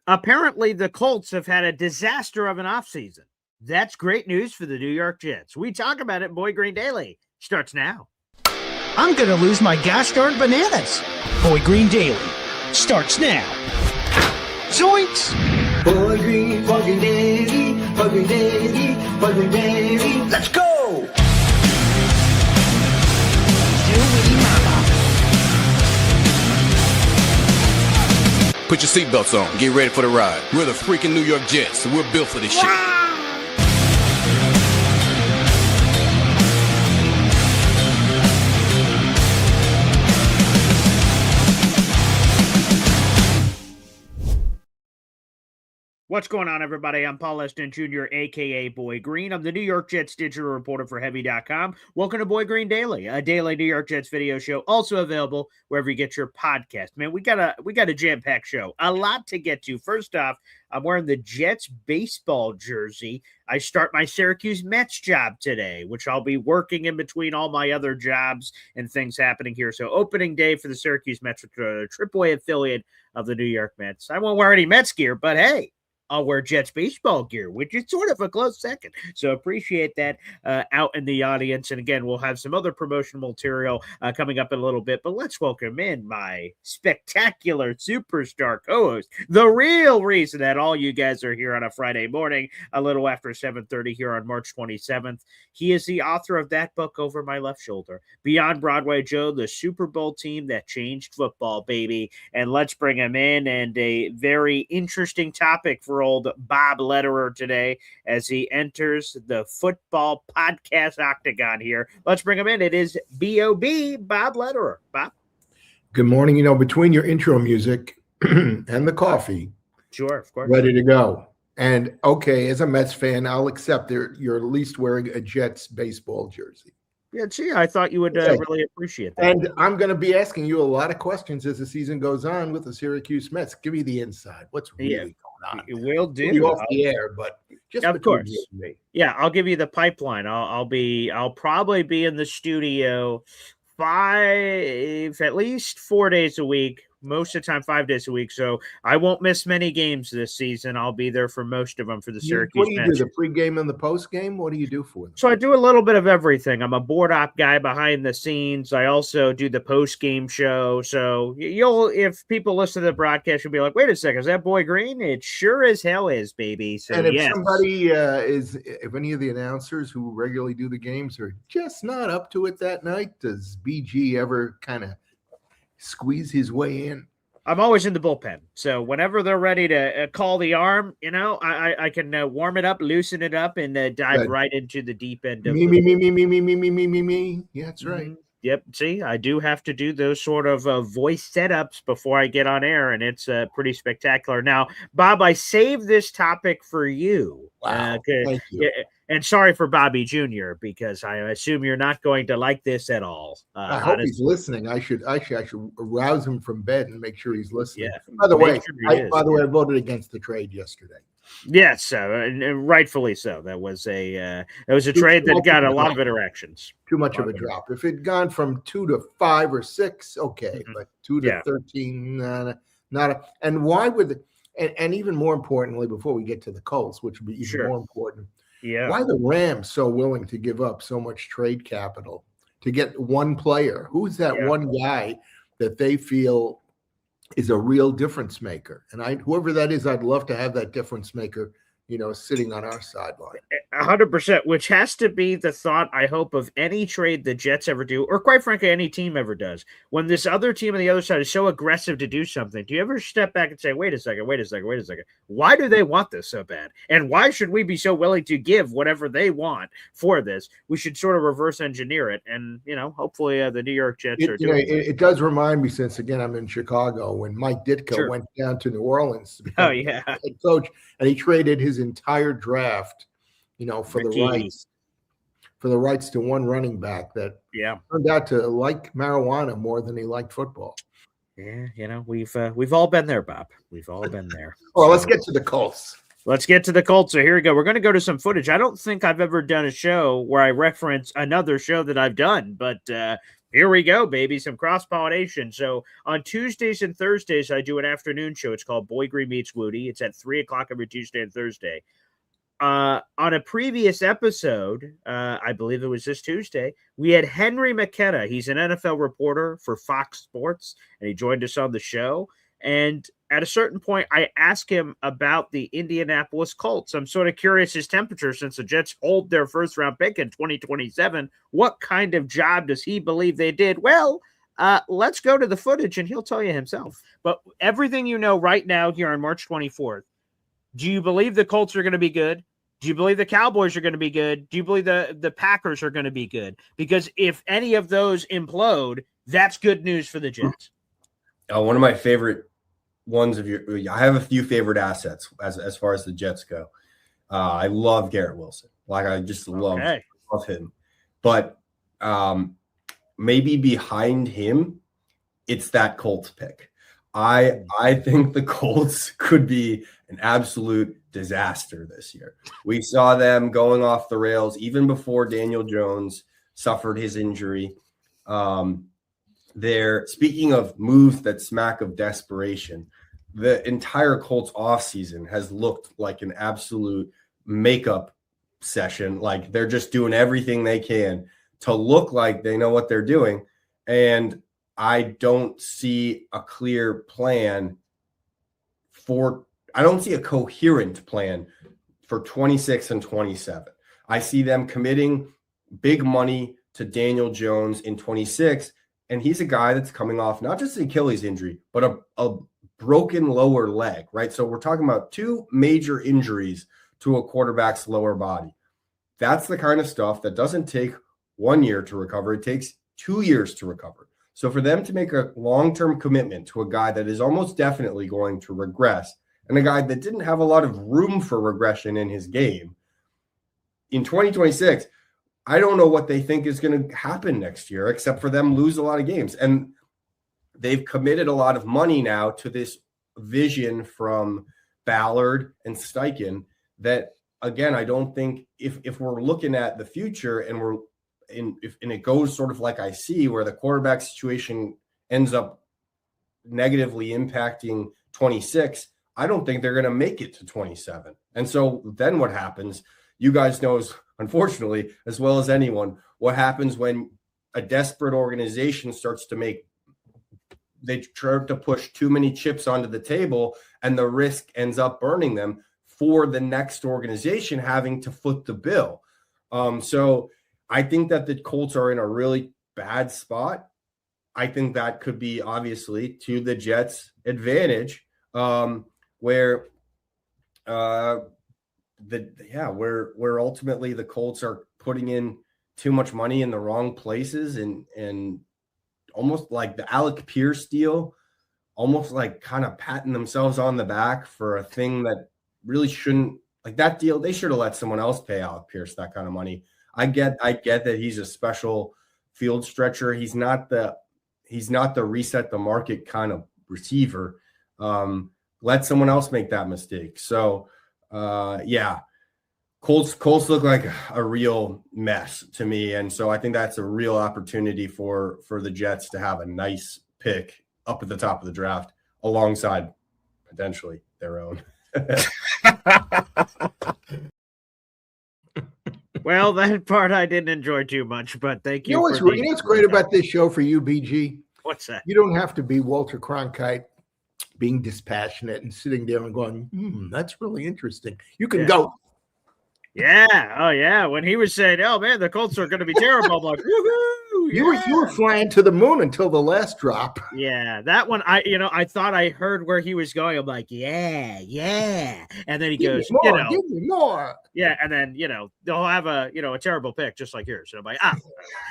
Apparently, the Colts have had a disaster of an offseason. That's great news for the New York Jets. We talk about it. Boy Green Daily starts now. I'm going to lose my gosh darn bananas. Boy Green Daily starts now. Zoinks! Boy Green Daily, Boy Green Daily, Boy Green Daily. Let's go! Put your seatbelts on. Get ready for the ride. We're the freaking New York Jets, so we're built for this shit. What's going on, everybody? I'm Paul Eston Jr., a.k.a. Boy Green. I'm the New York Jets digital reporter for Heavy.com. Welcome to Boy Green Daily, a daily New York Jets video show, also available wherever you get your podcast. Man, we got a jam-packed show. A lot to get to. First off, I'm wearing the Jets baseball jersey. I start my Syracuse Mets job today, which I'll be working in between all my other jobs and things happening here. So opening day for the Syracuse Mets, which are a AAA affiliate of the New York Mets. I won't wear any Mets gear, but hey, I'll wear Jets baseball gear, which is sort of a close second. So appreciate that out in the audience. And again, we'll have some other promotional material coming up in a little bit. But let's welcome in my spectacular superstar co-host, the real reason that all you guys are here on a Friday morning, a little after 7:30 here on March 27th. He is the author of that book over my left shoulder, Beyond Broadway Joe, the Super Bowl team that changed football, baby. And let's bring him in, and a very interesting topic for old Bob Lederer today as he enters the football podcast octagon here. Let's bring him in. It is B.O.B. Bob Lederer. Bob? Good morning. Between your intro music and the coffee. Sure, of course. Ready to go. And, okay, as a Mets fan, I'll accept that you're at least wearing a Jets baseball jersey. Yeah, gee, I thought you would really appreciate that. And I'm going to be asking you a lot of questions as the season goes on with the Syracuse Mets. Give me the inside. What's really going on? It will do. We'll off the air, but just of course. Me. Yeah, I'll give you the pipeline. I'll probably be in the studio at least 4 days a week. Most of the time, 5 days a week. So I won't miss many games this season. I'll be there for most of them for the Syracuse What do you Mets. do, the pregame and the postgame? What do you do for them? So I do a little bit of everything. I'm a board op guy behind the scenes. I also do the postgame show. So if people listen to the broadcast, you'll be like, wait a second, is that Boy Green? It sure as hell is, baby. So and if somebody if any of the announcers who regularly do the games are just not up to it that night, does BG ever kind of squeeze his way in? I'm always in the bullpen. So whenever they're ready to call the arm, I can warm it up, loosen it up, and dive right into the deep end. Of me. Yeah, that's right. Mm-hmm. Yep. See, I do have to do those sort of voice setups before I get on air, and it's pretty spectacular. Now, Bob, I saved this topic for you. Wow. Thank you. And sorry for Bobby Jr., because I assume you're not going to like this at all. I hope he's listening. I should arouse him from bed and make sure he's listening. Yeah. By the way, I voted against the trade yesterday. Yes, and rightfully so. That was a trade that got a lot of interactions. Too much of a drop. If it had gone from 2 to 5 or 6, okay, but 2 to 13, not. And why would? And even more importantly, before we get to the Colts, which would be even more important. Yeah. Why the Rams so willing to give up so much trade capital to get one player? Who's that one guy that they feel is a real difference maker? And whoever that is, I'd love to have that difference maker, sitting on our sideline. 100%, which has to be the thought, I hope, of any trade the Jets ever do, or quite frankly, any team ever does. When this other team on the other side is so aggressive to do something, do you ever step back and say, wait a second, why do they want this so bad? And why should we be so willing to give whatever they want for this? We should sort of reverse engineer it. And, hopefully the New York Jets are doing it. It does remind me, since, again, I'm in Chicago, when Mike Ditka went down to New Orleans to become head coach, and he traded his entire draft for the rights to one running back that turned out to like marijuana more than he liked football. Yeah, we've all been there, Bob. We've all been there. Well, let's get to the Colts. Let's get to the Colts. So here we go. We're going to go to some footage. I don't think I've ever done a show where I reference another show that I've done, but Here we go, baby. Some cross-pollination. So on Tuesdays and Thursdays, I do an afternoon show. It's called Boy Green Meets Woody. It's at 3 o'clock every Tuesday and Thursday. On a previous episode, I believe it was this Tuesday, we had Henry McKenna. He's an NFL reporter for Fox Sports, and he joined us on the show. And at a certain point, I asked him about the Indianapolis Colts. I'm sort of curious his temperature since the Jets hold their first-round pick in 2027. What kind of job does he believe they did? Well, let's go to the footage, and he'll tell you himself. But everything you know right now here on March 24th, do you believe the Colts are going to be good? Do you believe the Cowboys are going to be good? Do you believe the Packers are going to be good? Because if any of those implode, that's good news for the Jets. One of my favorite ones I have a few favorite assets as far as the Jets go. I love Garrett Wilson. Like I just love him. But maybe behind him, it's that Colts pick. I think the Colts could be an absolute disaster this year. We saw them going off the rails even before Daniel Jones suffered his injury. Speaking of moves that smack of desperation, the entire Colts offseason has looked like an absolute makeup session. Like they're just doing everything they can to look like they know what they're doing. And I don't see a clear plan I don't see a coherent plan for 26 and 27. I see them committing big money to Daniel Jones in 26. And he's a guy that's coming off not just an Achilles injury, but a broken lower leg, right? So we're talking about two major injuries to a quarterback's lower body. That's the kind of stuff that doesn't take 1 year to recover. It takes 2 years to recover. So for them to make a long-term commitment to a guy that is almost definitely going to regress and a guy that didn't have a lot of room for regression in his game in 2026, I don't know what they think is going to happen next year, except for them lose a lot of games. And they've committed a lot of money now to this vision from Ballard and Steichen that, again, I don't think if we're looking at the future and it goes sort of like I see where the quarterback situation ends up negatively impacting 26, I don't think they're going to make it to 27. And so then what happens? You guys know, unfortunately, as well as anyone, what happens when a desperate organization starts to they try to push too many chips onto the table and the risk ends up burning them for the next organization having to foot the bill. So I think that the Colts are in a really bad spot. I think that could be obviously to the Jets' advantage, where ultimately the Colts are putting in too much money in the wrong places and almost like the Alec Pierce deal, almost like kind of patting themselves on the back for a thing that really shouldn't, like that deal. They should have let someone else pay Alec Pierce that kind of money. I get that he's a special field stretcher. He's not the reset the market kind of receiver. Let someone else make that mistake. So Colts look like a real mess to me. And so I think that's a real opportunity for the Jets to have a nice pick up at the top of the draft alongside potentially their own. Well, that part I didn't enjoy too much, but thank you. You know what's great about this show for you, BG? What's that? You don't have to be Walter Cronkite being dispassionate and sitting there and going, that's really interesting. You can go. Yeah. Oh, yeah. When he was saying, oh, man, the Colts are going to be terrible, I'm like, woohoo. Yeah. You were flying to the moon until the last drop. Yeah. That one, I thought I heard where he was going. I'm like, yeah. And then he goes, give me more. Yeah. And then, they'll have a terrible pick just like yours. So I'm like,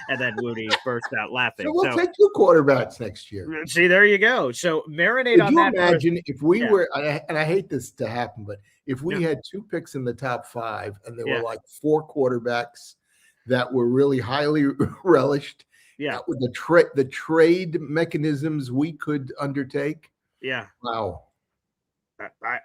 and then Woody burst out laughing. So we'll take 2 quarterbacks next year. See, there you go. So marinate on that. Could you imagine if we were, and I hate this to happen, but if we had 2 picks in the top 5 and there were like 4 quarterbacks that were really highly relished, with the trade mechanisms we could undertake. Yeah. Wow.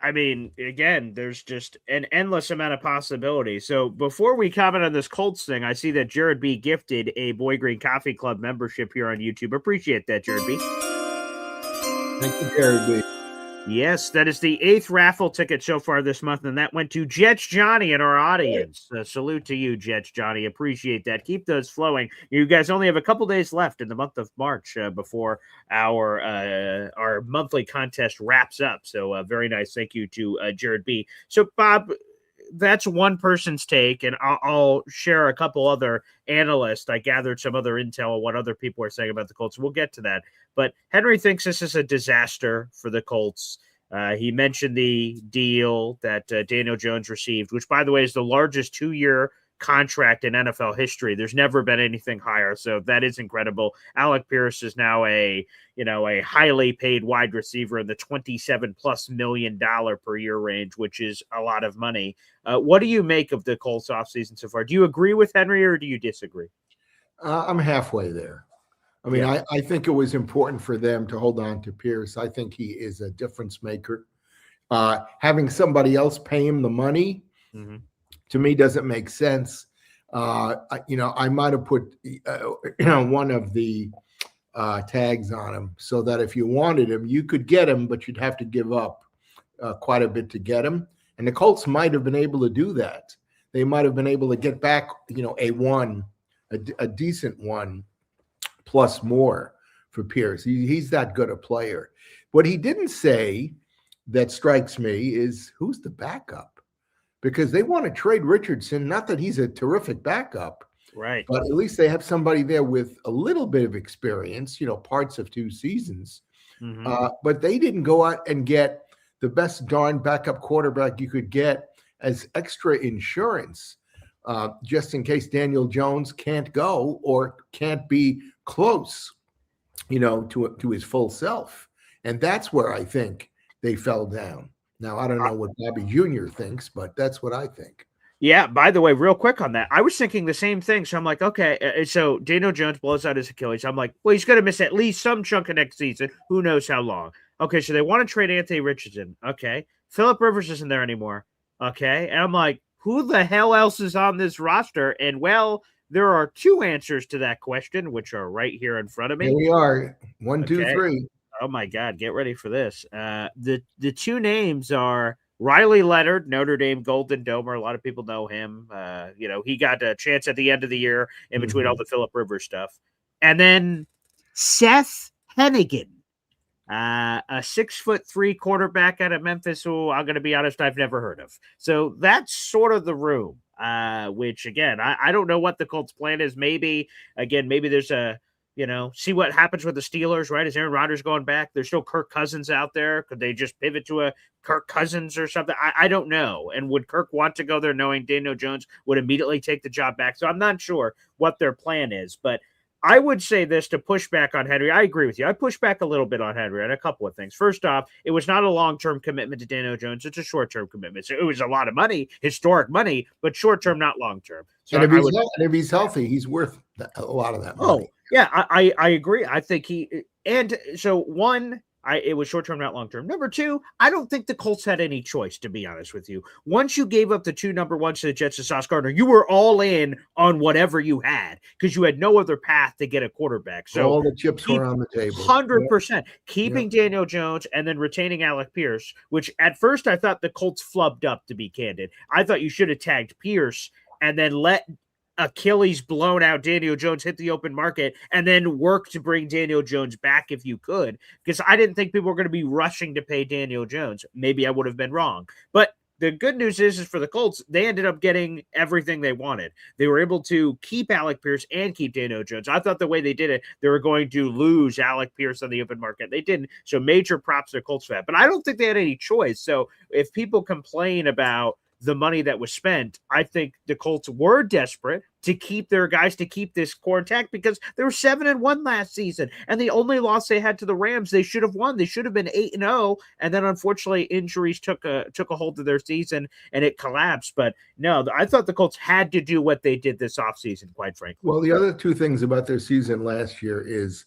I mean, again, there's just an endless amount of possibilities. So before we comment on this Colts thing, I see that Jared B gifted a Boy Green Coffee Club membership here on YouTube. Appreciate that, Jared B. Thank you, Jared B. Yes, that is the 8th raffle ticket so far this month, and that went to Jets Johnny in our audience. Salute to you, Jets Johnny. Appreciate that. Keep those flowing. You guys only have a couple days left in the month of March before our monthly contest wraps up. So very nice. Thank you to Jared B. So, Bob, that's one person's take, and I'll share a couple other analysts. I gathered some other intel on what other people are saying about the Colts. We'll get to that. But Henry thinks this is a disaster for the Colts. He mentioned the deal that Daniel Jones received, which, by the way, is the largest 2-year contract in NFL history. There's never been anything higher, so that is incredible. Alec Pierce is now a highly paid wide receiver in the $27+ million per year range, which is a lot of money. What do you make of the Colts offseason so far? Do you agree with Henry or do you disagree? I'm halfway there. I mean, yeah. I think it was important for them to hold on to Pierce. I think he is a difference maker. Having somebody else pay him the money, to me, doesn't make sense. I might have put one of the tags on him so that if you wanted him, you could get him, but you'd have to give up quite a bit to get him. And the Colts might have been able to do that. They might have been able to get back, a decent one plus more for Pierce. He's that good a player. What he didn't say that strikes me is who's the backup? Because they want to trade Richardson. Not that he's a terrific backup, right? But at least they have somebody there with a little bit of experience, parts of 2 seasons. But they didn't go out and get the best darn backup quarterback you could get as extra insurance, just in case Daniel Jones can't go or can't be close, to his full self. And that's where I think they fell down. Now, I don't know what Bobby Jr. thinks, but that's what I think. Yeah, by the way, real quick on that, I was thinking the same thing. So I'm like, okay, so Daniel Jones blows out his Achilles. I'm like, well, he's going to miss at least some chunk of next season. Who knows how long? Okay, so they want to trade Anthony Richardson. Okay. Phillip Rivers isn't there anymore. Okay. And I'm like, who the hell else is on this roster? And, well, there are 2 answers to that question, which are right here in front of me. Here we are. 1, 2, 3. Oh my God, get ready for this. The 2 names are Riley Leonard, Notre Dame Golden Domer. A lot of people know him. He got a chance at the end of the year in between all the Phillip Rivers stuff. And then Seth Hennigan, a 6'3" quarterback out of Memphis, who I'm going to be honest, I've never heard of. So that's sort of the room, which again, I don't know what the Colts plan is. Maybe there's a, see what happens with the Steelers, right? Is Aaron Rodgers going back? There's still Kirk Cousins out there. Could they just pivot to a Kirk Cousins or something? I don't know. And would Kirk want to go there knowing Daniel Jones would immediately take the job back? So I'm not sure what their plan is. But I would say this to push back on Henry. I agree with you. I push back a little bit on Henry on a couple of things. First off, it was not a long-term commitment to Daniel Jones. It's a short-term commitment. So it was a lot of money, historic money, but short-term, not long-term. So and if he's healthy, he's worth a lot of that money. Oh, yeah, I agree. I think it was short-term, not long-term. Number 2, I don't think the Colts had any choice, to be honest with you. Once you gave up the 2 number 1s to the Jets and Sauce Gardner, you were all in on whatever you had because you had no other path to get a quarterback. So all the chips were on the table. 100%. Keeping Daniel Jones and then retaining Alec Pierce, which at first I thought the Colts flubbed up, to be candid. I thought you should have tagged Pierce and then let Achilles blown out Daniel Jones hit the open market and then work to bring Daniel Jones back if you could, because I didn't think people were going to be rushing to pay Daniel Jones. Maybe I would have been wrong, but the good news is for the Colts, they ended up getting everything they wanted. They were able to keep Alec Pierce and keep Daniel Jones. I thought the way they did it, they were going to lose Alec Pierce on the open market. They didn't. So major props to Colts for that, but I don't think they had any choice. So if people complain about the money that was spent, I think the Colts were desperate to keep their guys, to keep this core intact, because they were 7-1 last season. And the only loss they had to the Rams, they should have won. They should have been 8-0. And then unfortunately injuries took a hold of their season and it collapsed. But no, I thought the Colts had to do what they did this offseason, quite frankly. Well, the other 2 things about their season last year is,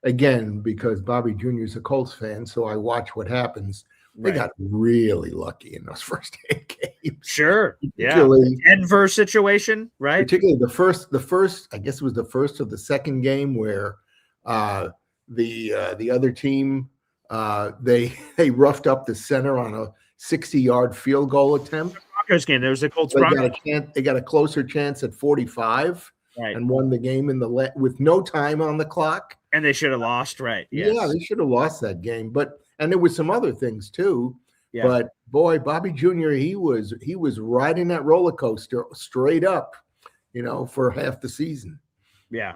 again, because Bobby Jr. is a Colts fan, so I watch what happens. They got really lucky in those first 8 games. Sure. Yeah. Denver situation, right? Particularly the first, I guess it was the first of the second game where the other team they roughed up the center on a 60-yard field goal attempt. Broncos game. There was a Colts. They got a closer chance at 45, and won the game with no time on the clock. And they should have lost, right? Yes. Yeah, they should have lost that game. And there was some other things too. Yeah. But boy, Bobby Jr. he was riding that roller coaster straight up, for half the season. Yeah.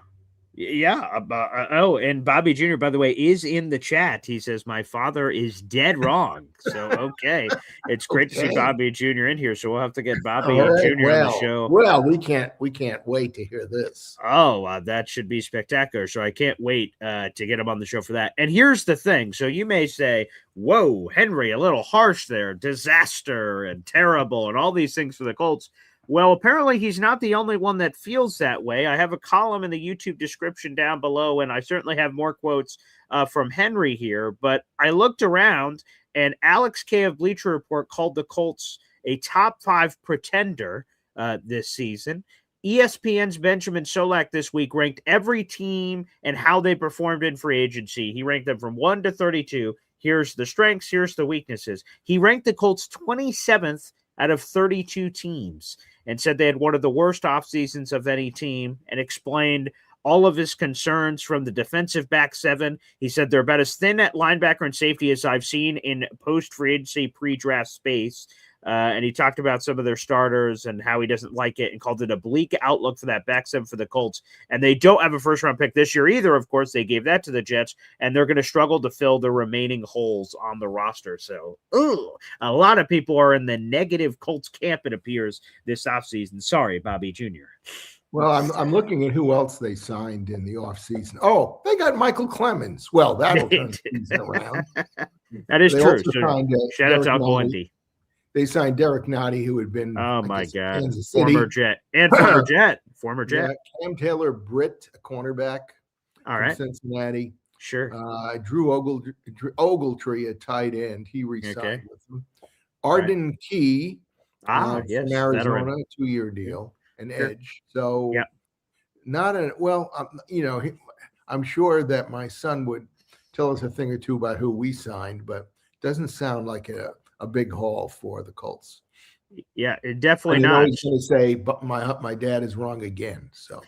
Yeah. And Bobby Jr., by the way, is in the chat. He says, my father is dead wrong. So, okay. It's great to see Bobby Jr. in here. So we'll have to get Bobby Jr. on the show. Well, we can't wait to hear this. Oh, that should be spectacular. So I can't wait to get him on the show for that. And here's the thing. So you may say, whoa, Henry, a little harsh there. Disaster and terrible and all these things for the Colts. Well, apparently he's not the only one that feels that way. I have a column in the YouTube description down below, and I certainly have more quotes from Henry here. But I looked around, and Alex K of Bleacher Report called the Colts a top 5 pretender this season. ESPN's Benjamin Solak this week ranked every team and how they performed in free agency. He ranked them from 1 to 32. Here's the strengths. Here's the weaknesses. He ranked the Colts 27th out of 32 teams and said they had one of the worst off seasons of any team, and explained all of his concerns from the defensive back 7. He said they're about as thin at linebacker and safety as I've seen in post-free agency pre-draft space. And he talked about some of their starters and how he doesn't like it, and called it a bleak outlook for that back 7 for the Colts. And they don't have a first-round pick this year either, of course. They gave that to the Jets, and they're going to struggle to fill the remaining holes on the roster. So, a lot of people are in the negative Colts camp, it appears, this offseason. Sorry, Bobby Jr. Well, I'm looking at who else they signed in the offseason. Oh, they got Michael Clemens. Well, that'll turn the season around. That is true. Shout out to Uncle Wendy. They signed Derek Nottie, who had been former Jet and former Jet. Yeah, Cam Taylor Britt, a cornerback. All right. Cincinnati. Sure. Drew Ogletree, a tight end. He re-signed with them. Arden Key from Arizona, a 2-year deal, an edge. So I'm sure that my son would tell us a thing or two about who we signed, but it doesn't sound like a big haul for the Colts. Yeah, it definitely not. He's going to say, but my dad is wrong again. So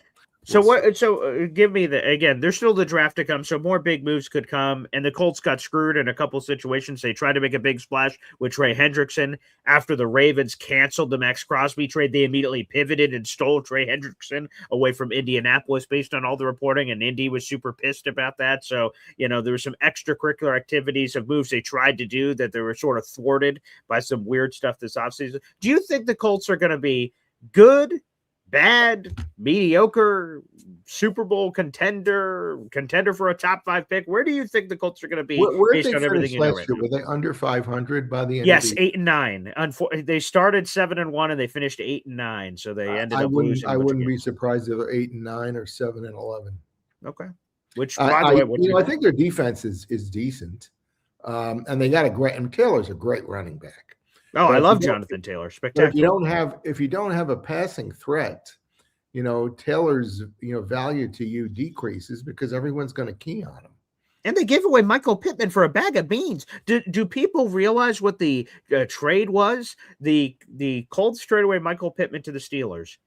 give me there's still the draft to come. So more big moves could come. And the Colts got screwed in a couple situations. They tried to make a big splash with Trey Hendrickson. After the Ravens canceled the Max Crosby trade, they immediately pivoted and stole Trey Hendrickson away from Indianapolis based on all the reporting. And Indy was super pissed about that. So, there were some extracurricular activities of moves they tried to do that they were sort of thwarted by some weird stuff this offseason. Do you think the Colts are going to be good, bad, mediocre, Super Bowl contender for a top 5 pick? Where do you think the Colts are going to be based on everything you know right now? Were they under 500 by the end? Yes, 8-9. They started 7-1 and they finished 8-9. So they ended up losing. I wouldn't be surprised if they're 8-9 or 7-11. Okay. Which, by the way, I think their defense is decent, and they got and Taylor's a great running back. Oh, I love Jonathan Taylor. Spectacular. If you don't have a passing threat, Taylor's value to you decreases because everyone's going to key on him. And they gave away Michael Pittman for a bag of beans. Do people realize what the trade was? The Colts traded away Michael Pittman to the Steelers,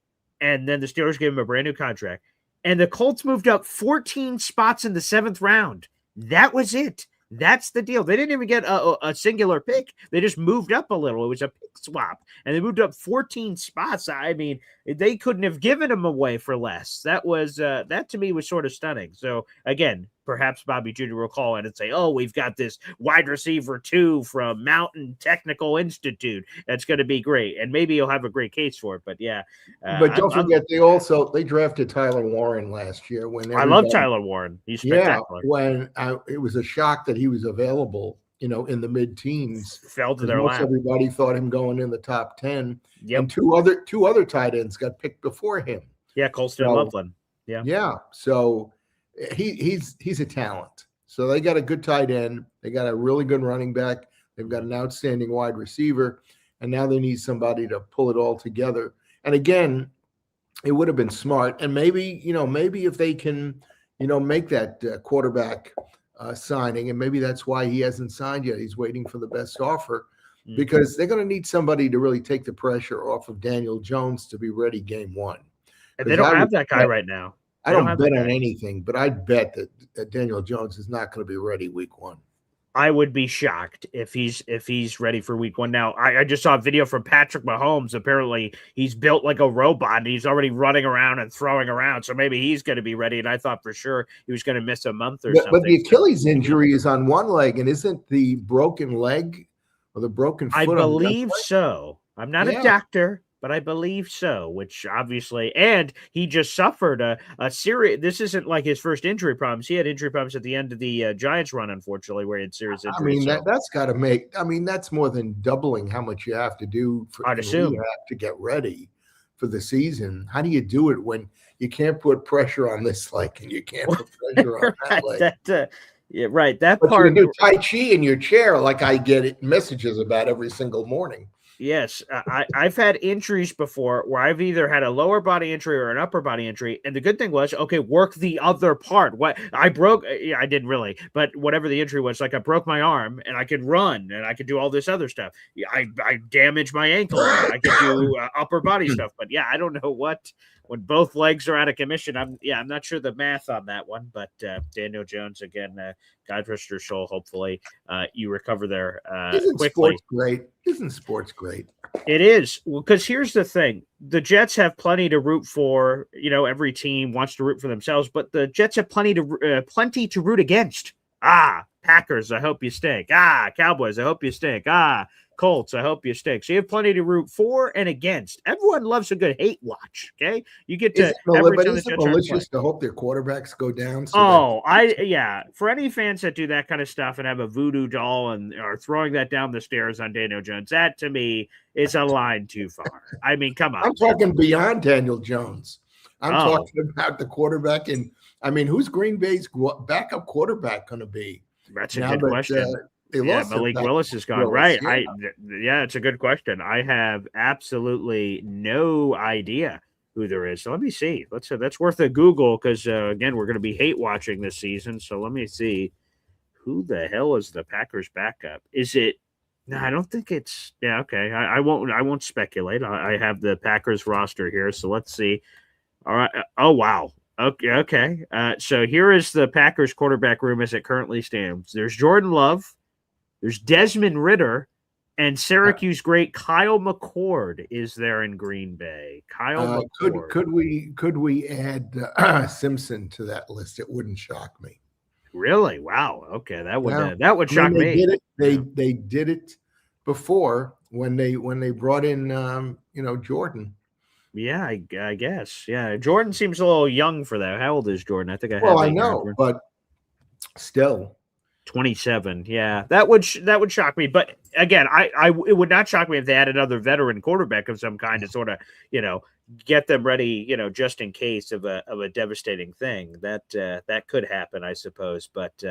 and then the Steelers gave him a brand new contract. And the Colts moved up 14 spots in the 7th round. That was it. That's the deal. They didn't even get a singular pick. They just moved up a little. It was a pick swap, and they moved up 14 spots. I mean, they couldn't have given them away for less. That was that to me was sort of stunning. So again, perhaps Bobby Jr. will call in and say, "Oh, we've got this wide receiver 2 from Mountain Technical Institute. That's going to be great," and maybe he'll have a great case for it. But yeah, but don't forget they drafted Tyler Warren last year. I love Tyler Warren. He's spectacular. When it was a shock that he was available, in the mid-teens. Fell to their lap. Everybody thought him going in the top 10. Yep. And two other tight ends got picked before him. Yeah, Colston and Loveland. Yeah. Yeah. So he's a talent. So they got a good tight end. They got a really good running back. They've got an outstanding wide receiver, and now they need somebody to pull it all together. And again, it would have been smart. And maybe if they can, make that quarterback signing, and maybe that's why he hasn't signed yet. He's waiting for the best offer, because they're going to need somebody to really take the pressure off of Daniel Jones to be ready game one. And they don't have that guy right now. I don't bet on anything, but I'd bet that Daniel Jones is not going to be ready week one. I would be shocked if he's ready for week one. Now, I just saw a video from Patrick Mahomes. Apparently, he's built like a robot, and he's already running around and throwing around. So maybe he's going to be ready. And I thought for sure he was going to miss a month or something. But the Achilles injury is on one leg, and isn't the broken leg or the broken foot? I believe so. I'm not a doctor, but I believe so, which obviously, and he just suffered a serious, this isn't like his first injury problems. He had injury problems at the end of the Giants run, unfortunately, where he had serious injuries. That's got to make, that's more than doubling how much you have to do to get ready for the season. How do you do it when you can't put pressure on this leg and you can't put pressure on that leg? Yeah, right. That but part. You do Tai Chi in your chair, like I get messages about every single morning. Yes, I've had injuries before where I've either had a lower body injury or an upper body injury, and the good thing was, okay, work the other part. What I broke, I didn't really, but whatever the injury was, like I broke my arm, and I could run, and I could do all this other stuff. I damaged my ankle, and I could do upper body stuff. But yeah, I don't know what when both legs are out of commission. I'm not sure the math on that one. But Daniel Jones again, God rest your soul. Hopefully, you recover there quickly. Isn't sports great? It is, because here's the thing: the Jets have plenty to root for. Every team wants to root for themselves, but the Jets have plenty to root against. Packers, I hope you stink. Cowboys, I hope you stink. Colts, I hope you stink. So you have plenty to root for and against. Everyone loves a good hate watch. Okay, you get to. But is it malicious to hope their quarterbacks go down? For any fans that do that kind of stuff and have a voodoo doll and are throwing that down the stairs on Daniel Jones, that to me is a line too far. I mean, come on. I'm talking beyond Daniel Jones. I'm talking about the quarterback, and who's Green Bay's backup quarterback going to be? That's a good question. Malik Willis is gone. Right. It's a good question. I have absolutely no idea who there is. So let me see. That's worth a Google because, again, we're going to be hate watching this season. So let me see. Who the hell is the Packers backup? Is it? No, I don't think it's. Yeah, okay. I won't speculate. I have the Packers roster here. So let's see. All right. Oh, wow. Okay. So here is the Packers quarterback room as it currently stands. There's Jordan Love. There's Desmond Ridder, and Syracuse great Kyle McCord is there in Green Bay. Kyle McCord. Could we add Simpson to that list? It wouldn't shock me. Really? Wow. Okay, that would shock me. They did it before when they brought in Jordan. Yeah, I guess. Yeah, Jordan seems a little young for that. How old is Jordan? I think I know, but still. 27. Yeah, that would shock me. But again, it would not shock me if they had another veteran quarterback of some kind to sort of, get them ready, just in case of a devastating thing. That could happen, I suppose. But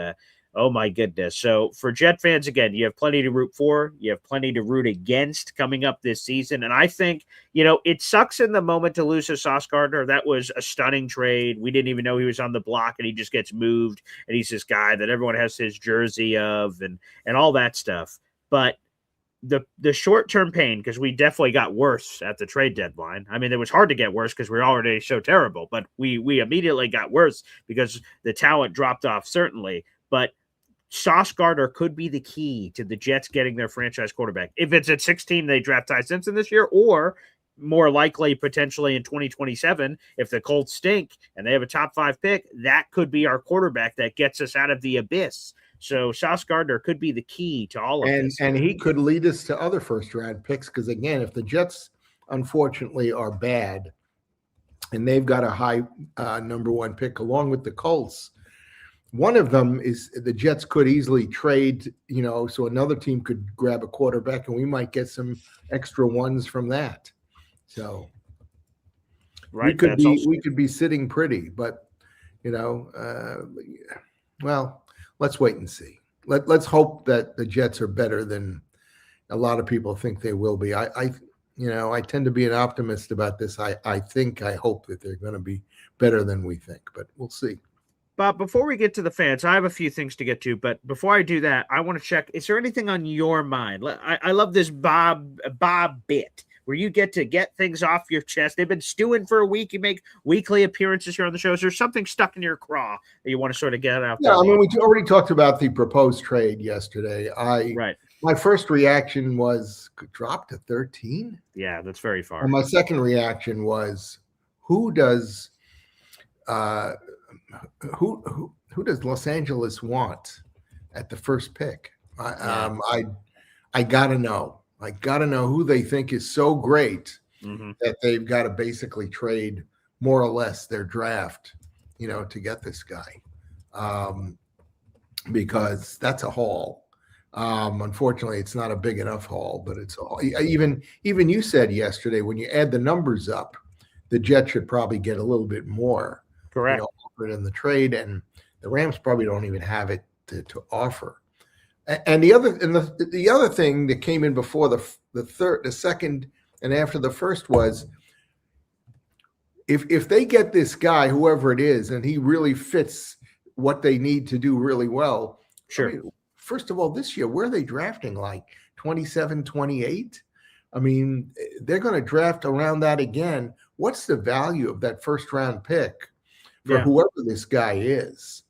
oh my goodness. So for Jet fans, again, you have plenty to root for. You have plenty to root against coming up this season. And I think, it sucks in the moment to lose to Sauce Gardner. That was a stunning trade. We didn't even know he was on the block, and he just gets moved. And he's this guy that everyone has his jersey of and all that stuff. But the short-term pain, because we definitely got worse at the trade deadline. I mean, it was hard to get worse because we were already so terrible, but we immediately got worse because the talent dropped off, certainly. But Sauce Gardner could be the key to the Jets getting their franchise quarterback. If it's at 16, they draft Ty Simpson this year, or more likely potentially in 2027, if the Colts stink and they have a top 5 pick, that could be our quarterback that gets us out of the abyss. So Sauce Gardner could be the key to all of this. And he could lead us to other first-round picks because, again, if the Jets, unfortunately, are bad and they've got a high number 1 pick along with the Colts, one of them is the Jets could easily trade, so another team could grab a quarterback, and we might get some extra ones from that. So we could be sitting pretty, but, well, let's wait and see. let's hope that the Jets are better than a lot of people think they will be. I tend to be an optimist about this. I hope that they're going to be better than we think, but we'll see. Bob, before we get to the fans, I have a few things to get to, but before I do that, I want to check, is there anything on your mind? I love this Bob bit where you get to get things off your chest. They've been stewing for a week. You make weekly appearances here on the show. Is there something stuck in your craw that you want to sort of get out there? Yeah, I mean, we already talked about the proposed trade yesterday. My first reaction was, could drop to 13? Yeah, that's very far. And my second reaction was, who does Los Angeles want at the first pick? I gotta know. I gotta know who they think is so great that they've got to basically trade more or less their draft, to get this guy, because that's a haul. Unfortunately, it's not a big enough haul, but it's all. Even you said yesterday, when you add the numbers up, the Jets should probably get a little bit more. Correct. Offered in the trade, and the Rams probably don't even have it to offer. And the other thing that came in before the second, and after the first was, if they get this guy, whoever it is, and he really fits what they need to do really well. Sure. I mean, first of all, this year, where are they drafting, like 27, 28? I mean, they're going to draft around that again. What's the value of that first round pick for whoever this guy is?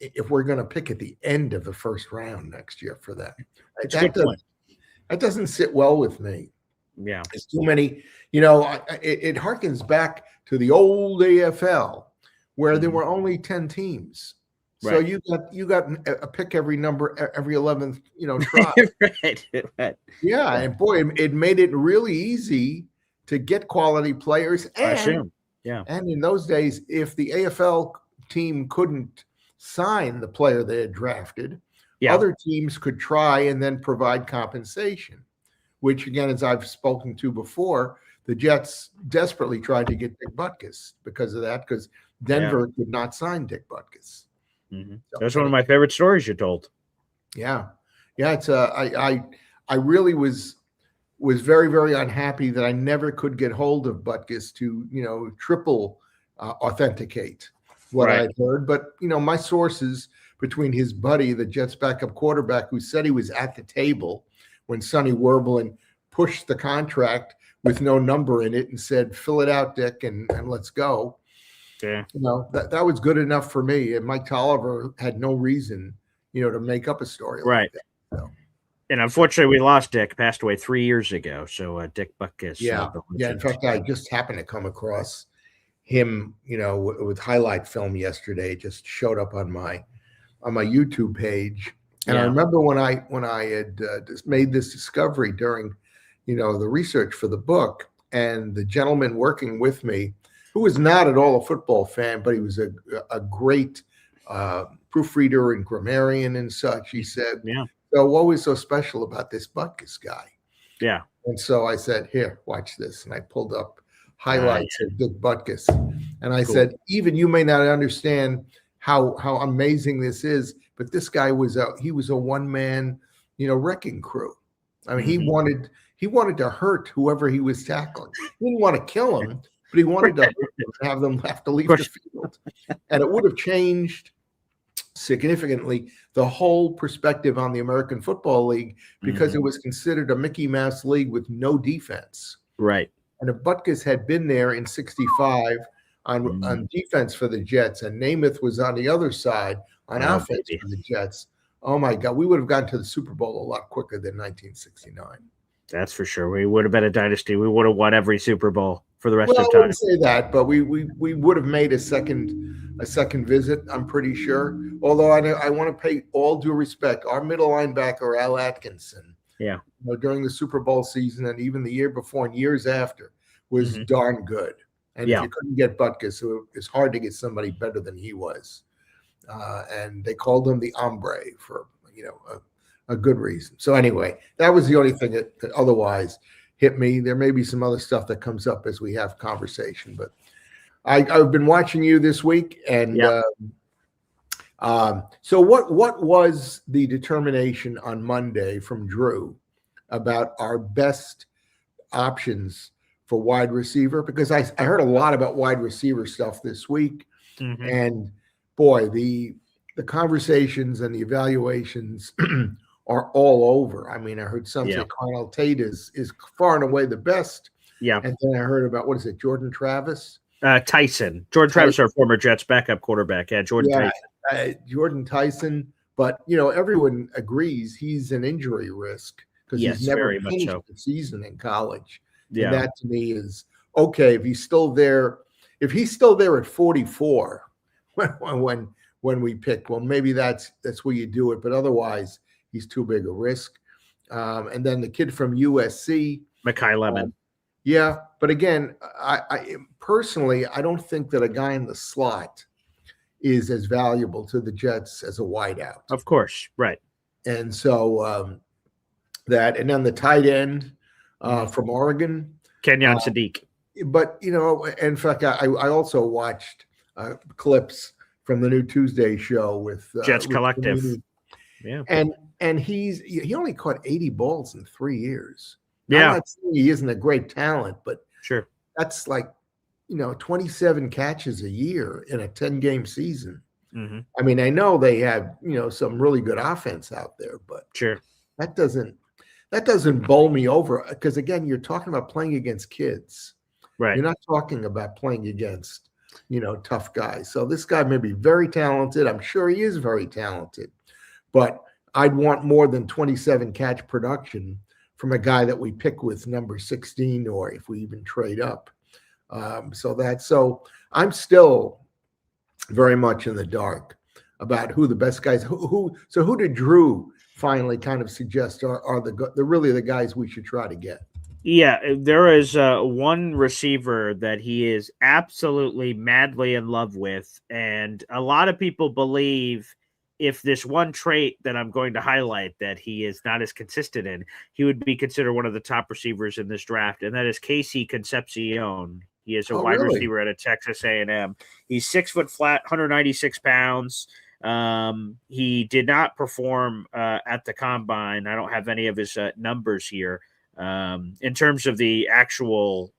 If we're going to pick at the end of the first round next year for that, that doesn't sit well with me. Yeah, it's too many. It harkens back to the old AFL where there were only 10 teams. So you got a pick every 11th, try. Right. Yeah, and boy, it made it really easy to get quality players. And in those days, if the AFL team couldn't sign the player they had drafted, other teams could try and then provide compensation, which again, as I've spoken to before, the Jets desperately tried to get Dick Butkus because of that, because Denver could not sign Dick Butkus. Mm-hmm. That's one of my favorite stories you told. Yeah. It's I really was very, very unhappy that I never could get hold of Butkus to, triple authenticate what I'd heard. But, my sources between his buddy, the Jets backup quarterback, who said he was at the table when Sonny Werblin pushed the contract with no number in it and said, fill it out, Dick, and let's go. Yeah. That was good enough for me. And Mike Tolliver had no reason, to make up a story like that. So. And unfortunately, we lost Dick. Passed away 3 years ago. So Dick Butkus. Yeah. In fact, I just happened to come across him, with highlight film yesterday. It just showed up on my YouTube page. And I remember when I had just made this discovery during, the research for the book, and the gentleman working with me, who was not at all a football fan, but he was a great proofreader and grammarian and such. He said, so what was so special about this Butkus guy? Yeah. And so I said, here, watch this. And I pulled up highlights of Dick Butkus. And I said, even you may not understand how amazing this is, but this guy was a one-man, wrecking crew. I mean, he wanted to hurt whoever he was tackling. He didn't want to kill him, but he wanted to have them have to leave the field. And it would have changed significantly the whole perspective on the American Football League, because it was considered a Mickey Mouse league with no defense. Right. And if Butkus had been there in 65 on defense for the Jets, and Namath was on the other side on offense for the Jets, oh my God, we would have gotten to the Super Bowl a lot quicker than 1969. That's for sure. We would have been a dynasty. We would have won every Super Bowl for the rest of time. I wouldn't say that, but we would have made a second visit, I'm pretty sure. Although I want to pay all due respect, our middle linebacker, Al Atkinson, during the Super Bowl season and even the year before and years after, was darn good. And if you couldn't get Butkus, it's hard to get somebody better than he was. And they called him the Hombre for a good reason. So anyway, that was the only thing that otherwise hit me. There may be some other stuff that comes up as we have conversation, but I've been watching you this week, and So what was the determination on Monday from Drew about our best options for wide receiver? Because I heard a lot about wide receiver stuff this week, and boy, the conversations and the evaluations are all over. I mean, I heard some say Carnell Tate is far and away the best. Yeah. And then I heard about, what is it, Jordan Travis? Tyson. Jordan Travis, our former Jets backup quarterback. Yeah, Jordan Tyson. Jordan Tyson. But, everyone agrees he's an injury risk because he's never finished the season in college. Yeah. And that to me is, okay, if he's still there at 44 when we pick, well, maybe that's where you do it. But otherwise, he's too big a risk. And then the kid from USC. Mekhi Lemon. Yeah, but again, I personally, I don't think that a guy in the slot is as valuable to the Jets as a wideout. Of course, right. And so and then the tight end from Oregon, Kenyon Sadiq. But in fact, I also watched clips from the new Tuesday show with Jets Collective. Yeah, and he only caught 80 balls in 3 years. Yeah. I'm not saying he isn't a great talent, but sure, that's like, 27 catches a year in a 10-game season. I mean, I know they have, some really good offense out there, but sure, that doesn't bowl me over, because again, you're talking about playing against kids. Right. You're not talking about playing against, tough guys. So this guy may be very talented. I'm sure he is very talented, but I'd want more than 27 catch production from a guy that we pick with number 16, or if we even trade up. So I'm still very much in the dark about who the best guys, who did Drew finally kind of suggest are really the guys we should try to get? Yeah, there is one receiver that he is absolutely madly in love with, and a lot of people believe if this one trait that I'm going to highlight that he is not as consistent in, he would be considered one of the top receivers in this draft, and that is Casey Concepcion. He is a wide receiver out of Texas A&M. He's 6 foot flat, 196 pounds. He did not perform at the combine. I don't have any of his numbers here. In terms of the actual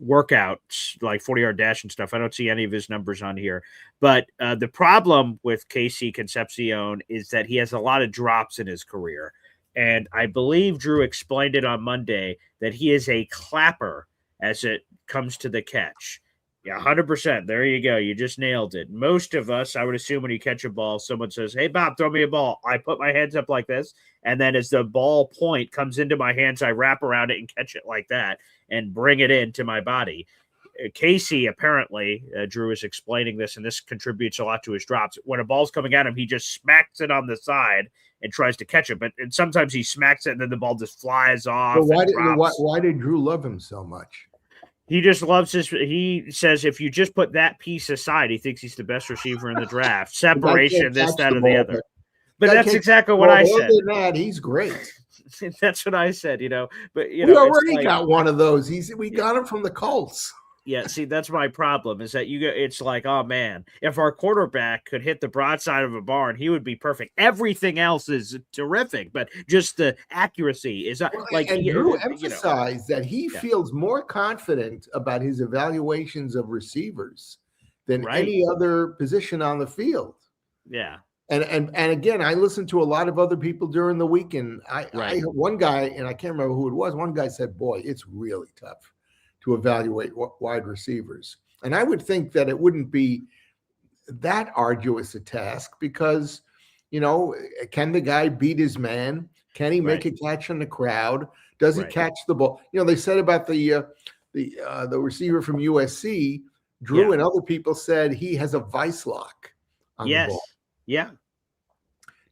workouts, like 40-yard dash and stuff, I don't see any of his numbers on here. But the problem with Casey Concepcion is that he has a lot of drops in his career. And I believe Drew explained it on Monday that he is a clapper as it comes to the catch. Yeah, 100%. There you go. You just nailed it. Most of us, I would assume when you catch a ball, someone says, "Hey, Bob, throw me a ball." I put my hands up like this, and then as the ball point comes into my hands, I wrap around it and catch it like that and bring it into my body. Casey, apparently, Drew is explaining this, and this contributes a lot to his drops. When a ball's coming at him, he just smacks it on the side and tries to catch it. But sometimes he smacks it, and then the ball just flies off. Why did Drew love him so much? He just loves his. He says if you just put that piece aside, he thinks he's the best receiver in the draft. Separation, this, that, or the other. But that's exactly what I said. Other than that, he's great. That's what I said. But we already got one of those. We got him from the Colts. Yeah, see, that's my problem is that it's like, oh man, if our quarterback could hit the broadside of a barn, he would be perfect. Everything else is terrific, but just the accuracy is like. And Drew emphasized that he feels more confident about his evaluations of receivers than any other position on the field. Yeah. And again, I listened to a lot of other people during the week, and I one guy, and I can't remember who it was, one guy said, "Boy, it's really tough to evaluate wide receivers." And I would think that it wouldn't be that arduous a task because, can the guy beat his man? Can he make a catch in the crowd? Does he catch the ball? They said about the receiver from USC, Drew and other people said he has a vice lock on the ball. Yeah.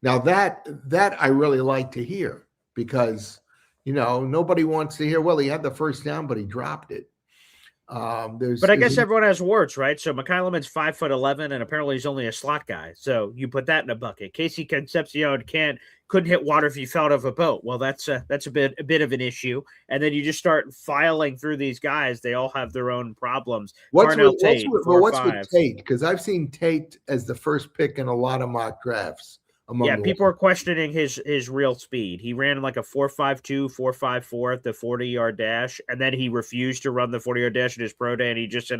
Now that I really like to hear because nobody wants to hear, well, he had the first down, but he dropped it. But I guess everyone has warts, right? So McKyleman's 5'11", and apparently he's only a slot guy. So you put that in a bucket. Casey Concepcion couldn't hit water if he fell out of a boat. Well, that's a bit of an issue. And then you just start filing through these guys. They all have their own problems. What's with Tate? Because I've seen Tate as the first pick in a lot of mock drafts. People are questioning his real speed. He ran like a 4.52, 4.54 at the 40-yard dash, and then he refused to run the 40-yard dash at his pro day, and he just said,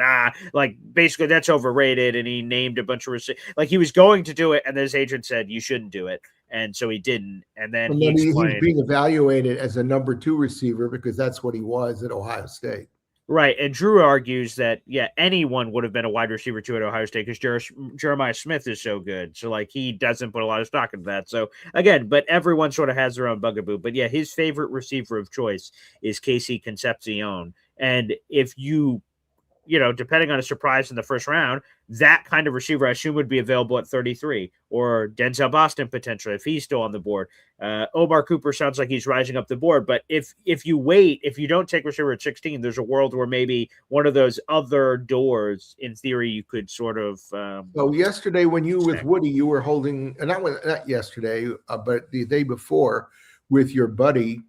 basically that's overrated, and he named a bunch of like he was going to do it, and then his agent said you shouldn't do it, and so he didn't. And then he's being evaluated as a number 2 receiver because that's what he was at Ohio State. Right, and Drew argues that, anyone would have been a wide receiver 2 at Ohio State because Jeremiah Smith is so good. So, he doesn't put a lot of stock into that. So, again, but everyone sort of has their own bugaboo. But, his favorite receiver of choice is Casey Concepcion. And if you depending on a surprise in the first round, that kind of receiver, I assume, would be available at 33, or Denzel Boston potentially if he's still on the board. Omar Cooper sounds like he's rising up the board, but if you don't take receiver at 16, there's a world where maybe one of those other doors, in theory, you could sort of. So yesterday, when you were with Woody, you were holding not yesterday, but the day before with your buddy.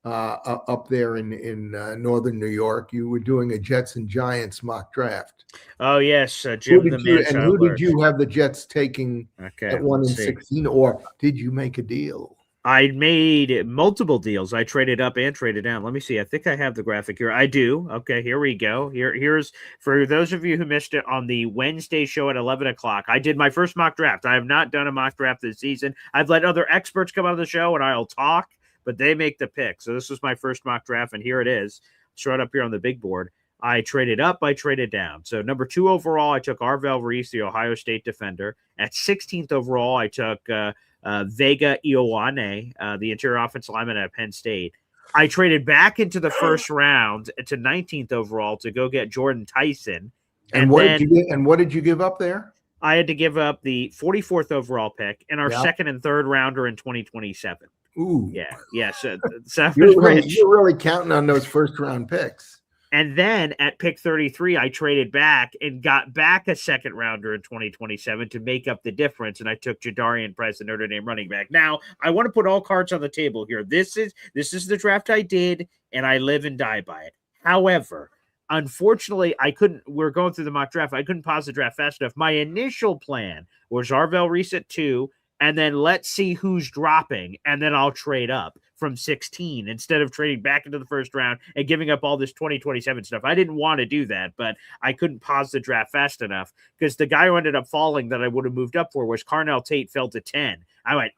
Up there in northern New York, you were doing a Jets and Giants mock draft. Oh yes, Jim the Man. Who did you have the Jets taking at 1-16, or did you make a deal? I made multiple deals. I traded up and traded down. Let me see. I think I have the graphic here. I do. Okay, here we go. Here's for those of you who missed it on the Wednesday show at 11 o'clock. I did my first mock draft. I have not done a mock draft this season. I've let other experts come on the show and I'll talk, but they make the pick. So this was my first mock draft, and here it is. Show it up here on the big board. I traded up, I traded down. So number 2 overall, I took Arvell Reese, the Ohio State defender. At 16th overall, I took Vega Ioane, the interior offensive lineman at Penn State. I traded back into the first round to 19th overall to go get Jordan Tyson. And what did you give up there? I had to give up the 44th overall pick and our second and third rounder in 2027. Ooh. Yeah. So you're really counting on those first round picks. And then at pick 33, I traded back and got back a second rounder in 2027 to make up the difference. And I took Jadarian Price, the Notre Dame running back. Now, I want to put all cards on the table here. This is the draft I did, and I live and die by it. However, unfortunately, we're going through the mock draft. I couldn't pause the draft fast enough. My initial plan was Arvell Reese at 2, and then let's see who's dropping, and then I'll trade up from 16 instead of trading back into the first round and giving up all this 2027 stuff. I didn't want to do that, but I couldn't pause the draft fast enough because the guy who ended up falling that I would have moved up for was Carnell Tate, fell to 10. I went,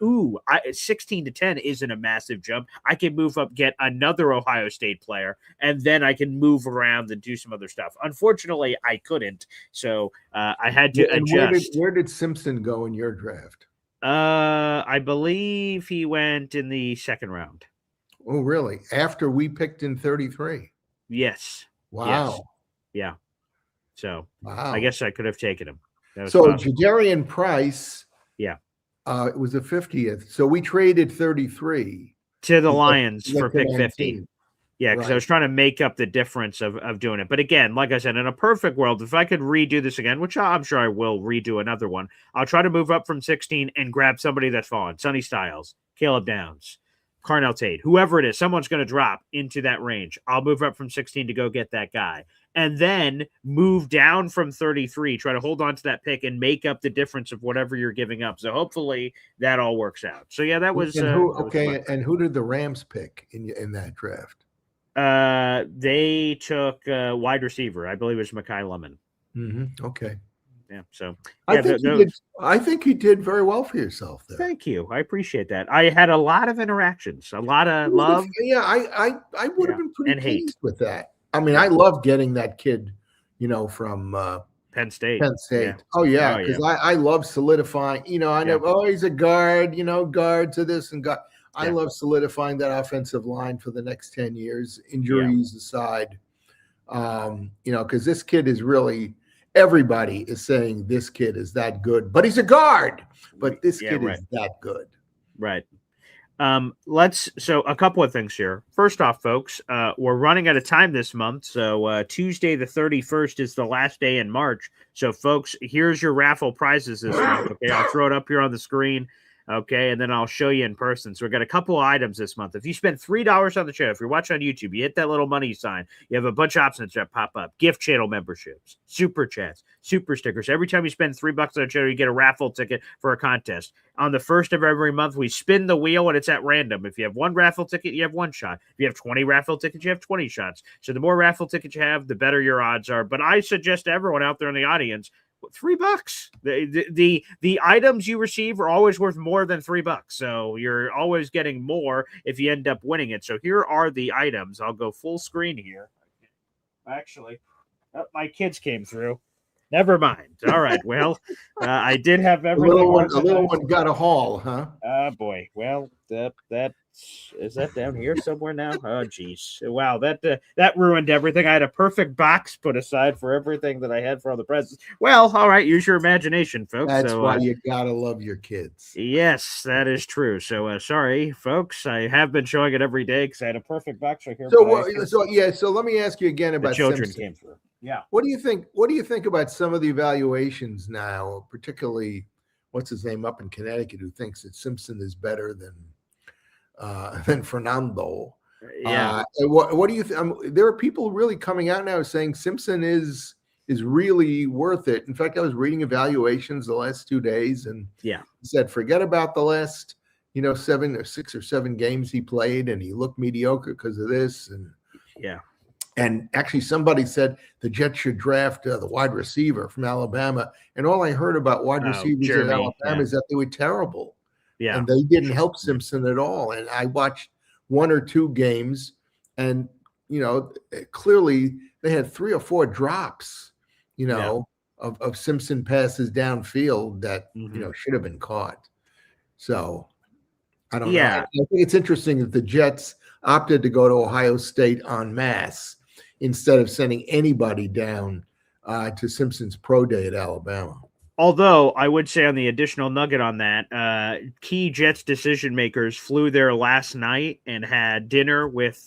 16 to 10 isn't a massive jump. I can move up, get another Ohio State player, and then I can move around and do some other stuff. Unfortunately, I couldn't, so I had to adjust. Where did Simpson go in your draft? I believe he went in the second round. Oh, really? After we picked in 33? Yes. Wow. Yes. Yeah. So I guess I could have taken him. So Jadarian Price. Yeah. It was a 50th. So we traded 33 to the Lions for pick 50. Yeah, because right. I was trying to make up the difference of doing it. But again, like I said, in a perfect world, if I could redo this again, which I'm sure I will redo another one, I'll try to move up from 16 and grab somebody that's fallen. Sonny Styles, Caleb Downs, Carnell Tate, whoever it is, someone's going to drop into that range. I'll move up from 16 to go get that guy. And then move down from 33, try to hold on to that pick and make up the difference of whatever you're giving up. So hopefully that all works out. So yeah, that was and who did the Rams pick in that draft? They took wide receiver. I believe it was Mekhi Lemon. Mm-hmm. Okay. Yeah. So I think you did very well for yourself there. Thank you. I appreciate that. I had a lot of interactions, a lot of love. Yeah, I would have been pretty pleased with that. I mean, I love getting that kid, from Penn State. Yeah. Oh yeah, because I love solidifying. I know. He's a guard. Guard to this and guard. I love solidifying that offensive line for the next 10 years, injuries aside. Because this kid is really, everybody is saying this kid is that good, but he's a guard. But this kid is that good. Right. So a couple of things here. First off, folks, we're running out of time this month. So Tuesday the 31st is the last day in March. So folks, here's your raffle prizes this month. Okay, I'll throw it up here on the screen. Okay, and then I'll show you in person. So we've got a couple of items this month. If you spend $3 on the show, if you're watching on YouTube, you hit that little money sign. You have a bunch of options that pop up: gift channel memberships, super chats, super stickers. Every time you spend $3 on the show, you get a raffle ticket for a contest. On the first of every month, we spin the wheel and it's at random. If you have one raffle ticket, you have one shot. If you have 20 raffle tickets, you have 20 shots. So the more raffle tickets you have, the better your odds are. But I suggest to everyone out there in the audience, $3. The items you receive are always worth more than $3. So you're always getting more if you end up winning it. So here are the items. I'll go full screen here. Actually, my kids came through. Never mind. All right. Well, I did have everything. A little one got a haul, huh? Boy. Well, that is that down here somewhere now? Oh, geez. Wow. That ruined everything. I had a perfect box put aside for everything that I had for all the presents. Well, all right. Use your imagination, folks. That's why you gotta love your kids. Yes, that is true. So, sorry, folks. I have been showing it every day because I had a perfect box right here. So let me ask you again about the children Simpson. Came through. Yeah. What do you think? What do you think about some of the evaluations now, particularly what's his name up in Connecticut, who thinks that Simpson is better than Fernando? Yeah. What do you think? There are people really coming out now saying Simpson is really worth it. In fact, I was reading evaluations the last 2 days, and said forget about the last 6 or 7 games he played, and he looked mediocre because of this, and And actually, somebody said the Jets should draft the wide receiver from Alabama. And all I heard about wide receivers in Alabama is that they were terrible. Yeah. And they didn't help Simpson at all. And I watched 1 or 2 games, and, clearly they had 3 or 4 drops, of Simpson passes downfield that, should have been caught. So I don't know. I think it's interesting that the Jets opted to go to Ohio State en masse instead of sending anybody down to Simpson's pro day at Alabama. Although I would say on the additional nugget on that, key Jets decision makers flew there last night and had dinner with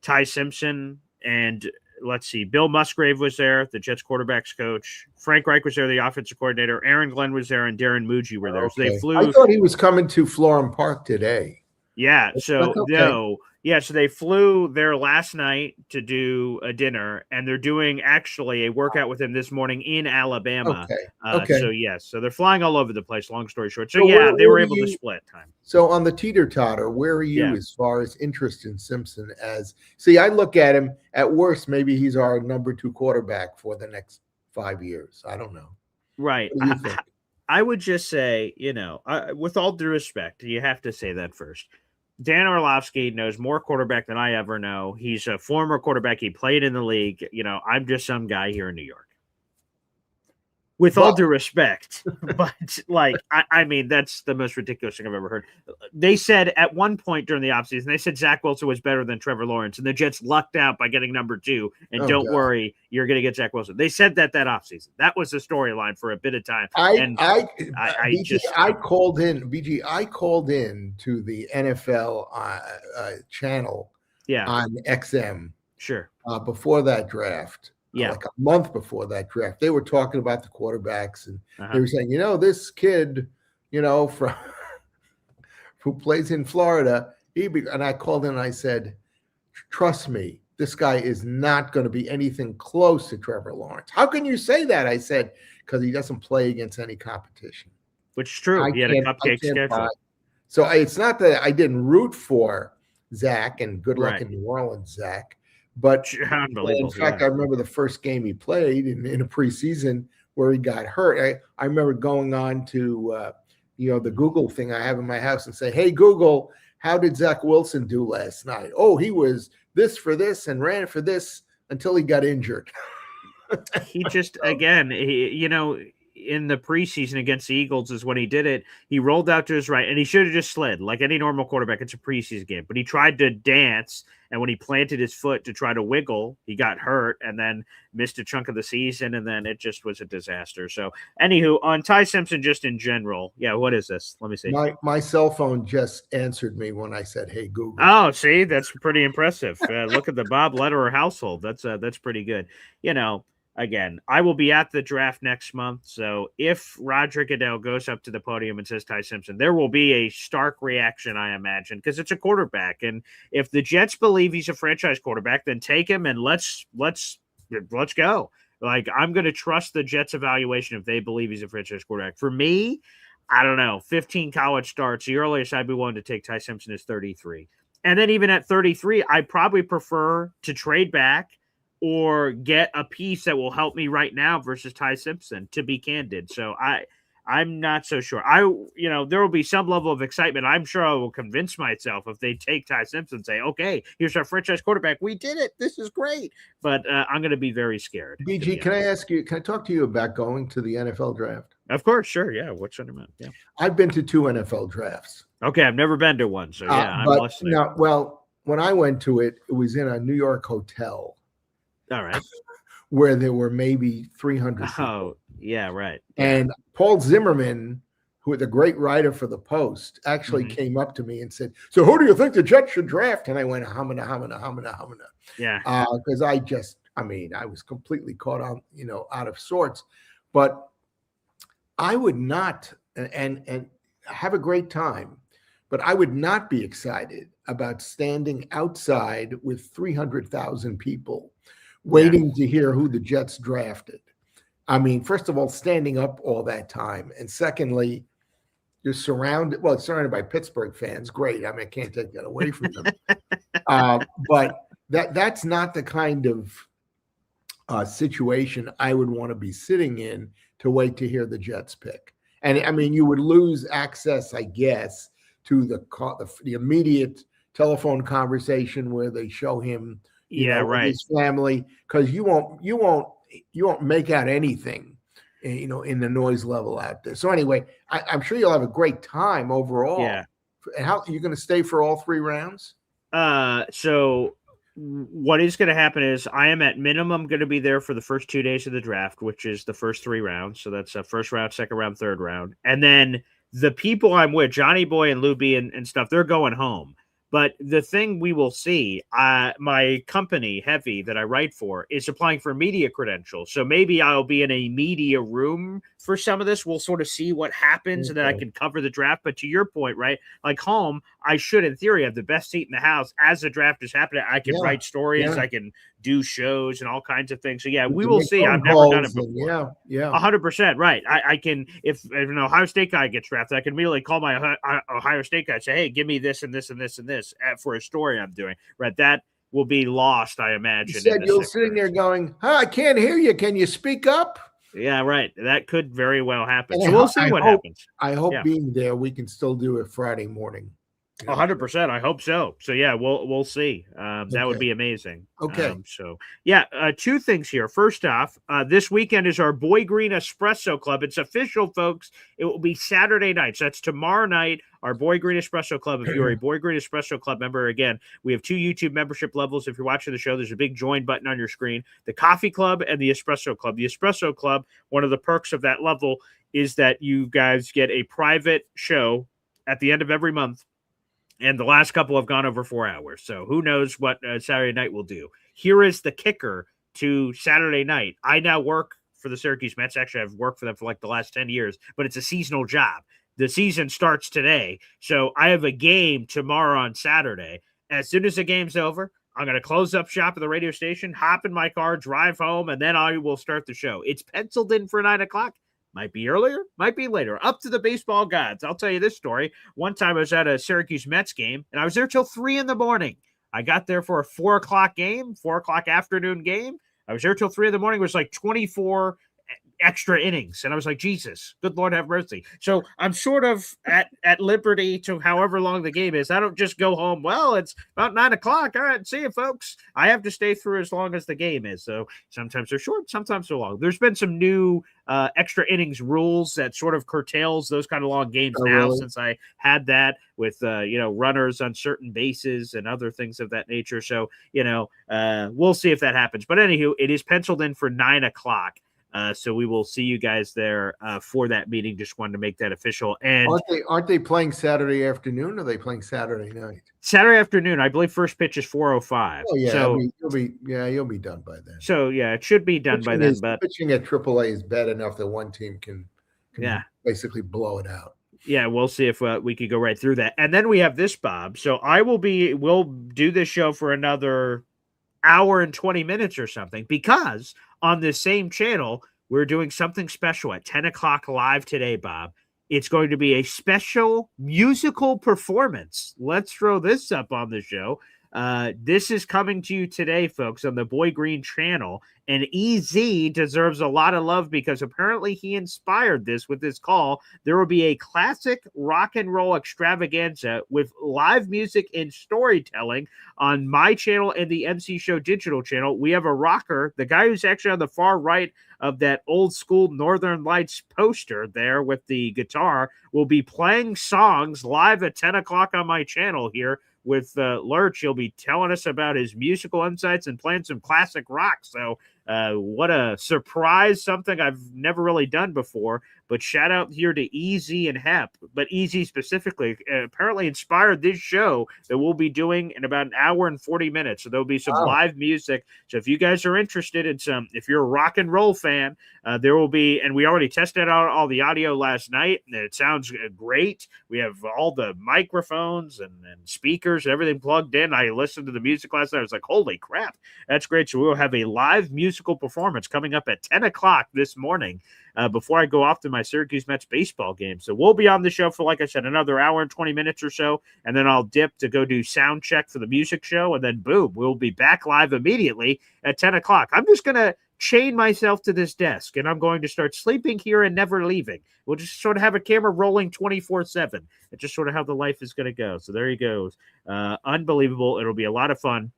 Ty Simpson and let's see, Bill Musgrave was there, the Jets quarterbacks coach. Frank Reich was there, the offensive coordinator. Aaron Glenn was there, and Darren Muji were there. So they flew. I thought he was coming to Florham Park today. Yeah. So no. Yeah, so they flew there last night to do a dinner, and they're doing actually a workout with him this morning in Alabama. So they're flying all over the place, long story short. So they were able to split time. So on the teeter-totter, where are you as far as interest in Simpson? I look at him, at worst, maybe he's our number 2 quarterback for the next 5 years. I don't know. Right. What do you think? I would just say, with all due respect, you have to say that first. Dan Orlovsky knows more quarterback than I ever know. He's a former quarterback. He played in the league. I'm just some guy here in New York. With all due respect, but I mean, that's the most ridiculous thing I've ever heard. They said at one point during the offseason, they said Zach Wilson was better than Trevor Lawrence, and the Jets lucked out by getting number 2. And don't worry, you're going to get Zach Wilson. They said that offseason. That was the storyline for a bit of time. I called in to the NFL channel on XM. Sure. Before that draft. Like a month before that draft, they were talking about the quarterbacks, and they were saying, this kid, from who plays in Florida, and I called in and I said, trust me, this guy is not going to be anything close to Trevor Lawrence. How can you say that? I said, because he doesn't play against any competition. Which is true. He had a cupcake schedule. So it's not that I didn't root for Zach, and good luck in New Orleans, Zach. But in fact, I remember the first game he played in a preseason where he got hurt. I remember going on to the Google thing I have in my house and say, "Hey Google, how did Zach Wilson do last night?" Oh, he was this for this and ran for this until he got injured. He just again, in the preseason against the Eagles is when he did it. He rolled out to his right, and he should have just slid like any normal quarterback. It's a preseason game, but he tried to dance, and when he planted his foot to try to wiggle, he got hurt and then missed a chunk of the season, and then it just was a disaster. So, anywho, on Ty Simpson, just in general, yeah, what is this? Let me see. My cell phone just answered me when I said, "Hey, Google." Oh, see, that's pretty impressive. Look at the Bob Lederer household. That's pretty good. Again, I will be at the draft next month. So if Roger Goodell goes up to the podium and says Ty Simpson, there will be a stark reaction, I imagine, because it's a quarterback. And if the Jets believe he's a franchise quarterback, then take him and let's go. Like, I'm going to trust the Jets evaluation if they believe he's a franchise quarterback. For me, I don't know, 15 college starts. The earliest I'd be willing to take Ty Simpson is 33. And then even at 33, I probably prefer to trade back or get a piece that will help me right now versus Ty Simpson, to be candid. So I'm not so sure. There will be some level of excitement. I'm sure I will convince myself if they take Ty Simpson and say, okay, here's our franchise quarterback. We did it. This is great. But I'm going to be very scared. BG, can I talk to you about going to the NFL draft? Of course. Sure. Yeah. What's your name? Yeah. I've been to 2 NFL drafts. Okay. I've never been to one. So yeah, I'm listening. When I went to it, it was in a New York hotel. All right. Where there were maybe 300 people. Oh, yeah, right. And Paul Zimmerman, who was a great writer for the Post, actually came up to me and said, "So who do you think the Jets should draft?" And I went, hamina. Yeah. Because I was completely caught on, out of sorts. But I would not, and have a great time, but I would not be excited about standing outside with 300,000 people waiting to hear who the Jets drafted. I mean, first of all, standing up all that time. And secondly, you're surrounded by Pittsburgh fans. Great. I mean, I can't take that away from them. But that's not the kind of situation I would want to be sitting in to wait to hear the Jets pick. And I mean, you would lose access, I guess, to the immediate telephone conversation where they show him his family, because you won't make out anything, in the noise level out there. So anyway, I'm sure you'll have a great time overall. Yeah. And how are you going to stay for all 3 rounds? So what is going to happen is I am at minimum going to be there for the first 2 days of the draft, which is the first 3 rounds. So that's a first round, second round, third round. And then the people I'm with, Johnny Boy and Luby and stuff, they're going home. But the thing we will see, my company, Heavy, that I write for, is applying for media credentials. So maybe I'll be in a media room for some of this. We'll sort of see what happens, and then I can cover the draft. But to your point, right, like home, I should, in theory, have the best seat in the house as the draft is happening. I can write stories. I can do shows and all kinds of things. So, yeah, we will see. I've never done it before. 100%, right. I can, if an Ohio State guy gets drafted, I can immediately call my Ohio State guy and say, hey, give me this and this and this and this for a story I'm doing. Right, that will be lost, I imagine. You said you're sitting there going, I can't hear you. Can you speak up? Yeah, right. That could very well happen. So we'll see what happens. I hope being there, we can still do it Friday morning. 100%. I hope so. So yeah, we'll see. That would be amazing. Okay. 2 things here. First off, this weekend is our Boy Green Espresso Club. It's official, folks. It will be Saturday night. So that's tomorrow night. Our Boy Green Espresso Club. If you're a Boy Green Espresso Club member, again, we have 2 YouTube membership levels. If you're watching the show, there's a big join button on your screen. The Coffee Club and the Espresso Club. The Espresso Club, one of the perks of that level is that you guys get a private show at the end of every month. And the last couple have gone over 4 hours. So who knows what Saturday night will do. Here is the kicker to Saturday night. I now work for the Syracuse Mets. Actually, I've worked for them for like the last 10 years, but it's a seasonal job. The season starts today. So I have a game tomorrow on Saturday. As soon as the game's over, I'm going to close up shop at the radio station, hop in my car, drive home, and then I will start the show. It's penciled in for 9 o'clock. Might be earlier, might be later. Up to the baseball gods. I'll tell you this story. One time I was at a Syracuse Mets game, and I was there till 3 a.m. I got there for a 4 o'clock game, 4 o'clock afternoon game. I was there till 3 a.m. It was like 24 extra innings. And I was like, Jesus, good Lord have mercy. So I'm sort of at liberty to however long the game is. I don't just go home. Well, it's about 9 o'clock. All right, see you folks. I have to stay through as long as the game is. So sometimes they're short, sometimes they're long. There's been some new extra innings rules that sort of curtails those kind of long games since I had that with, runners on certain bases and other things of that nature. So, we'll see if that happens. But anywho, it is penciled in for 9 o'clock. So we will see you guys there for that meeting. Just wanted to make that official. And aren't they playing Saturday afternoon, or are they playing Saturday night? Saturday afternoon. I believe first pitch is 4:05. Oh yeah, so you'll be done by then. So yeah, it should be done by then. But pitching at AAA is bad enough that one team can basically blow it out. Yeah, we'll see if we could go right through that. And then we have this, Bob. So we'll do this show for another hour and 20 minutes or something, because on this same channel, we're doing something special at 10 o'clock live today, Bob. It's going to be a special musical performance. Let's throw this up on the show. This is coming to you today, folks, on the Boy Green channel. And EZ deserves a lot of love because apparently he inspired this with his call. There will be a classic rock and roll extravaganza with live music and storytelling on my channel and the MC Show digital channel. We have a rocker, the guy who's actually on the far right of that old school Northern Lights poster there with the guitar, will be playing songs live at 10 o'clock on my channel here with Lurch. He'll be telling us about his musical insights and playing some classic rock. So what a surprise, something I've never really done before. But shout out here to Easy and Hep, but Easy specifically apparently inspired this show that we'll be doing in about an hour and 40 minutes. So there'll be some live music. So if you guys are interested in if you're a rock and roll fan, there will be, and we already tested out all the audio last night, and it sounds great. We have all the microphones and speakers and everything plugged in. I listened to the music last night. I was like, holy crap, that's great. So we'll have a live musical performance coming up at 10 o'clock this morning before I go off to my Syracuse Mets baseball game. So we'll be on the show for, like I said, another hour and 20 minutes or so, and then I'll dip to go do sound check for the music show, and then boom, we'll be back live immediately at 10 o'clock. I'm just going to chain myself to this desk, and I'm going to start sleeping here and never leaving. We'll just sort of have a camera rolling 24/7. It's just sort of how the life is going to go. So there he goes. Unbelievable. It'll be a lot of fun.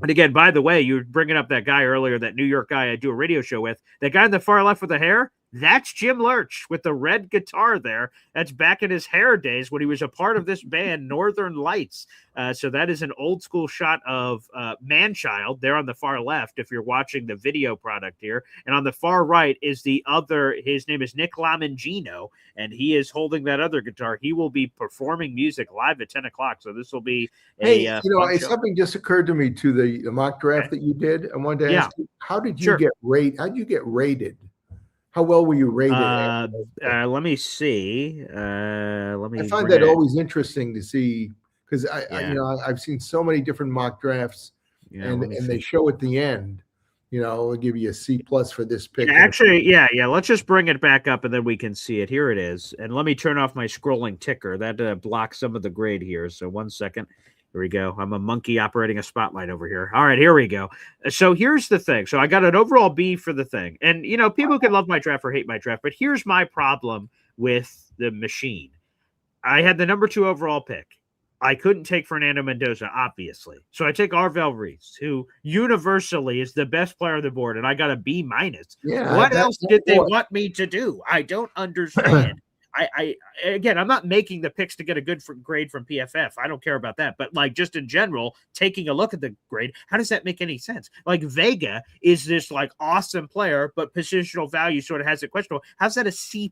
And again, by the way, you were bringing up that guy earlier, that New York guy I do a radio show with. That guy on the far left with the hair, that's Jim Lurch with the red guitar there. That's back in his hair days when he was a part of this band, Northern Lights. So that is an old school shot of Manchild there on the far left, if you're watching the video product here. And on the far right is the other, his name is Nick Lamangino, and he is holding that other guitar. He will be performing music live at 10 o'clock. So this will be something just occurred to me to the mock draft that you did. I wanted to ask you, how did you get rated? How did you get rated? How well were you rated? Let me see. I find that always interesting to see, because I've seen so many different mock drafts, and they show at the end, they'll give you a C+ for this pick. Actually, let's just bring it back up and then we can see it. Here it is. And let me turn off my scrolling ticker. That blocks some of the grade here. So 1 second. Here we go. I'm a monkey operating a spotlight over here. All right, here we go. So here's the thing. So I got an overall B for the thing. And, people can love my draft or hate my draft, but here's my problem with the machine. I had the number 2 overall pick. I couldn't take Fernando Mendoza, obviously. So I take Arvel Reese, who universally is the best player on the board, and I got a B-. Yeah, what else did they want me to do? I don't understand. Again, I'm not making the picks to get a good grade from PFF. I don't care about that. But just in general, taking a look at the grade, how does that make any sense? Vega is this awesome player, but positional value sort of has a question. How's that a C+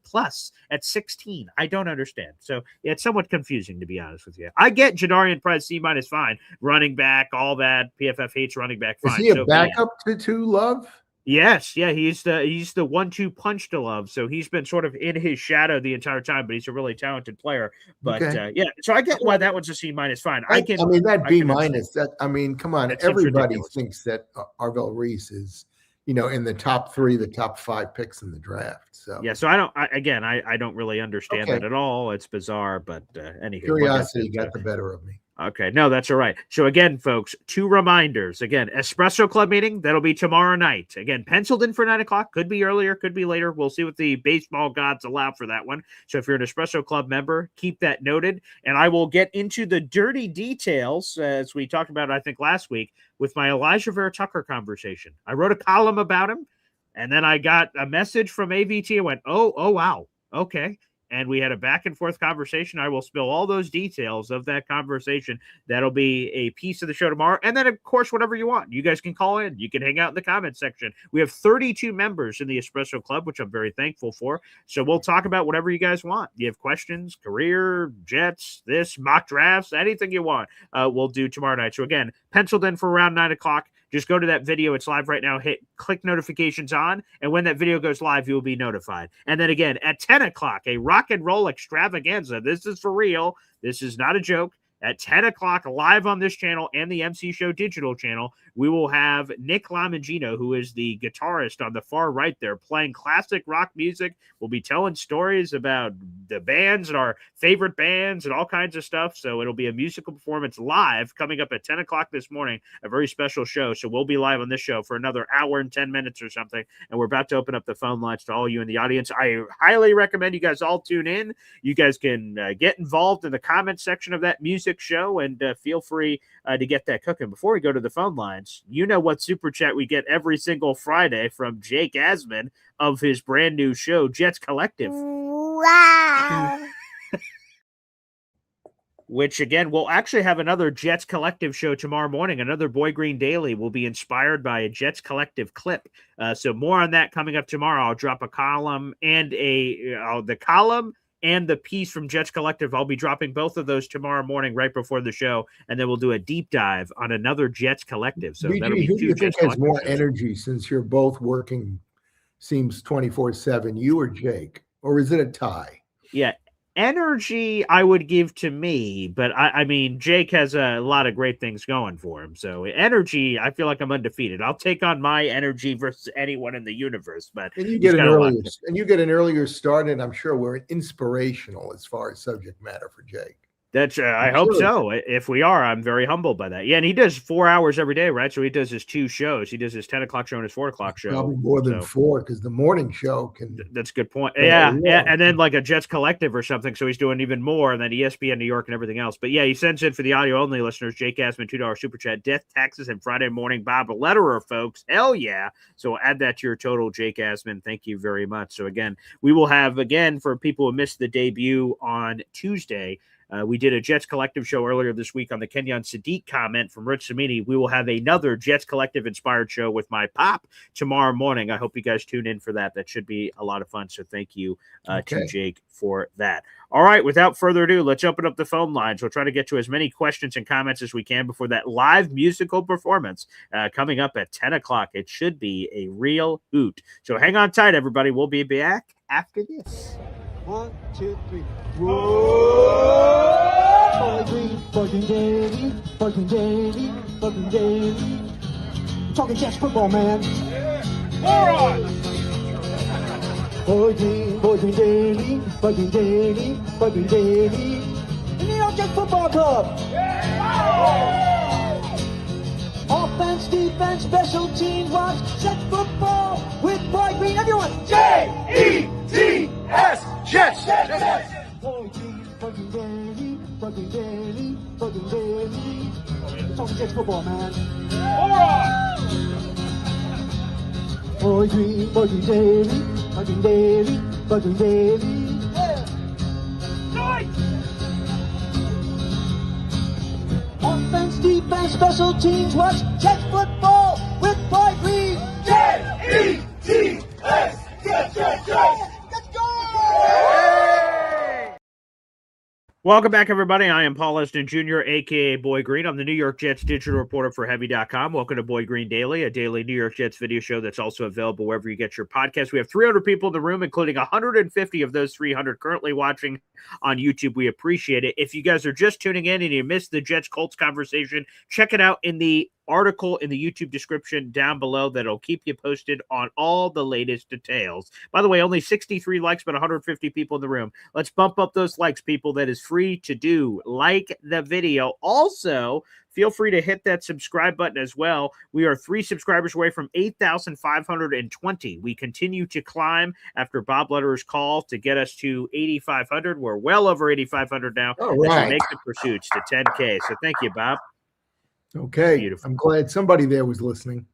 at 16? I don't understand. So it's somewhat confusing, to be honest with you. I get Jadarian Price C- fine. Running back, all that. PFF hates running back. Fine. Is he a backup to Love? Yes, yeah, he's the 1-2 punch to Love, so he's been sort of in his shadow the entire time, but he's a really talented player. But so I get why that one's a C- fine. That B-, come on, everybody thinks that Arvel Reese is, in the top 3, the top 5 picks in the draft. So so I don't really understand that at all. It's bizarre, but anyway, curiosity got the better of me. Okay, no, that's all right. So again, folks, 2 reminders. Again, Espresso Club meeting, that'll be tomorrow night. Again, penciled in for 9 o'clock. Could be earlier, could be later. We'll see what the baseball gods allow for that one. So if you're an Espresso Club member, keep that noted. And I will get into the dirty details, as we talked about, I think, last week, with my Elijah Vera Tucker conversation. I wrote a column about him, and then I got a message from AVT and went, oh, wow, okay. And we had a back and forth conversation. I will spill all those details of that conversation. That'll be a piece of the show tomorrow. And then, of course, whatever you want. You guys can call in. You can hang out in the comment section. We have 32 members in the Espresso Club, which I'm very thankful for. So we'll talk about whatever you guys want. You have questions, career, Jets, this, mock drafts, anything you want, we'll do tomorrow night. So, again, penciled in for around 9 o'clock. Just go to that video. It's live right now. Click notifications on. And when that video goes live, you'll be notified. And then again, at 10 o'clock, a rock and roll extravaganza. This is for real. This is not a joke. At 10 o'clock, live on this channel and the MC Show digital channel, we will have Nick Lamangino, who is the guitarist on the far right there, playing classic rock music. We'll be telling stories about the bands and our favorite bands and all kinds of stuff. So it'll be a musical performance live coming up at 10 o'clock this morning, a very special show. So we'll be live on this show for another hour and 10 minutes or something. And we're about to open up the phone lines to all you in the audience. I highly recommend you guys all tune in. You guys can get involved in the comment section of that music show, and feel free to get that cooking. Before we go to the phone lines, you know what super chat we get every single Friday from Jake Asman of his brand new show, Jets Collective. Wow. Which, again, we'll actually have another Jets Collective show tomorrow morning. Another Boy Green Daily will be inspired by a Jets Collective clip. So more on that coming up tomorrow. I'll drop a column and the column and the piece from Jets Collective. I'll be dropping both of those tomorrow morning right before the show, and then we'll do a deep dive on another Jets Collective. So that'll be who do you 2 think Jets has more Collectives. energy, since you're both working, seems 24/7, you or Jake? Or is it a tie? Yeah, energy I would give to me, but I mean, Jake has a lot of great things going for him. So energy, I feel like I'm undefeated. I'll take on my energy versus anyone in the universe. But And you get an earlier start, and I'm sure we're inspirational as far as subject matter for Jake. That's I hope so. If we are, I'm very humbled by that. Yeah, and he does 4 hours every day, right? So he does his 2 shows. He does his 10 o'clock show and his 4 o'clock show. Probably more than 4, because the morning show can. That's a good point. Yeah, and then like a Jets Collective or something. So he's doing even more, and then ESPN New York and everything else. But yeah, he sends in for the audio only listeners. Jake Asman, $2 super chat. Death, taxes, and Friday morning Bob Lederer, folks. Hell yeah! So add that to your total, Jake Asman. Thank you very much. So again, we will have for people who missed the debut on Tuesday. We did a Jets Collective show earlier this week on the Kenyon Sadiq comment from Rich Samini. We will have another Jets Collective inspired show with my pop tomorrow morning. I hope you guys tune in for that. That should be a lot of fun. So thank you to Jake for that. All right, without further ado, let's open up the phone lines. We'll try to get to as many questions and comments as we can before that live musical performance coming up at 10 o'clock. It should be a real hoot. So hang on tight, everybody. We'll be back after this. 1, 2, 3. Whoa! Bugging daily, bugging daily, bugging daily. I'm talking Jets football, man. Bugging daily, bugging daily, bugging daily. The New York Jets Football Club. Offense, defense, special teams, watch Jets football with Boy Green. Everyone, J-E-T-S, Jets, Jets. Boy Green, bugging daily, bugging daily, bugging daily. Talking Jets football, man. Boy Green, bugging daily, bugging daily, bugging daily. Offense, defense, special teams, watch Jets football with Boy Green. J-E-T-S, Jets, Jets, Jets. Let's go! Welcome back, everybody. I am Paul Eston Jr., a.k.a. Boy Green. I'm the New York Jets digital reporter for Heavy.com. Welcome to Boy Green Daily, a daily New York Jets video show that's also available wherever you get your podcast. We have 300 people in the room, including 150 of those 300 currently watching on YouTube. We appreciate it. If you guys are just tuning in and you missed the Jets-Colts conversation, check it out in the article in the YouTube description down below that'll keep you posted on all the latest details. By the way, only 63 likes, but 150 people in the room. Let's bump up those likes, people. That is free to do. Like the video. Also, feel free to hit that subscribe button as well. We are 3 subscribers away from 8,520. We continue to climb after Bob Lederer's call to get us to 8,500. We're well over 8,500 now. All right. Make the pursuits to 10K. So thank you, Bob. Okay. Beautiful. I'm glad somebody there was listening.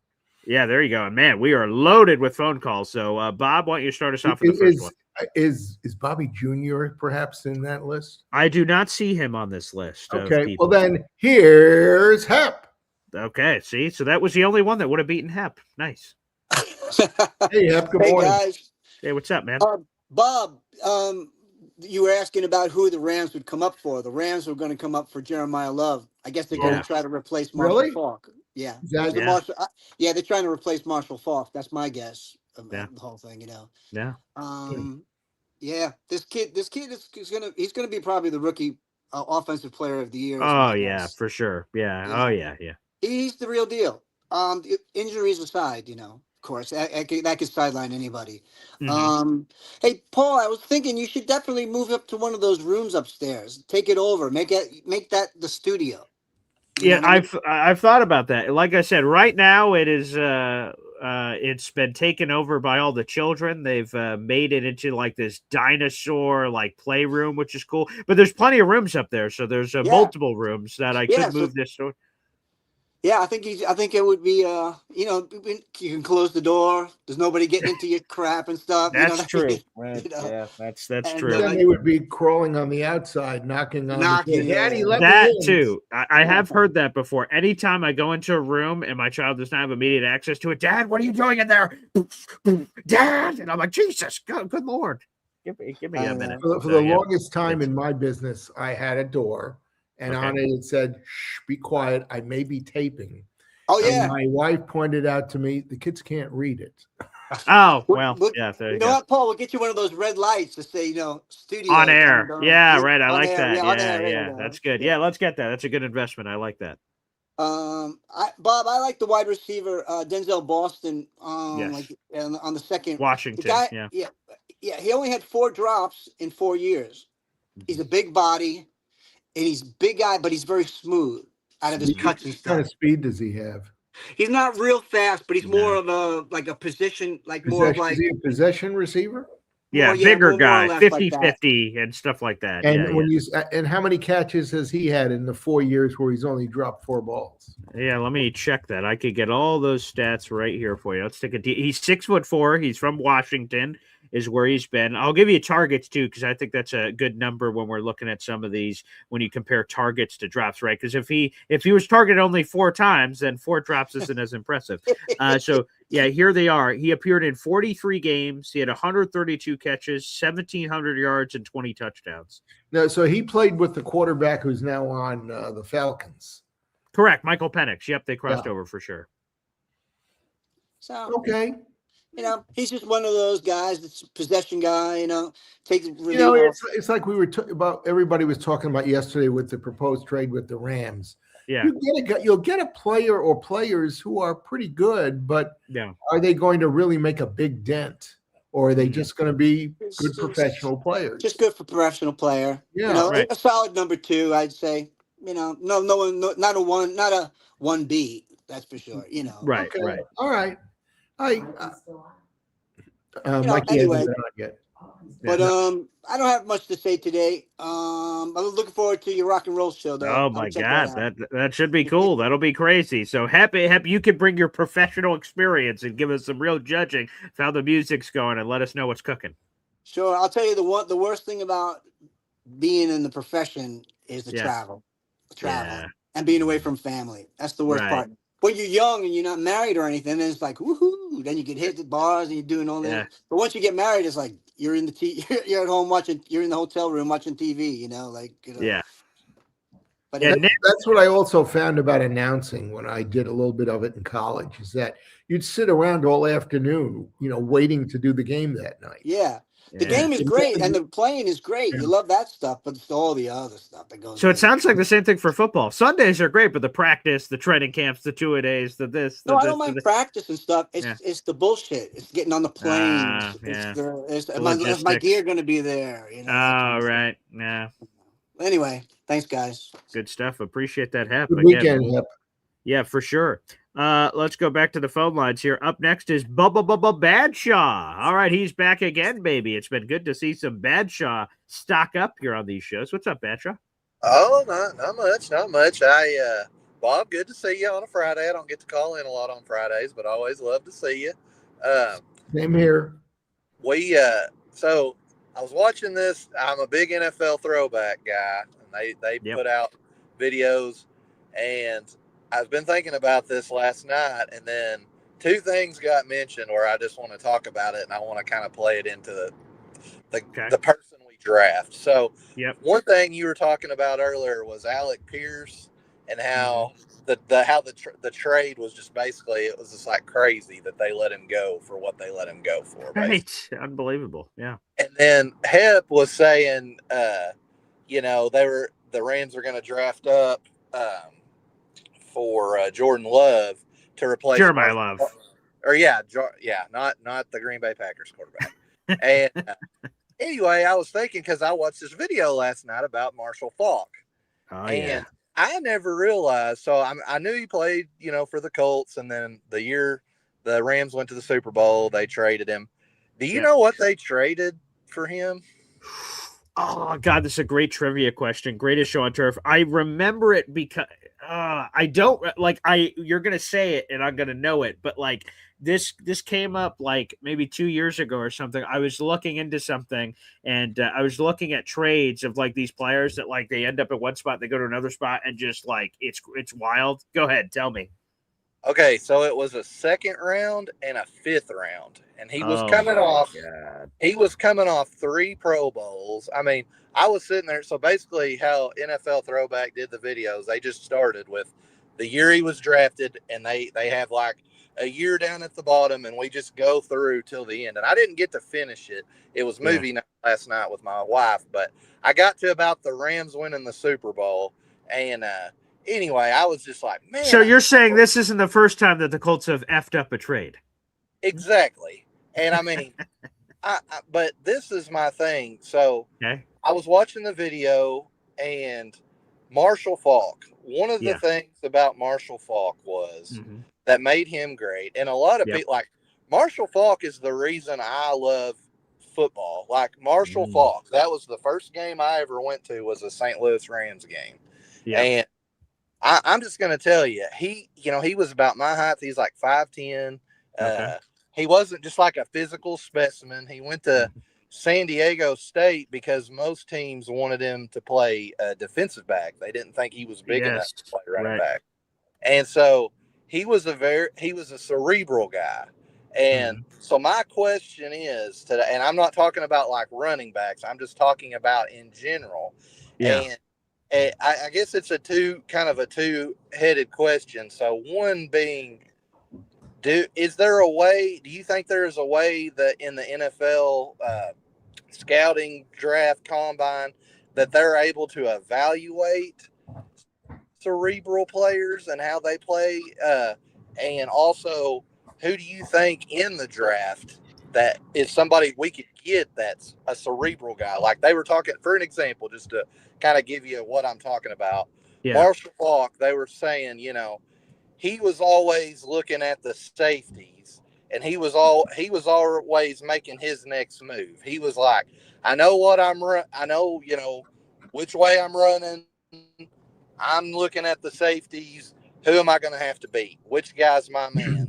Yeah, there you go. And man, we are loaded with phone calls. So, Bob, why don't you start us off with the first one? Is Bobby Jr. perhaps in that list? I do not see him on this list. Okay. Well, then here's Hep. Okay. See, so that was the only one that would have beaten Hep. Nice. Hey, Hep. Good morning. Guys. Hey, what's up, man? Bob, you were asking about who the Rams would come up for. The Rams were going to come up for Jeremiah Love. I guess they're going to try to replace Marshall Faulk. Yeah. They're trying to replace Marshall Faulk. That's my guess of the whole thing, Yeah. Yeah. This kid is he's gonna be probably the rookie offensive player of the year. Oh yeah, for sure. Yeah. Oh yeah. He's the real deal. Injuries aside, of course, that could sideline anybody. Mm-hmm. Hey, Paul, I was thinking you should definitely move up to one of those rooms upstairs. Take it over. Make that the studio. Yeah, I've thought about that. Like I said, right now it is it's been taken over by all the children. They've made it into like this dinosaur like playroom, which is cool. But there's plenty of rooms up there, so there's multiple rooms that I could move this to. Yeah, I think it would be you can close the door. There's nobody getting into your crap and stuff. That's true. Right. Yeah, that's true. Then they would be crawling on the outside, knocking on the door. Daddy, let that me in. Too. I have heard that before. Anytime I go into a room and my child does not have immediate access to it, Dad, what are you doing in there? Dad, and I'm like, Jesus, good Lord, give me a minute. For the longest time in my business, I had a door. And on it said, "Shh, be quiet. I may be taping." Oh yeah. And my wife pointed out to me, the kids can't read it. Oh well, yeah. There you go. What, Paul? We'll get you one of those red lights to say, studio on air. Yeah, right. I like that. Yeah, that's good. Yeah, let's get that. That's a good investment. I like that. Bob, I like the wide receiver, Denzel Boston. Yes. Like on the second Washington. Yeah. He only had 4 drops in 4 years. He's a big body. And he's a big guy, but he's very smooth out of his cuts and stuff. What kind of speed does he have? He's not real fast, but he's more of a position, more of like. Is he a possession receiver? Yeah, bigger guy, 50-50 and stuff like that. And and how many catches has he had in the 4 years where he's only dropped 4 balls? Yeah, let me check that. I could get all those stats right here for you. Let's take he's 6'4". He's from Washington, is where he's been. I'll give you targets too, because I think that's a good number when we're looking at some of these when you compare targets to drops, right? Because if he was targeted only 4 times, then 4 drops isn't as impressive. So yeah, here they are. He appeared in 43 games. He had 132 catches, 1,700 yards, and 20 touchdowns. No, so he played with the quarterback who's now on the Falcons. Correct, Michael Penix. Yep, they crossed over for sure. So okay. He's just one of those guys that's a possession guy, takes it's like we were about everybody was talking about yesterday with the proposed trade with the Rams. Yeah. You'll get a player or players who are pretty good, but are they going to really make a big dent? Or are they just going to be good professional players? Just good for professional player. Yeah. A solid number 2, I'd say. No one, not a 1B, that's for sure. Right, okay. Right. All right. Mikey anyway, but I don't have much to say today. I'm looking forward to your rock and roll show, though. Oh my God, that should be cool. That'll be crazy. So happy you could bring your professional experience and give us some real judging of how the music's going and let us know what's cooking. Sure, I'll tell you the worst thing about being in the profession is the travel, and being away from family. That's the worst part. When you're young and you're not married or anything, then it's like woohoo. Then you get hit at bars and you're doing all that. Yeah. But once you get married, it's like you're in you're at home watching. You're in the hotel room watching TV. Yeah. But that's what I also found about announcing when I did a little bit of it in college. Is that you'd sit around all afternoon, waiting to do the game that night. Yeah. The game is great, and the playing is great. You love that stuff, but it's all the other stuff that goes. So it sounds like the same thing for football. Sundays are great, but the practice, the training camps, the 2-a-days, the this. No, I don't mind practice and stuff. It's the bullshit. It's getting on the planes. Is my gear going to be there? You know. Oh, right. Yeah. Anyway, thanks, guys. Good stuff. Appreciate that, Hep. Good weekend, Hep. Yeah, for sure. Let's go back to the phone lines here. Up next is Badshaw. All right, he's back again, baby. It's been good to see some Badshaw stock up here on these shows. What's up, Badshaw? Oh, not much. Bob, good to see you on a Friday. I don't get to call in a lot on Fridays, but I always love to see you. Same here. So I was watching this. I'm a big NFL throwback guy, and they put out videos, and I've been thinking about this last night, and then two things got mentioned where I just want to talk about it, and I want to kind of play it into the person we draft. So one thing you were talking about earlier was Alec Pierce and how the trade was just basically, it was just like crazy that they let him go for what they let him go for. Right. Unbelievable. Yeah. And then Hep was saying, the Rams are going to draft up for Jordan Love to replace Jeremiah Love. Not the Green Bay Packers quarterback. And anyway, I was thinking, because I watched this video last night about Marshall Faulk. And I never realized. So I knew he played, for the Colts, and then the year the Rams went to the Super Bowl, they traded him. Do you know what they traded for him? Oh God, this is a great trivia question. Greatest show on turf. I remember it because I don't you're gonna say it and I'm gonna know it, but this came up maybe 2 years ago or something. I was looking into something, and I was looking at trades of these players that they end up at one spot, they go to another spot, and just it's wild. Go ahead, tell me. Okay, so it was a second round and a fifth round, and he was coming off 3 Pro Bowls. I mean, I was sitting there. So basically, how NFL Throwback did the videos, they just started with the year he was drafted, and they have a year down at the bottom, and we just go through till the end. And I didn't get to finish it. It was movie night last night with my wife, but I got to about the Rams winning the Super Bowl, and anyway, I was just like, man. So you're saying this isn't the first time that the Colts have effed up a trade? Exactly. And I mean, but this is my thing. So I was watching the video, and Marshall Faulk, one of the things about Marshall Faulk was that made him great. And a lot of people, Marshall Faulk is the reason I love football. Marshall Faulk, that was the first game I ever went to, was a St. Louis Rams game. And I'm just going to tell you, he was about my height. He's 5'10". He wasn't just a physical specimen. He went to San Diego State because most teams wanted him to play defensive back. They didn't think he was big enough to play running back. And so he was a cerebral guy. And so my question is today, and I'm not talking about running backs, I'm just talking about in general. And I guess it's a two-headed question. So one being, do you think there is a way that in the NFL scouting draft combine that they're able to evaluate cerebral players and how they play? And also, who do you think in the draft that is somebody we could get that's a cerebral guy? They were talking, for an example, just to kind of give you what I'm talking about. Marshall Faulk, they were saying, he was always looking at the safeties, and he was always making his next move. He was like, I know what I know, which way I'm running. I'm looking at the safeties. Who am I going to have to beat? Which guy's my man?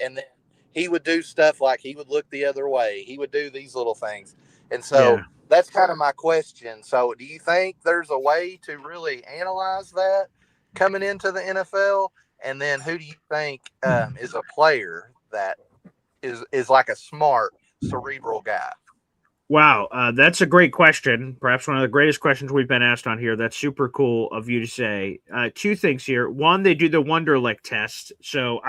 And then he would do stuff he would look the other way. He would do these little things. And so that's kind of my question. So do you think there's a way to really analyze that coming into the NFL? And then who do you think is a player that is a smart cerebral guy? Wow, that's a great question. Perhaps one of the greatest questions we've been asked on here. That's super cool of you to say. Two things here. One, they do the Wonderlic test. So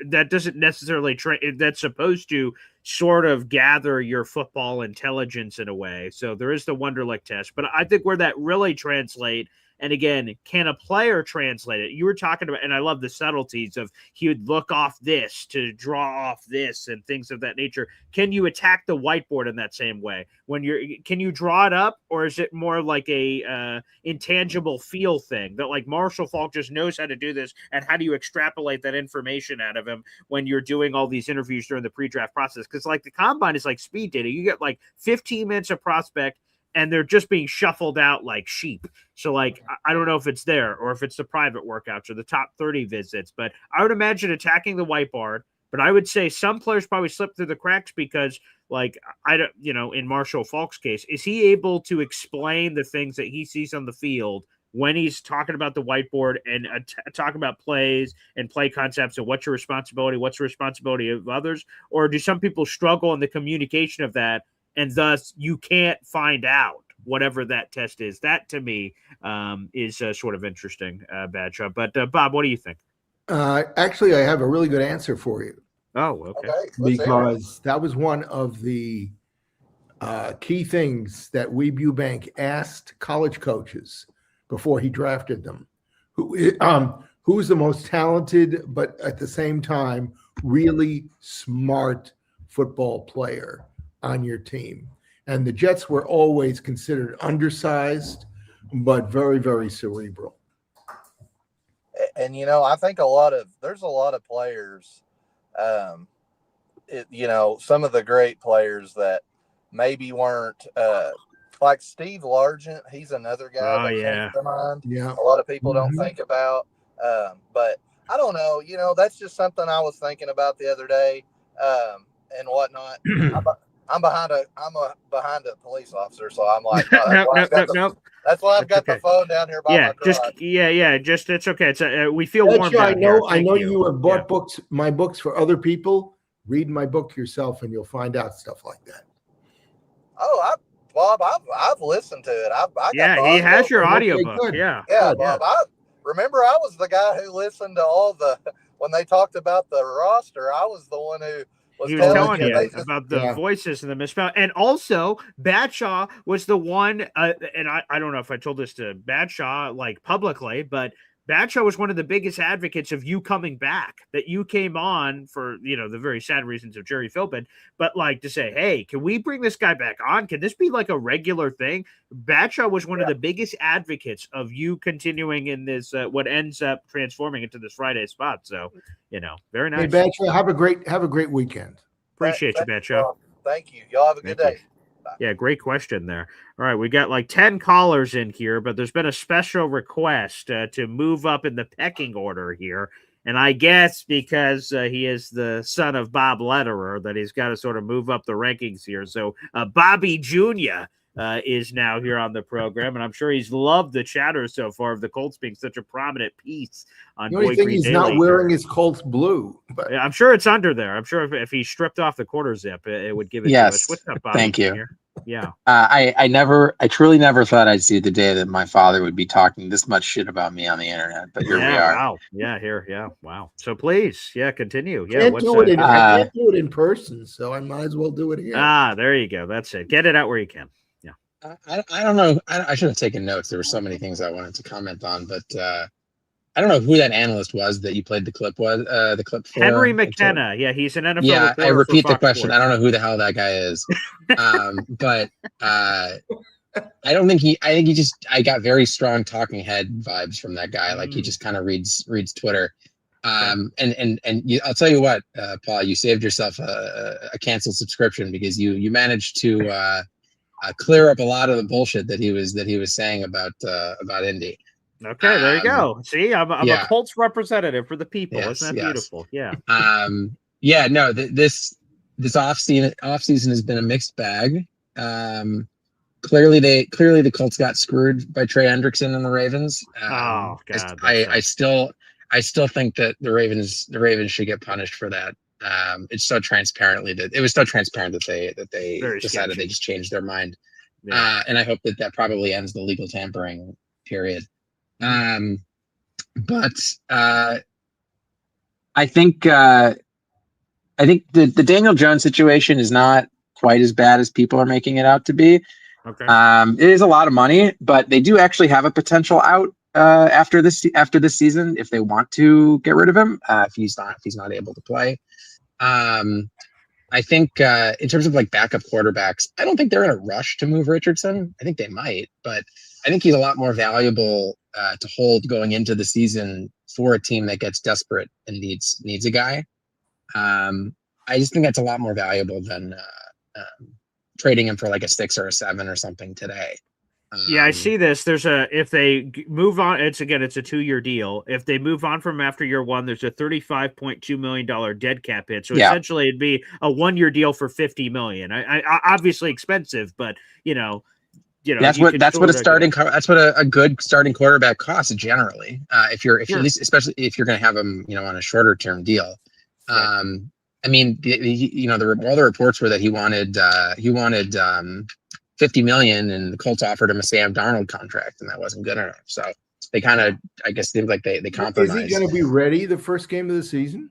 that doesn't necessarily that's supposed to sort of gather your football intelligence in a way. So there is the Wonderlic test. But I think where that really translate, and again, can a player translate it? You were talking about, and I love the subtleties of he would look off this to draw off this and things of that nature. Can you attack the whiteboard in that same way? Can you draw it up, or is it more like a intangible feel thing that like Marshall Faulk just knows how to do this? And how do you extrapolate that information out of him when you're doing all these interviews during the pre-draft process? Because like the combine is like speed dating. You get like 15 minutes of prospect, and they're just being shuffled out like sheep. So, like, I don't know if it's there or if it's the private workouts or the top 30 visits, but I would imagine attacking the whiteboard. But I would say some players probably slip through the cracks because, like, I don't, in Marshall Faulk's case, is he able to explain the things that he sees on the field when he's talking about the whiteboard and talking about plays and play concepts and what's your responsibility, what's the responsibility of others? Or do some people struggle in the communication of that? And thus, you can't find out whatever that test is. That, to me, is sort of interesting, Badshaw. But, Bob, what do you think? Actually, I have a really good answer for you. Oh, okay. Because that was one of the key things that Weeb Eubank asked college coaches before he drafted them. Who's the most talented, but at the same time, really smart football player on your team? And the Jets were always considered undersized, but very, very cerebral. And, I think there's a lot of players, some of the great players that maybe weren't, like Steve Largent. He's another guy that comes to mind. Yeah. A lot of people don't think about, but I don't know, that's just something I was thinking about the other day, and whatnot. I'm behind a police officer, so I'm like, no. That's why I've got the phone down here by my garage. Just it's okay. It's we feel warm down here. I know you have bought my books for other people. Read my book yourself, and you'll find out stuff like that. Oh, Bob, I've listened to it. He has your audiobook. Yeah, Bob. I remember I was the guy who listened to when they talked about the roster. I was the one who. He was telling you about the voices and the misspell. And also, Badshaw was the one, and I don't know if I told this to Badshaw, like, publicly, but Badshaw was one of the biggest advocates of you coming back, that you came on for, the very sad reasons of Jerry Philbin, but, like, to say, hey, can we bring this guy back on? Can this be, like, a regular thing? Badshaw was one of the biggest advocates of you continuing in this, what ends up transforming into this Friday spot. So, very nice. Hey, Badshaw, have a great weekend. Appreciate you, Badshaw. Thank you. Y'all have a good day. Yeah, great question there. All right, we got like 10 callers in here, but there's been a special request to move up in the pecking order here. And I guess because he is the son of Bob Lederer, that he's got to sort of move up the rankings here. So Bobby Jr. Is now here on the program, and I'm sure he's loved the chatter so far of the Colts being such a prominent piece on the only thing he's not wearing is Colts blue. But I'm sure it's under there. I'm sure if he stripped off the quarter zip, it would give it to us. What's up, Bobby? Thank you. Jr.? Yeah. I truly never thought I'd see the day that my father would be talking this much shit about me on the internet, but here we are. Wow. Yeah, here. Yeah. Wow. So please, continue. Yeah. I can't do it in person, so I might as well do it here. There you go. That's it. Get it out where you can. Yeah. I don't know. I should have taken notes. There were so many things I wanted to comment on, but I don't know who that analyst was that you played the clip for. Henry McKenna. Yeah, he's an NFL. Yeah, I repeat the question. I don't know who the hell that guy is. But I don't think I got very strong talking head vibes from that guy. Like he just kind of reads Twitter. I'll tell you what, Paul, you saved yourself a canceled subscription because you managed to clear up a lot of the bullshit that he was saying about Indy. Okay, there you go. See, I'm a Colts representative for the people. Isn't that beautiful? Yeah. No, this offseason has been a mixed bag. Clearly the Colts got screwed by Trey Hendrickson and the Ravens. Oh God. I still think that the Ravens should get punished for that. it's so transparently that it was so transparent that they Very decided sketchy. they just changed their mind. Yeah. And I hope that probably ends the legal tampering period. But I think the Daniel Jones situation is not quite as bad as people are making it out to be. Okay. It is a lot of money, but they do actually have a potential out after this season if they want to get rid of him if he's not able to play. I think in terms of like backup quarterbacks, I don't think they're in a rush to move Richardson. I think they might, but I think he's a lot more valuable to hold going into the season for a team that gets desperate and needs a guy. I just think that's a lot more valuable than trading him for like a 6 or a 7 or something today. Yeah, I see this. If they move on, it's a 2-year deal. If they move on from after year 1, there's a $35.2 million dead cap hit. So essentially, it'd be a 1-year deal for $50 million. I obviously expensive, but that's what a good starting quarterback costs generally. If you're at least, especially if you're going to have him, on a shorter term deal. Right. I mean, all the reports were that he wanted $50 million, and the Colts offered him a Sam Darnold contract, and that wasn't good enough. So they kind of, I guess, seemed like they compromised. Is he going to be ready the first game of the season?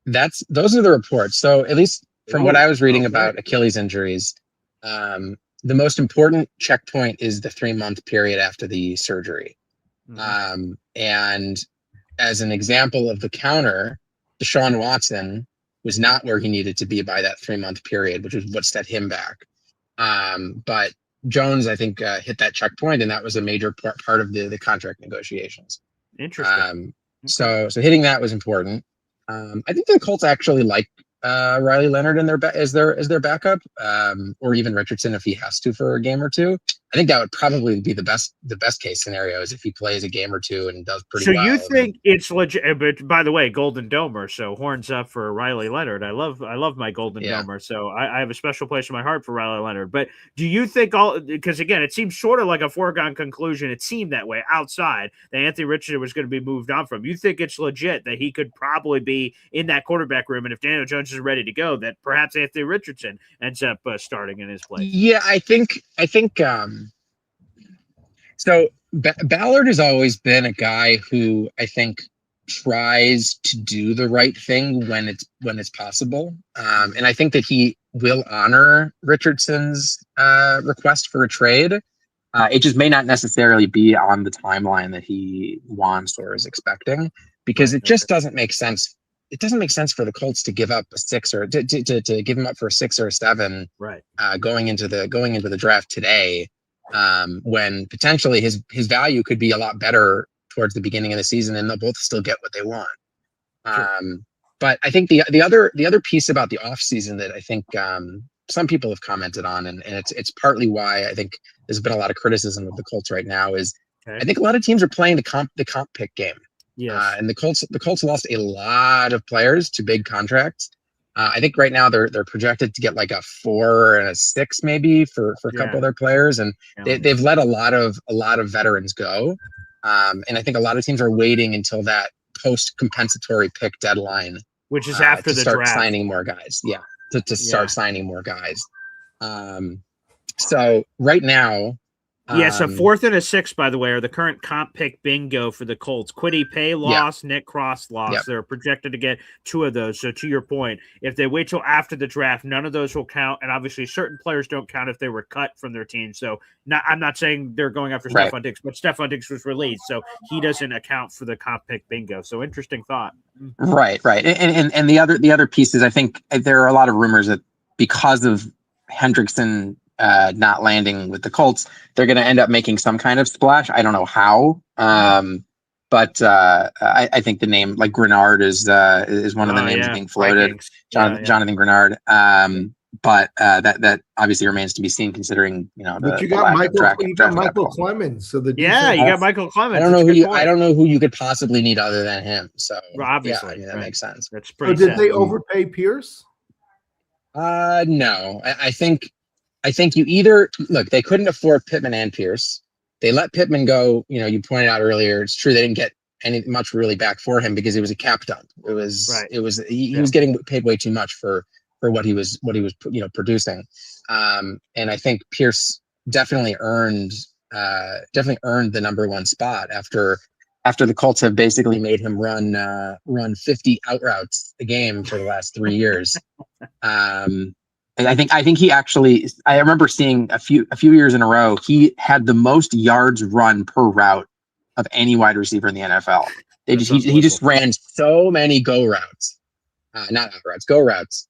Those are the reports. So at least from what I was reading about Achilles injuries, the most important checkpoint is the 3-month period after the surgery. Mm-hmm. And as an example of the counter, Deshaun Watson was not where he needed to be by that 3-month period, which is what set him back. But Jones, I think, hit that checkpoint, and that was a major part of the contract negotiations. Interesting. So hitting that was important. I think the Colts actually like Riley Leonard as their backup, or even Richardson if he has to for a game or two. I think that would probably be the best case scenario is if he plays a game or two and does pretty well. So you think it's legit? But by the way, Golden Domer. So horns up for Riley Leonard. I love my Golden Domer. So I have a special place in my heart for Riley Leonard. But do you think because again, it seems sort of like a foregone conclusion. It seemed that way outside that Anthony Richardson was going to be moved on from. You think it's legit that he could probably be in that quarterback room, and if Daniel Jones is ready to go, that perhaps Anthony Richardson ends up starting in his place? Yeah, I think. So Ballard has always been a guy who I think tries to do the right thing when it's possible, and I think that he will honor Richardson's request for a trade. It just may not necessarily be on the timeline that he wants or is expecting, because it just doesn't make sense. It doesn't make sense for the Colts to give up a 6 or to give him up for a 6 or a 7, right? Going into the draft today. When potentially his value could be a lot better towards the beginning of the season, and they'll both still get what they want. Sure. But I think the other piece about the offseason that I think some people have commented on, and it's partly why I think there's been a lot of criticism of the Colts right now, is I think a lot of teams are playing the comp pick game. Yes. And the Colts lost a lot of players to big contracts. I think right now they're projected to get like a 4 and a 6 maybe for a couple of their players, and they've let a lot of veterans go. And I think a lot of teams are waiting until that post compensatory pick deadline, which is after the start draft, signing more guys. Yeah, to start signing more guys. So right now. Yes, a 4th and a 6th, by the way, are the current comp pick bingo for the Colts. Kwity Paye lost, Nick Cross lost. Yep. They're projected to get 2 of those. So to your point, if they wait till after the draft, none of those will count. And obviously certain players don't count if they were cut from their team. So I'm not saying they're going after Stephon Diggs, but Stephon Diggs was released. So he doesn't account for the comp pick bingo. So interesting thought. Right. And the other piece is I think there are a lot of rumors that because of Hendrickson not landing with the Colts, they're going to end up making some kind of splash. I don't know how, but I think the name like Grenard is one of the names being floated. Jonathan Grenard. But that obviously remains to be seen, considering but you got Michael Clemens. So you got Michael Clemens. I don't know who you could possibly need other than him. So obviously, that makes sense. That's pretty. So did they overpay Pierce? No, I think you either look, they couldn't afford Pittman and Pierce. They let Pittman go. You pointed out earlier, it's true they didn't get much really back for him because it was a cap dump. He was getting paid way too much for what he was producing. And I think Pierce definitely earned the number one spot after the Colts have basically made him run 50 out routes a game for the last 3 years. And I think he actually, I remember seeing a few years in a row, he had the most yards run per route of any wide receiver in the NFL. He just ran so many go routes, not out routes, go routes,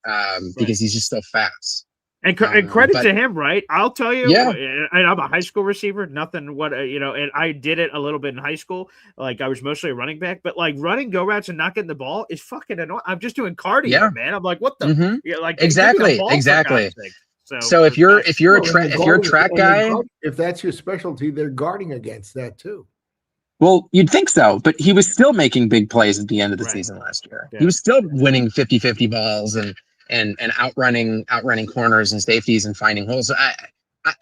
because he's just so fast. And credit to him, right? I'll tell you, and I'm a high school receiver, and I did it a little bit in high school. Like I was mostly a running back, but like running go routes and not getting the ball is fucking annoying. I'm just doing cardio, man. I'm like, what the? Mm-hmm. Like exactly. So if you're a track guy, if that's your specialty, they're guarding against that too. Well, you'd think so, but he was still making big plays at the end of the season last year. Yeah. He was still winning 50-50 balls and outrunning corners and safeties and finding holes. So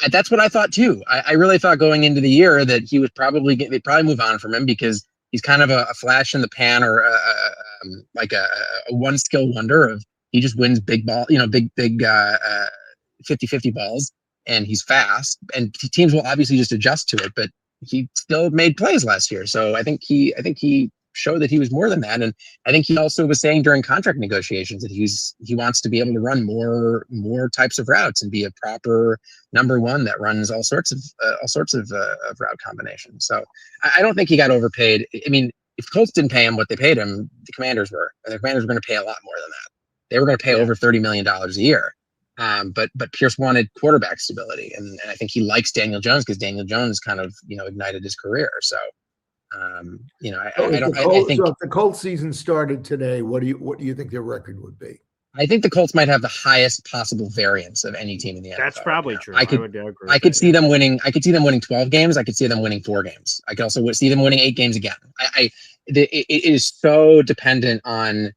that's what I thought too. I really thought going into the year that he would they'd probably move on from him because he's kind of a flash in the pan or like a one skill wonder of he just wins big ball, big 50-50 balls, and he's fast, and teams will obviously just adjust to it, but he still made plays last year. So I think he showed that he was more than that. And I think he also was saying during contract negotiations that he wants to be able to run more types of routes and be a proper number one that runs all sorts of route combinations. So I don't think he got overpaid. I mean, if Colts didn't pay him what they paid him, the Commanders were. And the Commanders were going to pay a lot more than that. They were going to pay over $30 million a year. But Pierce wanted quarterback stability, and I think he likes Daniel Jones because Daniel Jones kind of ignited his career. So I think if the Colts season started today, what do you think their record would be? I think the Colts might have the highest possible variance of any team in the NFL. That's probably true. I could see them winning. I could see them winning 12 games. I could see them winning 4 games. I could also see them winning 8 games again. It is so dependent on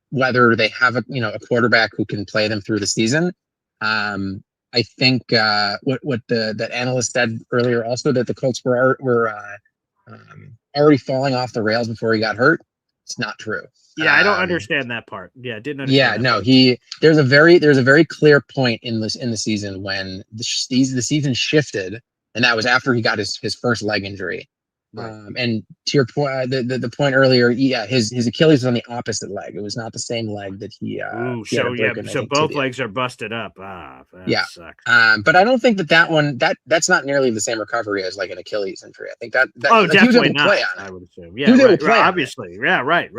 whether they have a quarterback who can play them through the season. I think what that analyst said earlier also, that the Colts were already falling off the rails before he got hurt. It's not true. Yeah, I don't understand that part. Yeah, didn't understand. Yeah, no, there's a very clear point in the season when the season shifted, and that was after he got his first leg injury. Right. And to your point, the point earlier, his Achilles was on the opposite leg. It was not the same leg that he. So both legs are busted up. That sucks. But I don't think that one that's not nearly the same recovery as like an Achilles injury. I think that definitely not. Play on it. I would assume. Yeah, obviously. Yeah, right.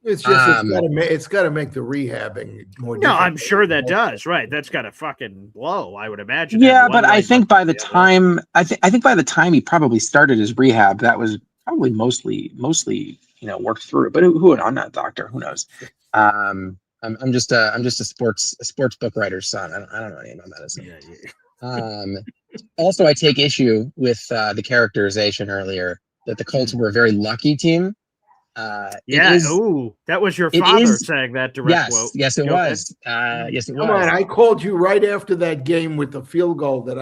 It's just it's got to make the rehabbing more. No, I'm sure that does. Right, that's got to fucking blow. I would imagine. Yeah, but I think by the time by the time he probably started his rehab, that was probably mostly worked through. But I'm not a doctor. Who knows? I'm just a sports book writer's son. I don't know anything about medicine. Also, I take issue with the characterization earlier that the Colts were a very lucky team. That was your father saying that direct quote. Yes, it was. Yes, it was. Come on, I called you right after that game with the field goal that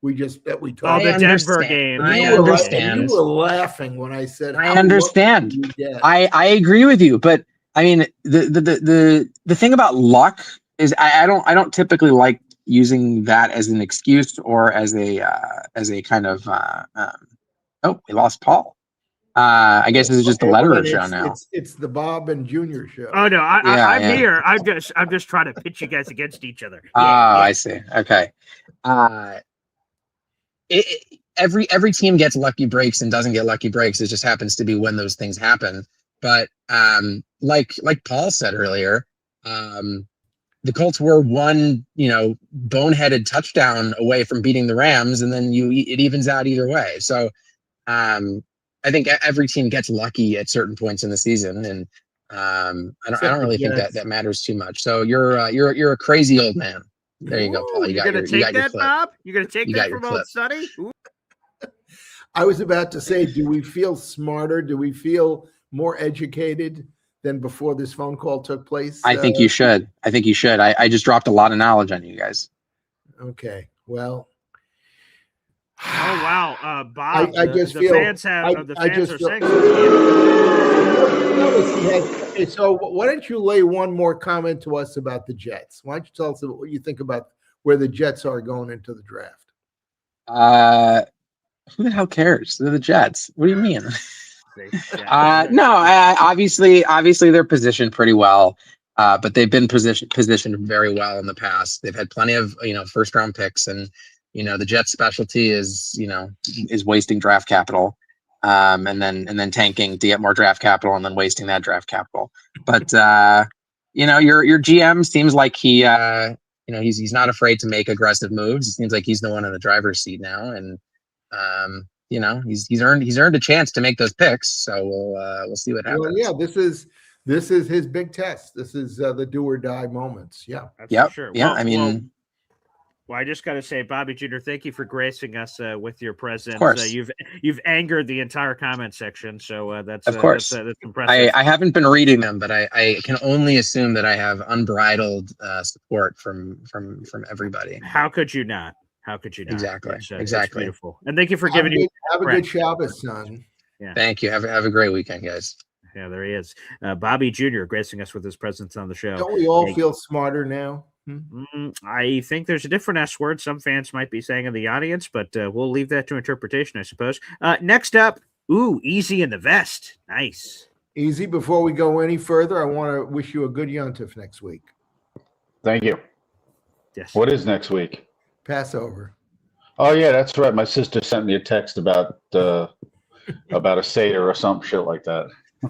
we talked about. The Denver game. I understand. You were laughing when I said. I understand. I agree with you, but I mean the thing about luck is I don't typically like using that as an excuse or as a kind of we lost Paul. I guess this is just the Lederer show now. It's the Bob and Junior show. Oh no, I'm here. I'm just trying to pitch you guys against each other. I see. Okay. Every team gets lucky breaks and doesn't get lucky breaks. It just happens to be when those things happen. But like Paul said earlier, the Colts were one boneheaded touchdown away from beating the Rams, and then it evens out either way. So. I think every team gets lucky at certain points in the season, and I don't really think that matters too much. So you're a crazy old man. There you go, Paul. You're gonna take that, Bob? You're gonna take that from old Sonny? I was about to say, do we feel smarter? Do we feel more educated than before this phone call took place? I think you should. I just dropped a lot of knowledge on you guys. Okay. Well, Oh wow, Bob! I just feel fans have the fans are saying. Okay, so why don't you lay one more comment to us about the Jets? Why don't you tell us what you think about where the Jets are going into the draft? Who the hell cares? They're the Jets. What do you mean? No, obviously they're positioned pretty well, but they've been positioned very well in the past. They've had plenty of first round picks, and the Jets' specialty is wasting draft capital, and then tanking to get more draft capital, and then wasting that draft capital. But your GM seems like he he's not afraid to make aggressive moves. It seems like he's the one in the driver's seat now, and he's earned a chance to make those picks. So we'll see what happens. Well, yeah, this is his big test. This is the do or die moments. Yeah, that's sure. Yeah, Well, I just got to say, Bobby Jr., thank you for gracing us with your presence. Of course. You've angered the entire comment section, so that's of course that's impressive. I haven't been reading them, but I can only assume that I have unbridled support from everybody. How could you not? How could you not? Exactly. It's Exactly. beautiful. And thank you for giving you. Have a good Shabbos, son. Yeah. Thank you. Have a great weekend, guys. Yeah, there he is, Bobby Jr. gracing us with his presence on the show. Don't we all feel smarter now? I think there's a different S word some fans might be saying in the audience, but we'll leave that to interpretation, I suppose. Next up, Easy in the vest. Nice. Easy, before we go any further, I want to wish you a good Yontif next week. Thank you. Yes. What is next week? Passover. Oh, yeah, that's right. My sister sent me a text about a Seder or some shit like that.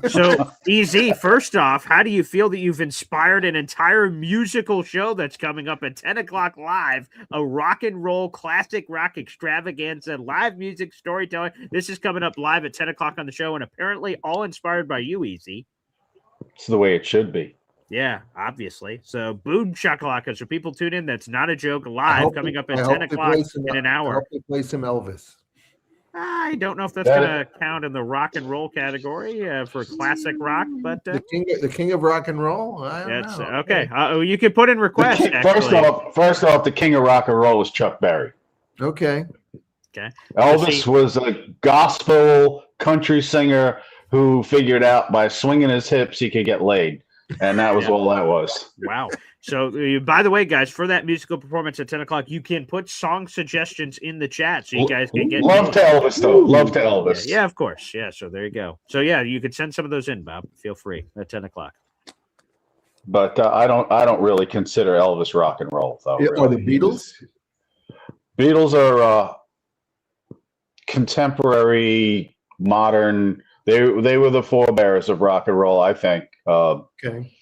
So, Easy, first off, how do you feel that you've inspired an entire musical show that's coming up at 10 o'clock live, a rock and roll classic rock extravaganza, live music storytelling? This is coming up live at 10 o'clock on the show, and apparently all inspired by you, Easy. It's the way it should be. Yeah, obviously. So, boom shakalaka. So people tune in. That's not a joke. Live coming up at 10 o'clock in an hour. I hope they play some Elvis. I don't know if that's going to count in the rock and roll category for classic rock, but the king of rock and roll. I don't know. Okay. You can put in requests. First off, the king of rock and roll was Chuck Berry. Okay. Elvis was a gospel country singer who figured out by swinging his hips he could get laid, and that was all that was. Wow. So, by the way, guys, for that musical performance at 10 o'clock, you can put song suggestions in the chat so you guys can get. Love to Elvis, though. Love to Elvis. Yeah, of course. Yeah, so there you go. So, yeah, you could send some of those in, Bob. Feel free at 10 o'clock. But I don't really consider Elvis rock and roll, though. Or the Beatles? Beatles are contemporary, modern. They were the forebears of rock and roll, I think. Okay.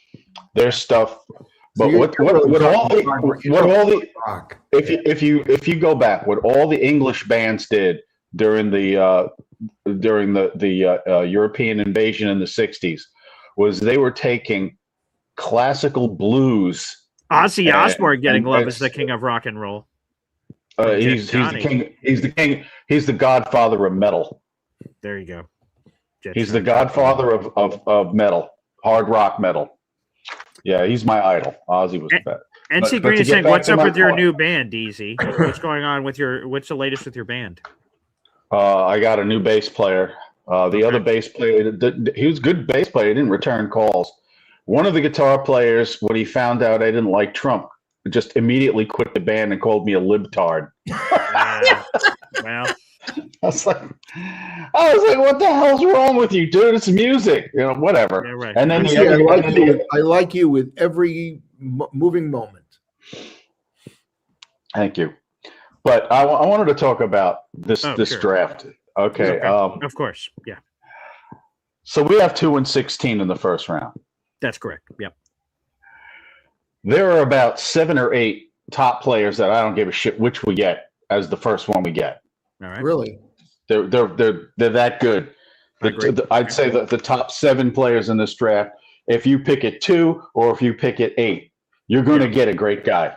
Their stuff. But if you go back, what all the English bands did during the European invasion in the 60s was they were taking classical blues. Osbourne getting love as the king of rock and roll. He's the king. He's the king. He's the godfather of metal. There you go. He's the godfather of metal, hard rock metal. Yeah, he's my idol. Ozzy was the best. NC Green is saying, "What's up with your new band, DZ? What's going on with what's the latest with your band?" I got a new bass player. The other bass player, he was a good bass player. He didn't return calls. One of the guitar players, when he found out I didn't like Trump, just immediately quit the band and called me a libtard. Well, I was like, what the hell's wrong with you, dude? It's music, whatever. Yeah, right. And then I like you with every moving moment. Thank you. But I wanted to talk about this draft. Okay. Of course. Yeah. So we have 2 and 16 in the first round. That's correct. Yep. There are about 7 or 8 top players that I don't give a shit which we get as the first one we get. All right. Really? They're that good. I'd say that the top 7 players in this draft, if you pick at 2 or if you pick at 8, you're going to get a great guy.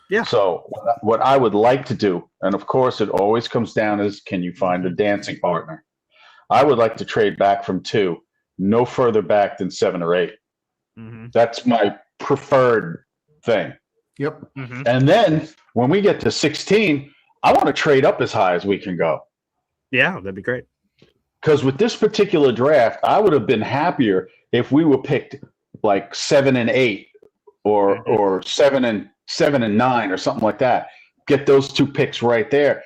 Yeah. So what I would like to do, and of course it always comes down is, can you find a dancing partner? I would like to trade back from 2, no further back than 7 or 8. Mm-hmm. That's my preferred thing. Yep. Mm-hmm. And then when we get to 16, I want to trade up as high as we can go. Yeah, that'd be great. Because with this particular draft, I would have been happier if we were picked like 7 and 8 or 7 and 9 or something like that. Get those 2 picks right there.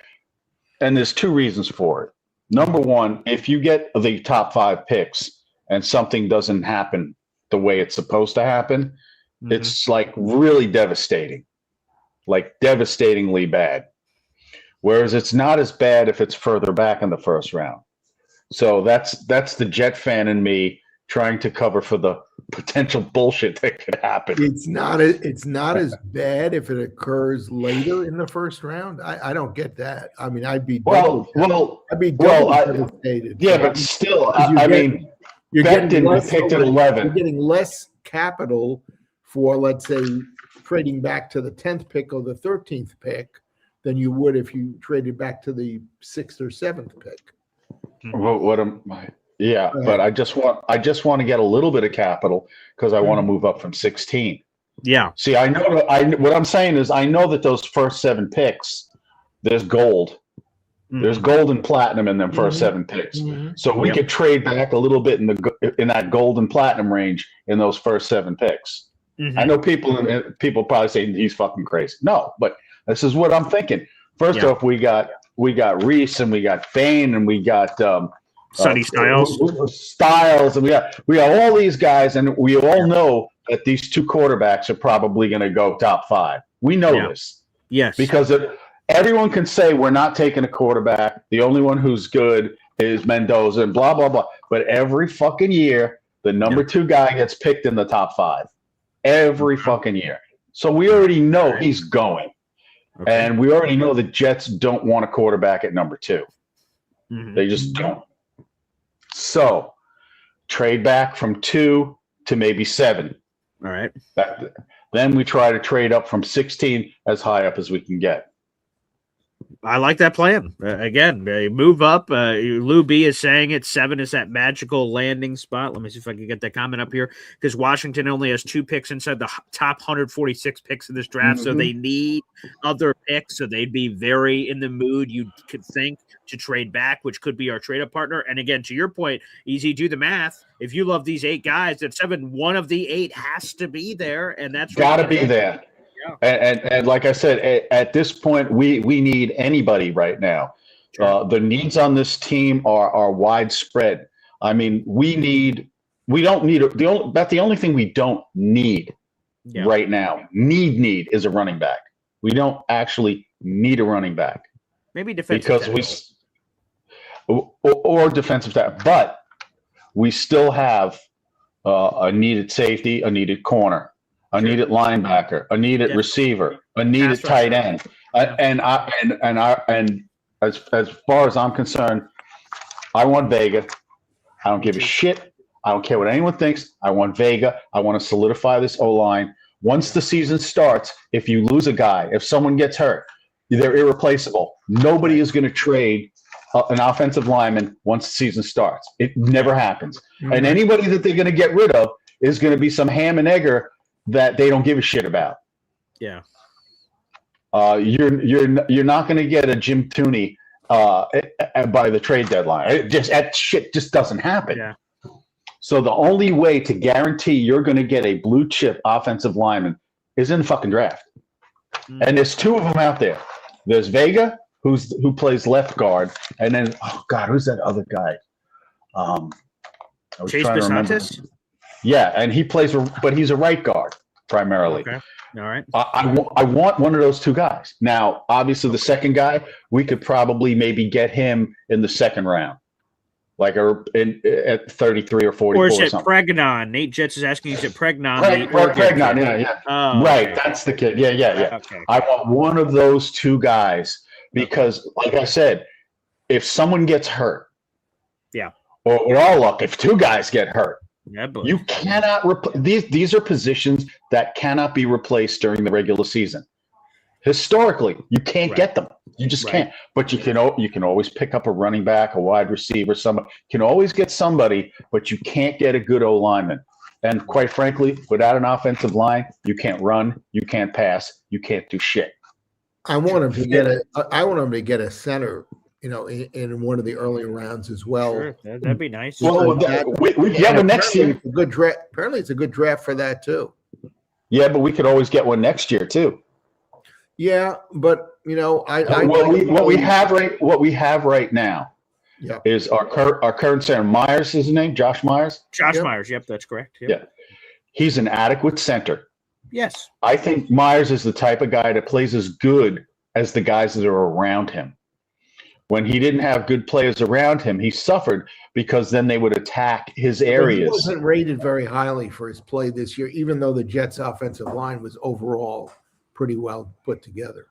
And there's 2 reasons for it. Number one, if you get the top 5 picks and something doesn't happen the way it's supposed to happen, it's like really devastating, like devastatingly bad. Whereas it's not as bad if it's further back in the first round. So that's the Jet fan in me trying to cover for the potential bullshit that could happen. It's not as bad if it occurs later in the first round. I don't get that. I mean, I'd be devastated. Yeah, but still, I mean, you're getting picked at 11. You're getting less capital for, let's say, trading back to the 10th pick or the 13th pick than you would if you traded back to the 6th or 7th pick. What am I? Yeah, but I just want to get a little bit of capital because I want to move up from 16. Yeah. See, what I'm saying is I know that those first 7 picks, there's gold. There's gold and platinum in them first 7 picks. So we could trade back a little bit in that gold and platinum range in those first 7 picks. I know people probably say he's fucking crazy. No, but this is what I'm thinking. First off, we got Reese and we got Bain and we got Sonny Styles, and we got all these guys, and we all know that these 2 quarterbacks are probably going to go top 5. We know this, yes, because everyone can say we're not taking a quarterback. The only one who's good is Mendoza, and blah blah blah. But every fucking year, the number 2 guy gets picked in the top 5. Every fucking year. So we already know he's going. And we already know the Jets don't want a quarterback at number 2. They just don't. So trade back from 2 to maybe 7. All right. Then we try to trade up from 16 as high up as we can get. I like that plan. Again, move up. Lou B is saying it. 7 is that magical landing spot. Let me see if I can get that comment up here, because Washington only has 2 picks inside the top 146 picks in this draft, so they need other picks. So they'd be very in the mood, you could think, to trade back, which could be our trade-up partner. And again, to your point, easy, do the math. If you love these 8 guys, at 7, one of the 8 has to be there, and that's got to be there. And like I said, at this point, we need anybody right now. The needs on this team are widespread. I mean, the only thing we don't need right now, need is a running back. We don't actually need a running back. Maybe defensive or defensive tackle, but we still have a needed safety, a needed corner, a needed linebacker, a needed receiver, a needed tight end, and as far as I'm concerned, I want Vega. I don't give a shit. I don't care what anyone thinks. I want Vega. I want to solidify this O-line. Once the season starts, if you lose a guy, if someone gets hurt, they're irreplaceable. Nobody is going to trade an offensive lineman once the season starts. It never happens. And anybody that they're going to get rid of is going to be some ham and egger that they don't give a shit about. Yeah. You're not going to get a Jim Tooney by the trade deadline. That shit just doesn't happen. Yeah. So the only way to guarantee you're going to get a blue chip offensive lineman is in the fucking draft. And there's 2 of them out there. There's Vega, who plays left guard, and then who's that other guy? Chase Bisontis? Yeah, and he plays, but he's a right guard primarily. Okay. All right. I want one of those 2 guys. Now, obviously, the second guy, we could probably maybe get him in the second round, like at 33 or 44. Or is it Pregnon? Nate Jets is asking, is it Pregnon? Pregnon, yeah. Oh, right, okay. that's the kid. Yeah. Okay. I want one of those 2 guys because, like I said, if someone gets hurt, or with all luck, if 2 guys get hurt, you cannot these are positions that cannot be replaced during the regular season. Historically, you can't get them. You just can't. But you can always pick up a running back, a wide receiver, someone. You can always get somebody, but you can't get a good O lineman. And quite frankly, without an offensive line, you can't run, you can't pass, you can't do shit. I want him to get a center, in one of the earlier rounds as well. Sure, that'd be nice. Well, we get one next year. It's a good draft. Apparently, it's a good draft for that too. Yeah, but we could always get one next year too. Yeah, but what we have right now is our current center. Myers is his name, Josh Myers. Myers. Yep, that's correct. Yep. Yeah, he's an adequate center. Yes, I think Myers is the type of guy that plays as good as the guys that are around him. When he didn't have good players around him, he suffered because then they would attack his areas. He wasn't rated very highly for his play this year, even though the Jets' offensive line was overall pretty well put together.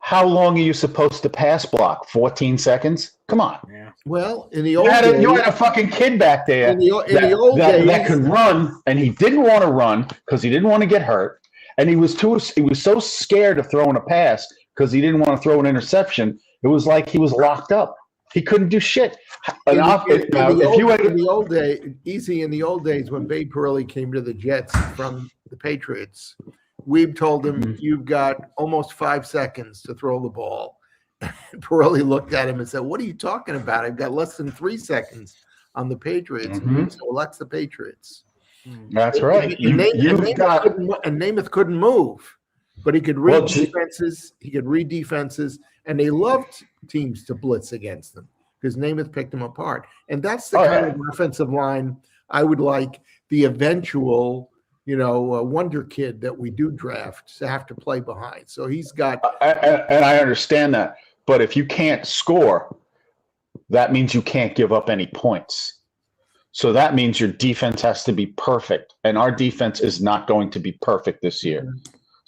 How long are you supposed to pass block? 14 seconds? Come on. Yeah. Well, in the old days, you had a fucking kid back there in the old days that could run, and he didn't want to run because he didn't want to get hurt, and he was so scared of throwing a pass because he didn't want to throw an interception. It was like he was locked up. He couldn't do shit. In the old days when Babe Parilli came to the Jets from the Patriots, Weeb told him, "You've got almost 5 seconds to throw the ball." And Parilli looked at him and said, "What are you talking about? I've got less than 3 seconds on the Patriots." And he said, "Well, that's the Patriots." That's right. And Namath couldn't move, but he could read defenses. He could read defenses. And they loved teams to blitz against them because Namath picked them apart. And that's the kind of offensive line I would like the eventual, wonder kid that we do draft to have to play behind. So he's got. And I understand that. But if you can't score, that means you can't give up any points. So that means your defense has to be perfect. And our defense is not going to be perfect this year.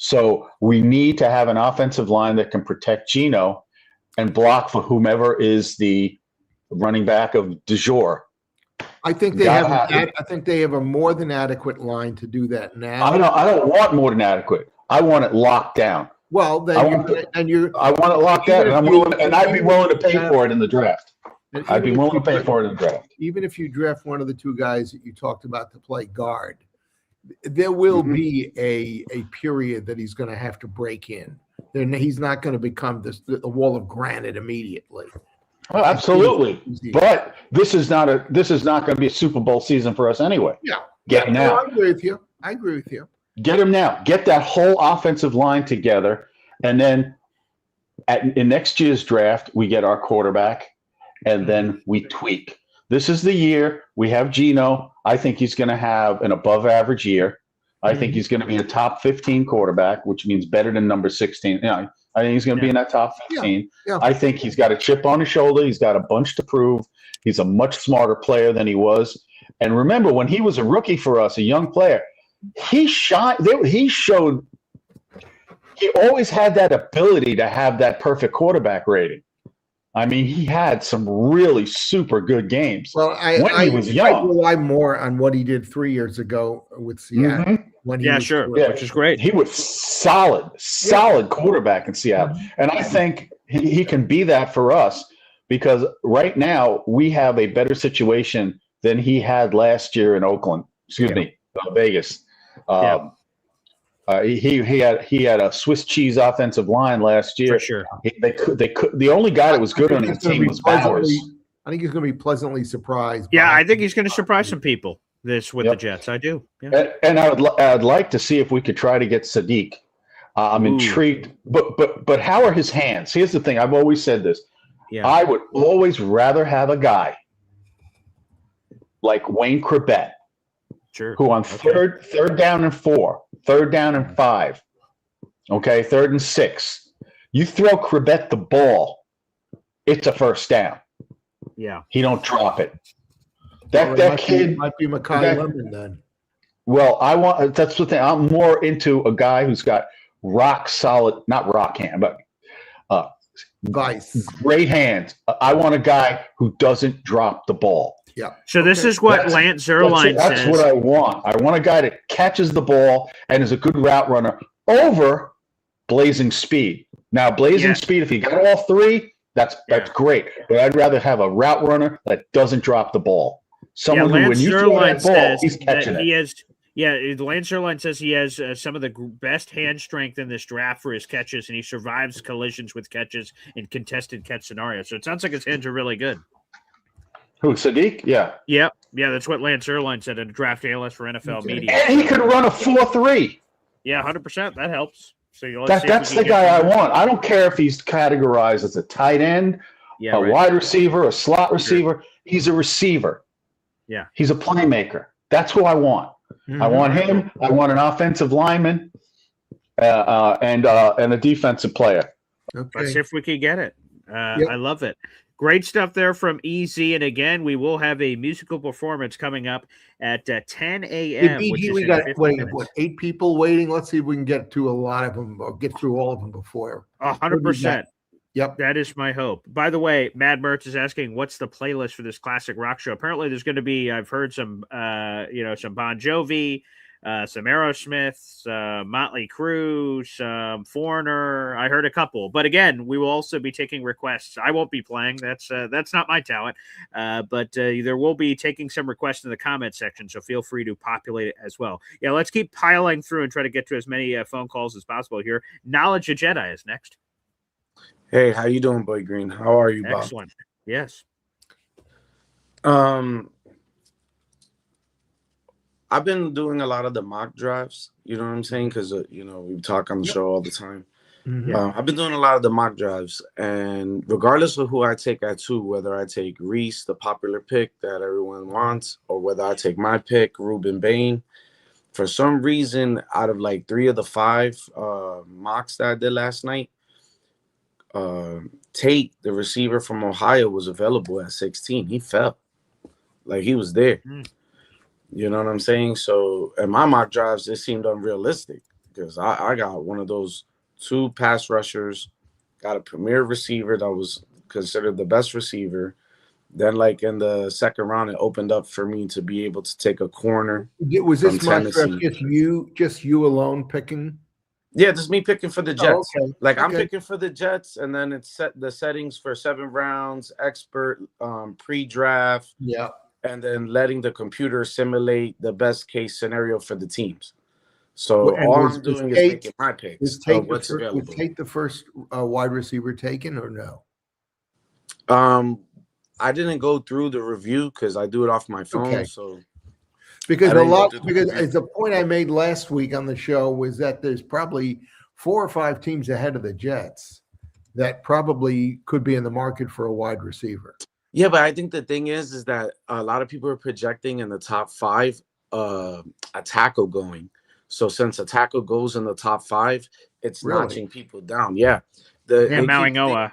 So we need to have an offensive line that can protect Geno and block for whomever is the running back of du jour. I think they have a more than adequate line to do that now. I don't want more than adequate. I want it locked down. Well, then I want it locked down, and I'd be willing to pay for it in the draft. I'd be willing to pay for it in the draft. Even if you draft one of the two guys that you talked about to play guard, there will be a period that he's going to have to break in. Then he's not going to become the wall of granite immediately. Oh, absolutely. But this is not going to be a Super Bowl season for us anyway. Yeah. Get him now. I agree with you. Get him now. Get that whole offensive line together, and then in next year's draft we get our quarterback, and then we tweak. This is the year we have Geno. I think he's going to have an above-average year. I think he's going to be a top 15 quarterback, which means better than number 16. I think he's going to be in that top 15. Yeah. I think he's got a chip on his shoulder. He's got a bunch to prove. He's a much smarter player than he was. And remember, when he was a rookie for us, a young player, he always had that ability to have that perfect quarterback rating. I mean, he had some really super good games when he was young. I rely more on what he did 3 years ago with Seattle. Which is great. He was solid quarterback in Seattle. And I think he can be that for us because right now we have a better situation than he had last year in Vegas. He had a Swiss cheese offensive line last year. For sure. The only guy that was good on his team was Bowers. I think he's going to be pleasantly surprised. Yeah, I think he's going to surprise some people with the Jets. I do. Yeah. And I'd like to see if we could try to get Sadiq. I'm intrigued. But how are his hands? Here's the thing. I've always said this. Yeah. I would always rather have a guy like Wayne Corbett, who on third down and 4, third down and 5, third and 6, you throw Corbett the ball, it's a first down. Yeah, he don't drop it. That kid might be Makai Lemon then. Well, that's the thing. I'm more into a guy who's got rock solid, not rock hand, but vice, great hands. I want a guy who doesn't drop the ball. Yeah. So this is what Lance Zierlein says. That's what I want. I want a guy that catches the ball and is a good route runner over blazing speed. Now, blazing speed, if you got all three, that's great. But I'd rather have a route runner that doesn't drop the ball. Someone who, when you throw that ball, he's catching it. Yeah, Lance Erline says he has some of the best hand strength in this draft for his catches, and he survives collisions with catches in contested catch scenarios. So it sounds like his hands are really good. Who, Sadiq? Yeah. Yep. Yeah, that's what Lance Erline said, a draft analyst for NFL Media. And he could run a 4.3. Yeah, 100%. That helps. So that's the guy I want. I don't care if he's categorized as a tight end, wide receiver, a slot receiver. Sure. He's a receiver. Yeah. He's a playmaker. That's who I want. I want him. I want an offensive lineman and a defensive player. Okay. Let's see if we can get it. I love it. Great stuff there from EZ. And again, we will have a musical performance coming up at 10 a.m. BG, we got 8 people waiting. Let's see if we can get to a lot of them or get through all of them before. 100%. Yep. That is my hope. By the way, Mad Mertz is asking, what's the playlist for this classic rock show? Apparently there's going to be, I've heard some, some Bon Jovi, some Aerosmith, some Motley Crue, some Foreigner. I heard a couple, but again, we will also be taking requests. I won't be playing. That's not my talent. But there will be taking some requests in the comment section. So feel free to populate it as well. Yeah. Let's keep piling through and try to get to as many phone calls as possible here. Knowledge of Jedi is next. Hey, how you doing, Boy Green? How are you, Bob? Excellent. Yes. I've been doing a lot of the mock drafts. You know what I'm saying? Because we talk on the show all the time. Mm-hmm. I've been doing a lot of the mock drives, and regardless of who I take at 2, whether I take Reese, the popular pick that everyone wants, or whether I take my pick, Ruben Bain, for some reason, out of like 3 of the 5 mocks that I did last night, Tate, the receiver from Ohio, was available at 16. He fell. Like, he was there. You know what I'm saying? So in my mock drives, it seemed unrealistic because I got one of those 2 pass rushers, got a premier receiver that was considered the best receiver. Then, like, in the second round, it opened up for me to be able to take a corner. Was this mock draft just you alone picking? Yeah, just me picking for the Jets. Oh, okay. Like, I'm picking for the Jets, and then it's set the settings for 7 rounds, expert, pre-draft. Yeah. And then letting the computer simulate the best case scenario for the teams. So all I'm doing is making my picks of what's available. Was Tate the first wide receiver taken or no? I didn't go through the review because I do it off my phone. Okay. So because the point I made last week on the show was that there's probably 4 or 5 teams ahead of the Jets that probably could be in the market for a wide receiver. Yeah, but I think the thing is that a lot of people are projecting in the top 5 a tackle going. So since a tackle goes in the top 5, it's notching people down. Yeah. Mauigoa,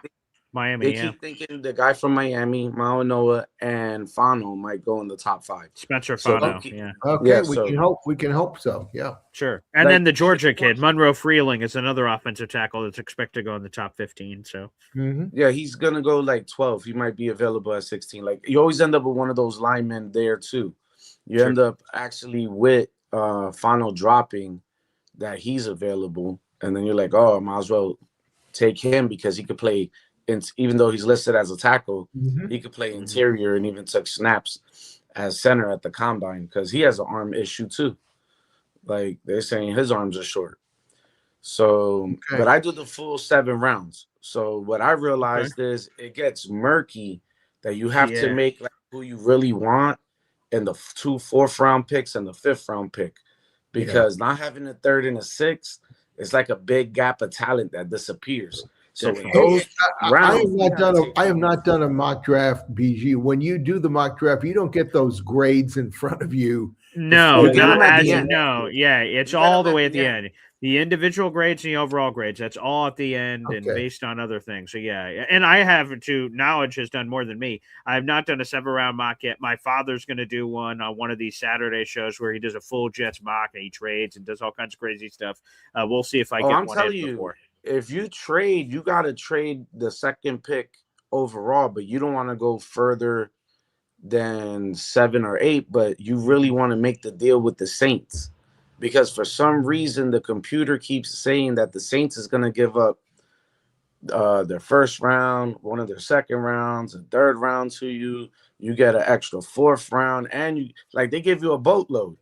Miami. They keep thinking the guy from Miami, Mauigoa, and Fano might go in the top 5. Spencer Fano. Okay, we can hope so. Yeah. Sure. And then the Georgia kid, Monroe Freeling, is another offensive tackle that's expected to go in the top 15. So yeah, he's gonna go like 12. He might be available at 16. Like, you always end up with one of those linemen there too. You end up actually with Fano dropping that he's available, and then you're like, oh, I might as well take him because he could play. Even though he's listed as a tackle, he could play interior and even took snaps as center at the combine because he has an arm issue too. Like, they're saying his arms are short. So, but I do the full 7 rounds. So what I realized is it gets murky that you have to make like who you really want in the 2 4th round picks and the 5th round pick, because not having a 3rd and a 6th is like a big gap of talent that disappears. So those rounds, I have not done a mock draft, BG. When you do the mock draft, you don't get those grades in front of you. No, it's all the way at the end. The individual grades and the overall grades, that's all at the end and based on other things. So, yeah. And I have Knowledge has done more than me. I have not done a 7-round mock yet. My father's going to do one on one of these Saturday shows where he does a full Jets mock and he trades and does all kinds of crazy stuff. We'll see if I get one in before. If you trade, you got to trade the 2nd pick overall, but you don't want to go further than 7 or 8, but you really want to make the deal with the Saints, because for some reason the computer keeps saying that the Saints is going to give up their 1st round, one of their 2nd rounds, a 3rd round to you. You get an extra 4th round, and they give you a boatload.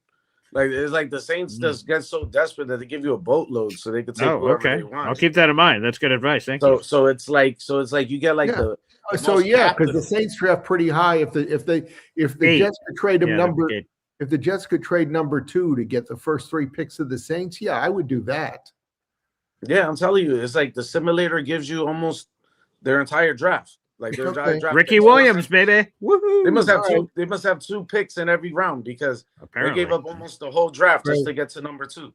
Like it's like the Saints just get so desperate that they give you a boatload so they can take whoever they want. I'll keep that in mind. That's good advice. Thank you. So it's like you get like the so because the Saints draft pretty high. If the Jets could trade him if the Jets could trade number 2 to get the first 3 picks of the Saints, I would do that. Yeah, I'm telling you, it's like the simulator gives you almost their entire draft. Like their entire draft. Ricky Williams, baby. Woohoo. They must have two. They must have 2 picks in every round because they gave up almost the whole draft just to get to number 2.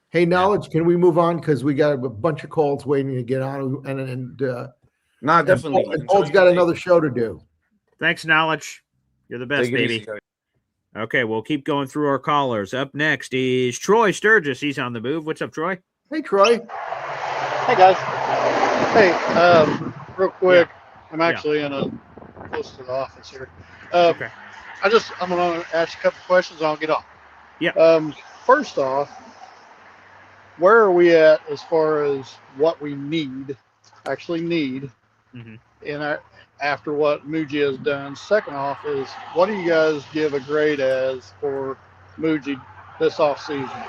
Hey, Knowledge, can we move on because we got a bunch of calls waiting to get on, definitely. And Paul's got another show to do. Thanks, Knowledge. You're the best, baby. Okay, we'll keep going through our callers. Up next is Troy Sturgis. He's on the move. What's up, Troy? Hey, Troy. Hey, guys. Hey, real quick. I'm actually close to the office here. Okay. I'm going to ask a couple questions and I'll get off. Yeah. First off, where are we at as far as what we actually need after what Muji has done? Second off is, what do you guys give a grade as for Muji this offseason?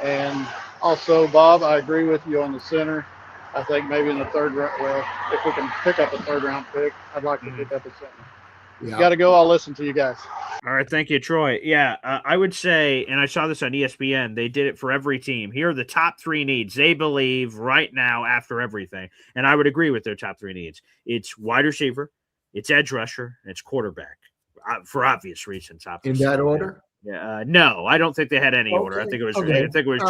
And also, Bob, I agree with you on the center. I think maybe in the 3rd round. Well, if we can pick up a 3rd round pick, I'd like to pick up a center. You got to go. I'll listen to you guys. All right. Thank you, Troy. Yeah, I would say, and I saw this on ESPN, they did it for every team. Here are the top 3 needs they believe right now after everything. And I would agree with their top 3 needs. It's wide receiver, it's edge rusher, and it's quarterback for obvious reasons. Obviously. In that order? Yeah. No, I don't think they had any order. I think it was. I think it was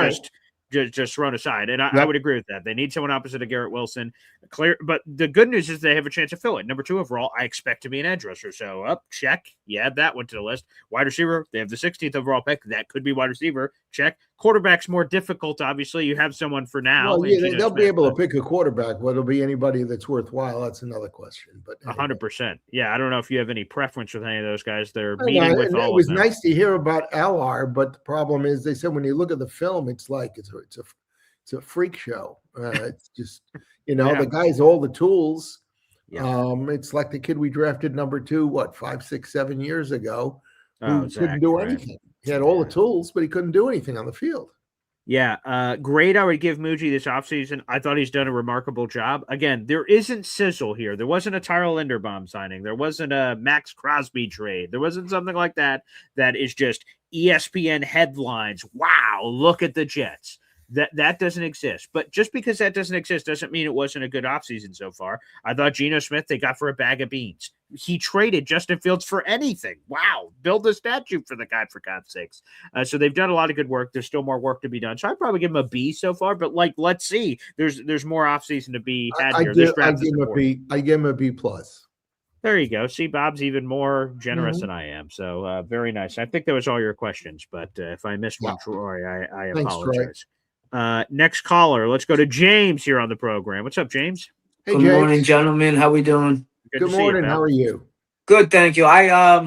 just thrown aside. And I would agree with that. They need someone opposite of Garrett Wilson. Clear, but the good news is they have a chance to fill it. Number 2 overall, I expect to be an edge rusher. So check. You add that one to the list. Wide receiver, they have the 16th overall pick. That could be wide receiver. Check. Quarterback's more difficult, obviously. You have someone for now. Well, they'll be able to pick a quarterback. Whether it'll be anybody that's worthwhile, that's another question. But 100%. Yeah, I don't know if you have any preference with any of those guys. They're meeting with all of them. It was nice to hear about LR, but the problem is they said when you look at the film, it's like it's a freak show. It's just, the guy's all the tools. Yeah. It's like the kid we drafted number 2, 5, 6, 7 years ago, who couldn't do anything. He had all the tools, but he couldn't do anything on the field. Yeah. Grade I would give Muji this offseason. I thought he's done a remarkable job. Again, there isn't sizzle here. There wasn't a Tyrell Linderbaum signing. There wasn't a Max Crosby trade. There wasn't something like that is just ESPN headlines. Wow, look at the Jets. That doesn't exist. But just because that doesn't exist doesn't mean it wasn't a good offseason so far. I thought Geno Smith they got for a bag of beans. He traded Justin Fields for anything. Wow. Build a statue for the guy, for God's sakes. So they've done a lot of good work. There's still more work to be done. So I'd probably give him a B so far. But, let's see. There's more offseason to be had here. I give him a B+. There you go. See, Bob's even more generous than I am. So very nice. I think that was all your questions. But if I missed one, Troy, I apologize. Thanks, Troy. Next caller. Let's go to James here on the program. What's up, James? Hey, Good morning, gentlemen. How we doing? Good morning. How are you? Good, thank you. I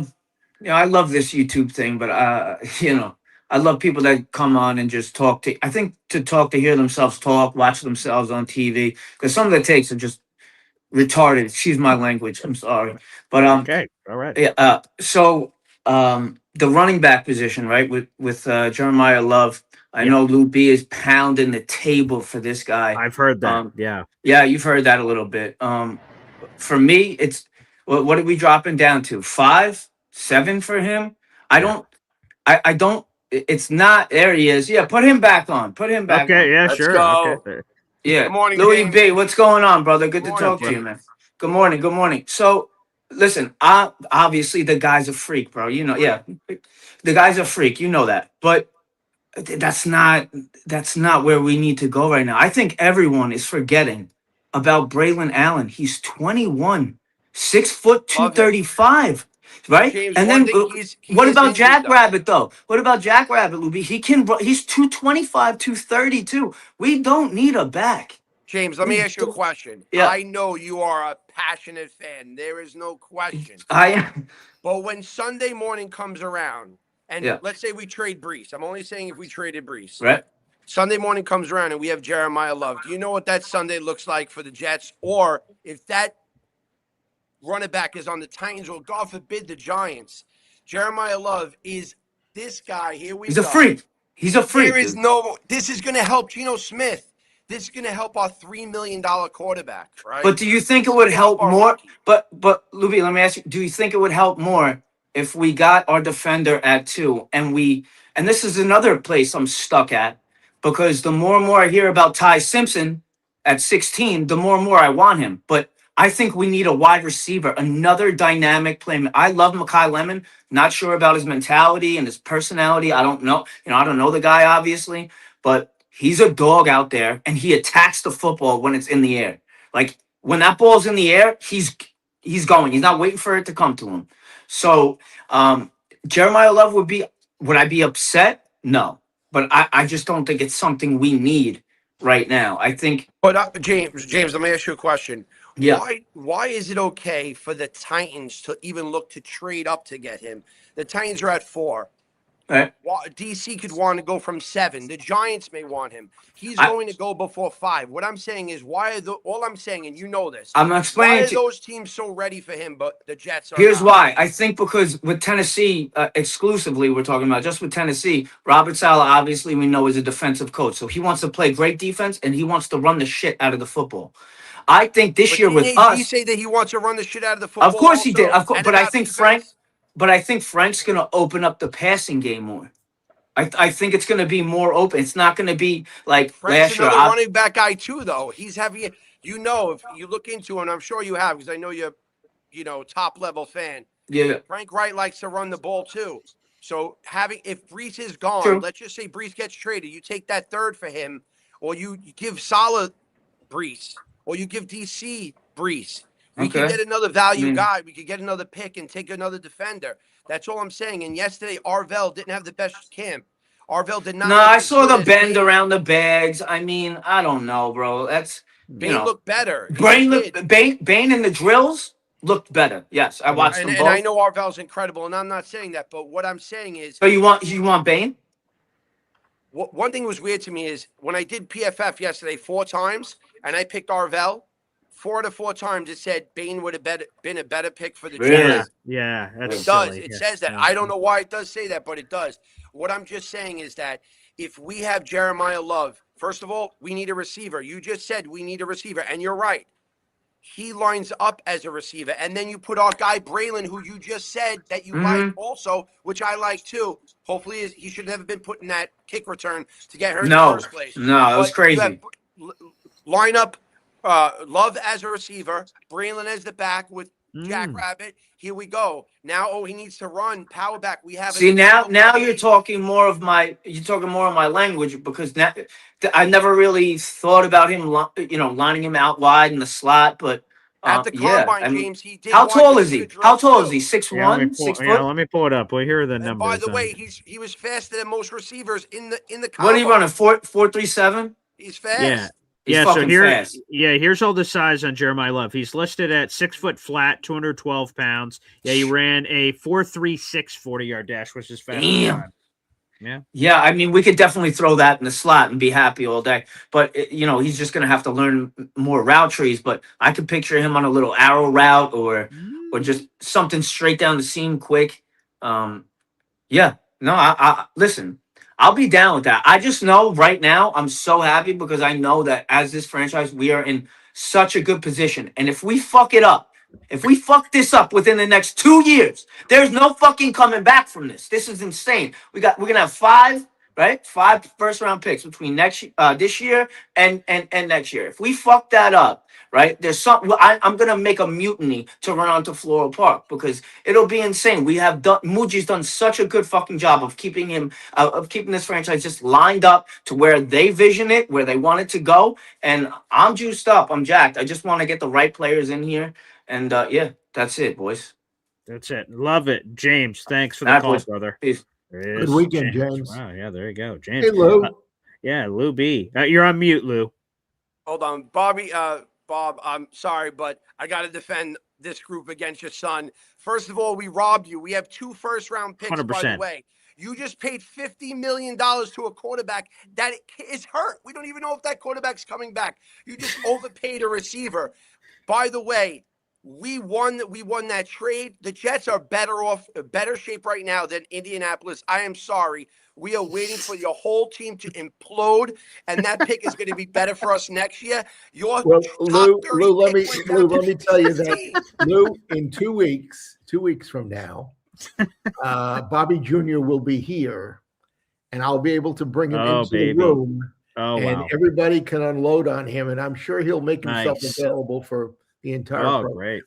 love this YouTube thing, but I love people that come on and just talk to. I think to hear themselves talk, watch themselves on TV, because some of the takes are just retarded. Excuse my language. I'm sorry, but okay, all right. Yeah. So the running back position, right, with Jeremiah Love. I know Lou B is pounding the table for this guy. I've heard that. Yeah, you've heard that a little bit. For me, it's what are we dropping down to? 5, 7 for him? I don't. It's not. There he is. Yeah, put him back on. Okay. Yeah, Let's sure. Go. Okay. Yeah. Good morning, Louis James. B. What's going on, brother? Good to talk to you, man. Good morning. Good morning. So, listen. Obviously, the guy's a freak, bro. Yeah, the guy's a freak. You know that, but. That's not where we need to go right now. I think everyone is forgetting about Braylon Allen. He's 21, 6 foot 235, right? James, and then what about Jackrabbit though? What about Jackrabbit, Luby? He's 225, 230 too. We don't need a back. James, let me ask you a question. Yeah. I know you are a passionate fan. There is no question. I am. But when Sunday morning comes around, and let's say we trade Brees. I'm only saying if we traded Brees. Right. Sunday morning comes around and we have Jeremiah Love. Do you know what that Sunday looks like for the Jets? Or if that running back is on the Titans or, God forbid, the Giants, Jeremiah Love is This guy, here we He's go. a freak. He's a freak. There is no. This is going to help Geno Smith. This is going to help our $3 million quarterback, right? But do you think it would help more? But Luby, let me ask you: do you think it would help more if we got our defender at 2 and this is another place I'm stuck at, because the more and more I hear about Ty Simpson at 16, the more and more I want him. But I think we need a wide receiver, another dynamic player. I love Mekhi Lemon. Not sure about his mentality and his personality. I don't know. I don't know the guy, obviously, but he's a dog out there, and he attacks the football when it's in the air. Like, when that ball's in the air, he's going. He's not waiting for it to come to him. So Jeremiah Love would I be upset? No. But I just don't think it's something we need right now. I think. But James, let me ask you a question. Yeah. Why is it okay for the Titans to even look to trade up to get him? The Titans are at 4. Right. DC could want to go from 7. The Giants may want him. He's going to go before 5. What I'm saying is, all I'm saying, and you know this, I'm explaining. Why are those teams so ready for him, but the Jets are Here's not? why. I think because with Tennessee, exclusively, we're talking about just with Tennessee, Robert Saleh, obviously, we know is a defensive coach. So he wants to play great defense, and he wants to run the shit out of the football. I think this year with us. Did he say that he wants to run the shit out of the football? Of course he did. Of course, but I think defense? Frank's going to open up the passing game more. I think it's going to be more open. It's not going to be like Frank's last year. another running back guy too, though. He's having, if you look into him, I'm sure you have, because I know you're, top level fan. Yeah. Frank Wright likes to run the ball too. So if Brees is gone, True. let's just say Brees gets traded, you take that third for him, or you give Saleh Brees, or you give DC Brees. We could get another value guy. We could get another pick and take another defender. That's all I'm saying. And yesterday, Arvell didn't have the best camp. Arvell did not. No, I saw the bend around the bags. I mean, I don't know, bro. That's Bain looked better. Bain in the drills looked better. Yes, I watched them both. And I know Arvell's incredible, and I'm not saying that, but what I'm saying is. So you want Bain? One thing was weird to me is when I did PFF yesterday 4 times, and I picked Arvell. 4 out of 4 times it said Bain would have been a better pick for the Jets. Yeah, that's it does. silly. It says that. I don't know why it does say that, but it does. What I'm just saying is that if we have Jeremiah Love, first of all, we need a receiver. You just said we need a receiver, and you're right. He lines up as a receiver, and then you put our guy Braylon, who you just said that you like also, which I like too. Hopefully, he should never been put in that kick return to get hurt in the first place. No, it was crazy. Line up Love as a receiver, Braylon as the back with Jackrabbit. Here we go. Now, he needs to run power back. We have. See, now you're talking more of my language, because now I never really thought about him, lining him out wide in the slot. But at the combine, James, he did. How tall is he? How tall is he? 6'1", 6 foot. Yeah, let me pull it up. Well, here are the numbers. By the way, he was faster than most receivers in the combine. What are you running? 4.37? He's fast. Yeah. He's so fast. Here's all the size on Jeremiah Love. He's listed at 6 foot flat, 212 pounds. Yeah, he ran a 4.36 40-yard dash, which is fast. Damn. Yeah. Yeah, I mean, we could definitely throw that in the slot and be happy all day. But, he's just going to have to learn more route trees. But I could picture him on a little arrow route or just something straight down the seam quick. Yeah. No, I listen. I'll be down with that. I just know right now I'm so happy because I know that as this franchise, we are in such a good position. And if we fuck it up, if we fuck this up within the next 2 years, there's no fucking coming back from this. This is insane. We're gonna have 5 first-round picks between this year and next year. If we fuck that up, right, there's something. I'm gonna make a mutiny to run onto Floral Park because it'll be insane. We have done. Muji's done such a good fucking job of keeping this franchise just lined up to where they vision it, where they want it to go. And I'm juiced up. I'm jacked. I just want to get the right players in here. And that's it, boys. That's it. Love it, James. Thanks for the call, brother. Peace. Good weekend, James. Wow, yeah, there you go, James. Hey, Lou. Lou B. You're on mute, Lou. Hold on, Bobby. Bob, I'm sorry, but I got to defend this group against your son. First of all, we robbed you. We have 2 first-round picks, 100%. by the way. You just paid $50 million to a quarterback that is hurt. We don't even know if that quarterback's coming back. You just overpaid a receiver. By the way, We won that trade. The Jets are better shape right now than Indianapolis. I am sorry. We are waiting for your whole team to implode, and that pick is going to be better for us next year. Your Lou, let me tell you 15. that, Lou, in 2 weeks from now, Bobby Jr. will be here, and I'll be able to bring him into the room, and everybody can unload on him, and I'm sure he'll make himself available for the entire program. Great.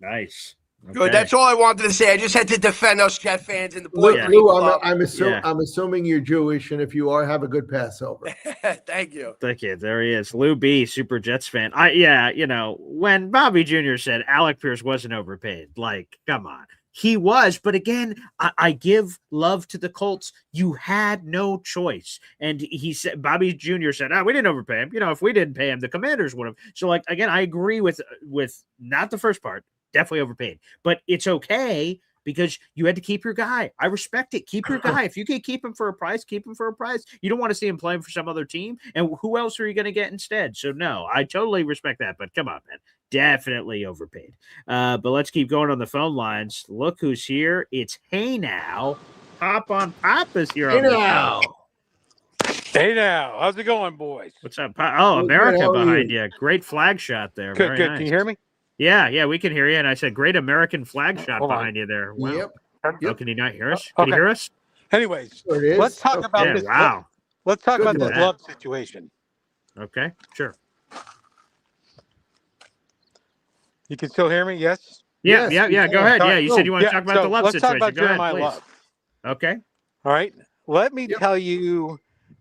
Nice. Okay. Good. That's all I wanted to say. I just had to defend us Jet fans and the boy. Lou, I'm assuming you're Jewish, and if you are, have a good Passover. Thank you. Thank you. There he is, Lou B, Super Jets fan. When Bobby Jr. said Alec Pierce wasn't overpaid, like, come on. He was, but again, I give love to the Colts. You had no choice. And he said, Bobby Jr. said, we didn't overpay him. If we didn't pay him, the Commanders would have. So, like, again, I agree with not the first part, definitely overpaid, but it's okay because you had to keep your guy. I respect it. Keep your guy. If you can keep him for a price, keep him for a price. You don't want to see him playing for some other team. And who else are you going to get instead? So, no, I totally respect that. But come on, man. Definitely overpaid. But let's keep going on the phone lines. Look who's here. It's Hey Now. Pop on Pop is here. Hey on now. The show. Hey now. How's it going, boys? What's up? Oh, America behind you. Great flag shot there. Good, Very good. nice. Can you hear me? Yeah, we can hear you. And I said, great American flag shot behind you there. Wow. Yep. Oh, can you not hear us? Can you hear us? Anyways, There it is. let's talk about Yeah, this. wow. Let's talk about this that. Love situation. Okay, sure. You can still hear me? Yes? Yeah. Go ahead. Yeah, you said you want to talk about the Love let's situation. talk about Go ahead, Jeremiah please. Love. Okay. All right. Let me tell you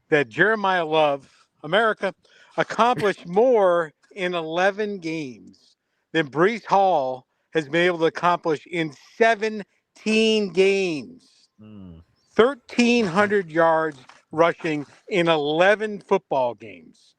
that Jeremiah Love, America, accomplished more in 11 games than Breece Hall has been able to accomplish in 17 games. 1,300 yards rushing in 11 football games,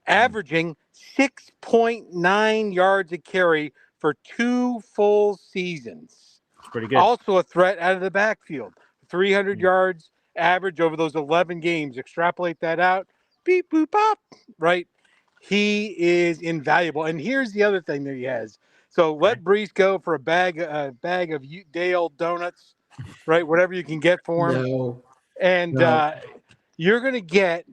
averaging 6.9 yards a carry for 2 full seasons. It's pretty good. Also a threat out of the backfield. 300 yards average over those 11 games. Extrapolate that out. Beep, boop, pop. Right? He is invaluable. And here's the other thing that he has. So let Breece go for a bag of day-old donuts, right? Whatever you can get for him. No. And you're going to get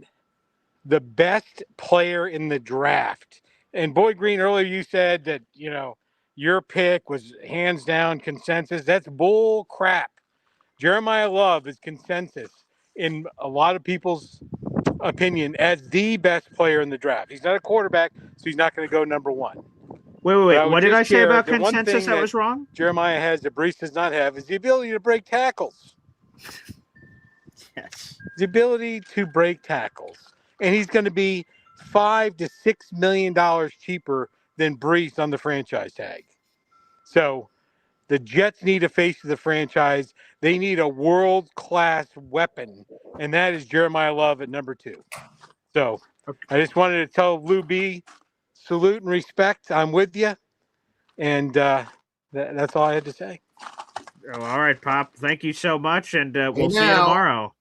the best player in the draft. And Boy Green, earlier you said that, your pick was hands down consensus. That's bull crap. Jeremiah Love is consensus in a lot of people's opinion as the best player in the draft. He's not a quarterback, so he's not going to go number one. Wait. What did I say about consensus that was wrong? Jeremiah has that Breece does not have is the ability to break tackles. Yes. The ability to break tackles. And he's going to be $5 to $6 million cheaper than Breece on the franchise tag. So the Jets need a face of the franchise. They need a world-class weapon, and that is Jeremiah Love at number 2. So I just wanted to tell Lou B, salute and respect. I'm with you. And that's all I had to say. Oh, all right, Pop. Thank you so much, and we'll see you tomorrow.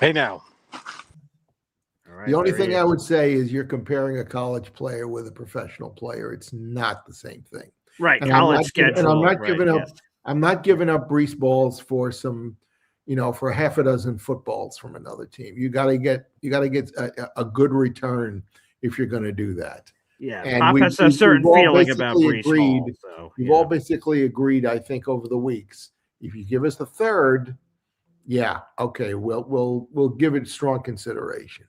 Hey, now. All right, the only thing I would say is you're comparing a college player with a professional player. It's not the same thing. Right, and college schedule. And I'm not giving up. Yes. I'm not giving up Breece balls for some, for half a dozen footballs from another team. You got to get a good return if you're going to do that. Yeah, and Pop has a certain feeling about Breece Hall. So, we've all basically agreed, I think, over the weeks. If you give us the third, okay, we'll give it strong consideration.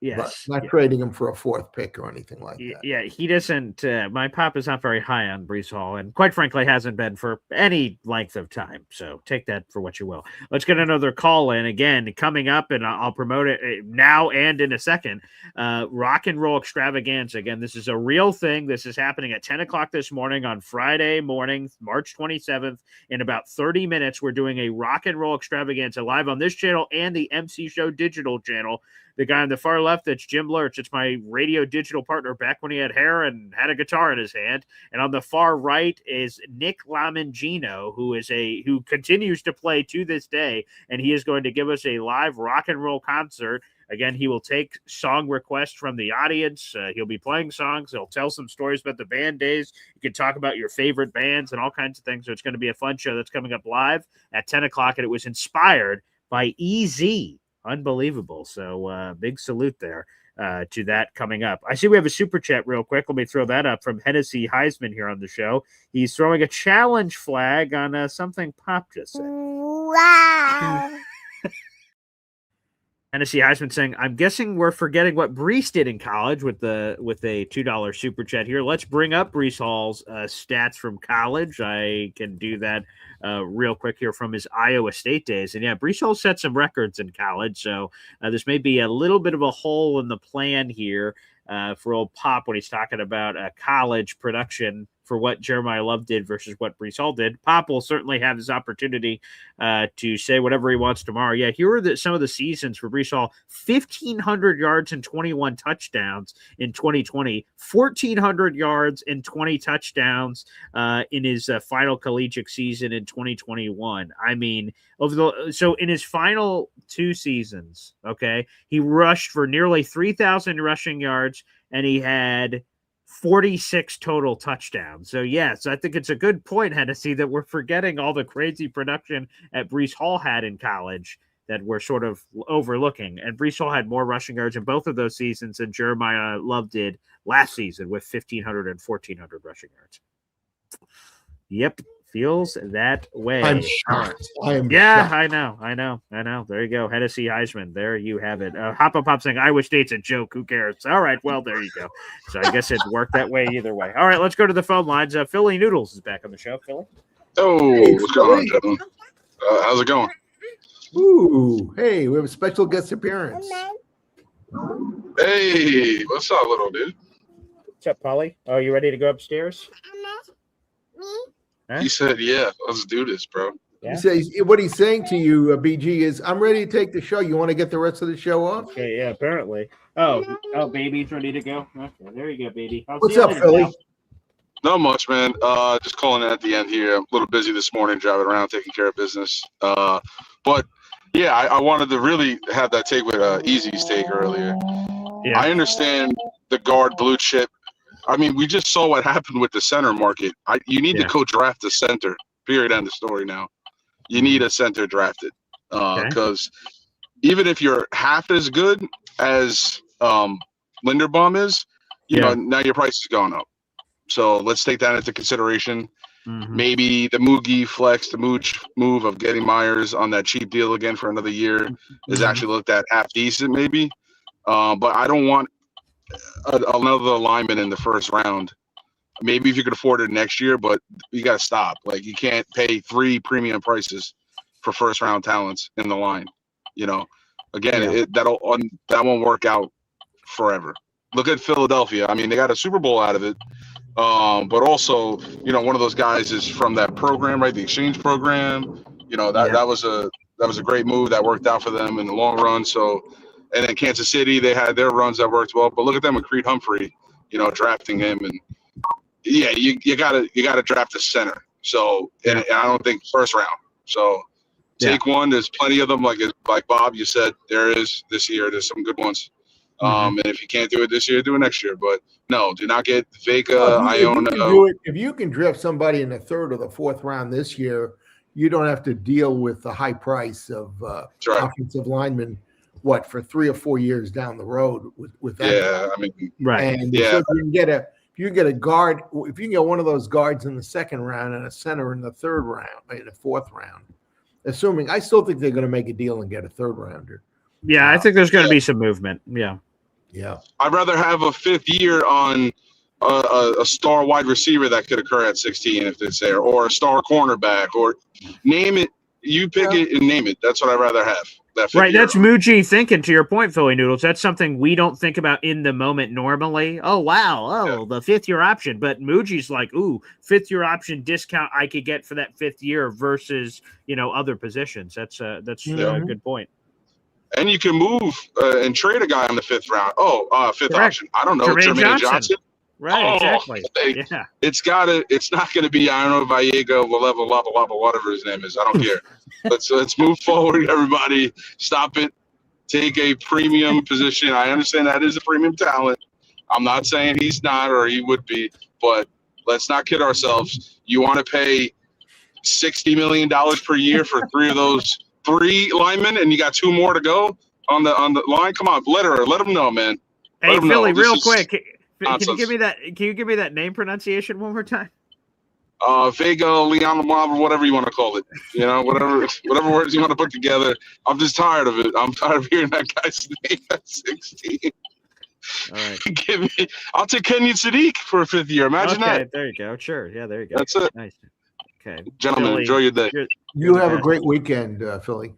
Yes, but not trading him for a 4th pick or anything like that. Yeah, he doesn't. My Pop is not very high on Breece Hall, and quite frankly, hasn't been for any length of time. So take that for what you will. Let's get another call in again coming up, and I'll promote it now and in a second. Rock and Roll Extravaganza. Again, this is a real thing. This is happening at 10 o'clock this morning on Friday morning, March 27th. In about 30 minutes, we're doing a Rock and Roll Extravaganza live on this channel and the MC Show digital channel. The guy on the far left, that's Jim Lurch. It's my radio digital partner back when he had hair and had a guitar in his hand. And on the far right is Nick Lamangino, who continues to play to this day. And he is going to give us a live rock and roll concert Again, he will take song requests from the audience. He'll be playing songs. He'll tell some stories about the band days. You can talk about your favorite bands and all kinds of things. So it's going to be a fun show that's coming up live at 10 o'clock, and it was inspired by EZ. Unbelievable. So big salute there to that coming up. I see we have a super chat real quick. Let me throw that up from Hennessy Heisman here on the show. He's throwing a challenge flag on something Pop just said. Wow. Hennessy Heisman saying, I'm guessing we're forgetting what Brees did in college with a $2 super chat here. Let's bring up Brees Hall's stats from college. I can do that real quick here from his Iowa State days. And yeah, Brees Hall set some records in college. So this may be a little bit of a hole in the plan here for old Pop when he's talking about college production for what Jeremiah Love did versus what Brees Hall did. Pop will certainly have his opportunity to say whatever he wants tomorrow. Yeah, here are some of the seasons for Brees Hall. 1,500 yards and 21 touchdowns in 2020. 1,400 yards and 20 touchdowns in his final collegiate season in 2021. I mean, so in his final 2 seasons, okay, he rushed for nearly 3,000 rushing yards, and he had 46 total touchdowns. So yes, I think it's a good point, Hennessy, that we're forgetting all the crazy production that Brees Hall had in college that we're sort of overlooking. And Brees Hall had more rushing yards in both of those seasons than Jeremiah Love did last season with 1,500 and 1,400 rushing yards. Yep. Feels that way. I'm shocked. Shocked. I know. There you go. Hennessy Heisman. There you have it. Hop Pop saying Iowa State's a joke. Who cares? All right. Well, there you go. So I guess it worked that way either way. All right. Let's go to the phone lines. Philly Noodles is back on the show. Philly. Oh, what's going on, gentlemen? How's it going? Ooh. Hey, we have a special guest appearance. Hey, what's up, little dude? What's up, Polly? Oh, you ready to go upstairs? He said, yeah, let's do this, bro. Yeah. He says, what he's saying to you, BG, is I'm ready to take the show. You want to get the rest of the show off? Okay, yeah, apparently. Oh, baby's ready to go. Okay, there you go, baby. What's up, Philly? Now. Not much, man. Just calling in at the end here. I'm a little busy this morning, driving around, taking care of business. But yeah, I wanted to really have that take with Easy's take earlier. Yeah. I understand the guard blue chip. I mean, we just saw what happened with the center market. You need to go draft a center. Period. End of story. Now, you need a center drafted because even if you're half as good as Linderbaum is, you know, now your price is going up. So let's take that into consideration. Mm-hmm. Maybe the Moogie flex, the Mooch move of getting Myers on that cheap deal again for another year is actually looked at half decent, maybe. But I don't want another lineman in the first round. Maybe if you could afford it next year, but you got to stop. Like, you can't pay 3 premium prices for first round talents in the line. You know, again, that won't work out forever. Look at Philadelphia. I mean, they got a Super Bowl out of it. But also, you know, one of those guys is from that program, right? The exchange program. You know, that was a great move that worked out for them in the long run. So, and then Kansas City, they had their runs that worked well. But look at them with Creed Humphrey, you know, drafting him, and you gotta draft a center. So, and I don't think first round. So, take one. There's plenty of them. Like Bob, you said, there is this year. There's some good ones. And if you can't do it this year, do it next year. But no, do not get Vega, Iona. If you can draft somebody in the 3rd or the 4th round this year, you don't have to deal with the high price of offensive linemen. What, for 3 or 4 years down the road with that? Yeah, I mean, right. And so if you can get a guard, if you can get one of those guards in the 2nd round and a center in the 3rd round, in the 4th round, assuming I still think they're going to make a deal and get a 3rd rounder. Yeah, I think there's going to be some movement. Yeah. I'd rather have a 5th year on a star wide receiver that could occur at 16 if it's there, or a star cornerback, or name it. You pick it and name it. That's what I'd rather have. Right, that's Muji thinking, to your point, Philly Noodles. That's something we don't think about in the moment normally. Oh, wow. The 5th-year option. But Muji's like, ooh, 5th-year option discount I could get for that 5th year versus, you know, other positions. That's a good point. And you can move and trade a guy on the 5th round. Fifth option. I don't know. Jermaine Johnson. Right, exactly. It's not going to be, I don't know, Vallega, whatever his name is. I don't care. Let's move forward, everybody. Stop it. take a premium position. I understand that is a premium talent. I'm not saying he's not or he would be, but let's not kid ourselves. You want to pay $60 million per year for three linemen, and you got 2 more to go on the line? Come on, Lederer, let him know, man. Hey, Philly, real quick, can you give me that? Can you give me that name pronunciation one more time? Vega, Leon, whatever you want to call it. Whatever words you want to put together. I'm just tired of it. I'm tired of hearing that guy's name at 16. All right. I'll take Kenyon Sadiq for a 5th year. Imagine that. There you go. Sure. Yeah, there you go. That's it. Nice. Okay. Gentlemen, Philly, enjoy your day. You have a great weekend, Philly.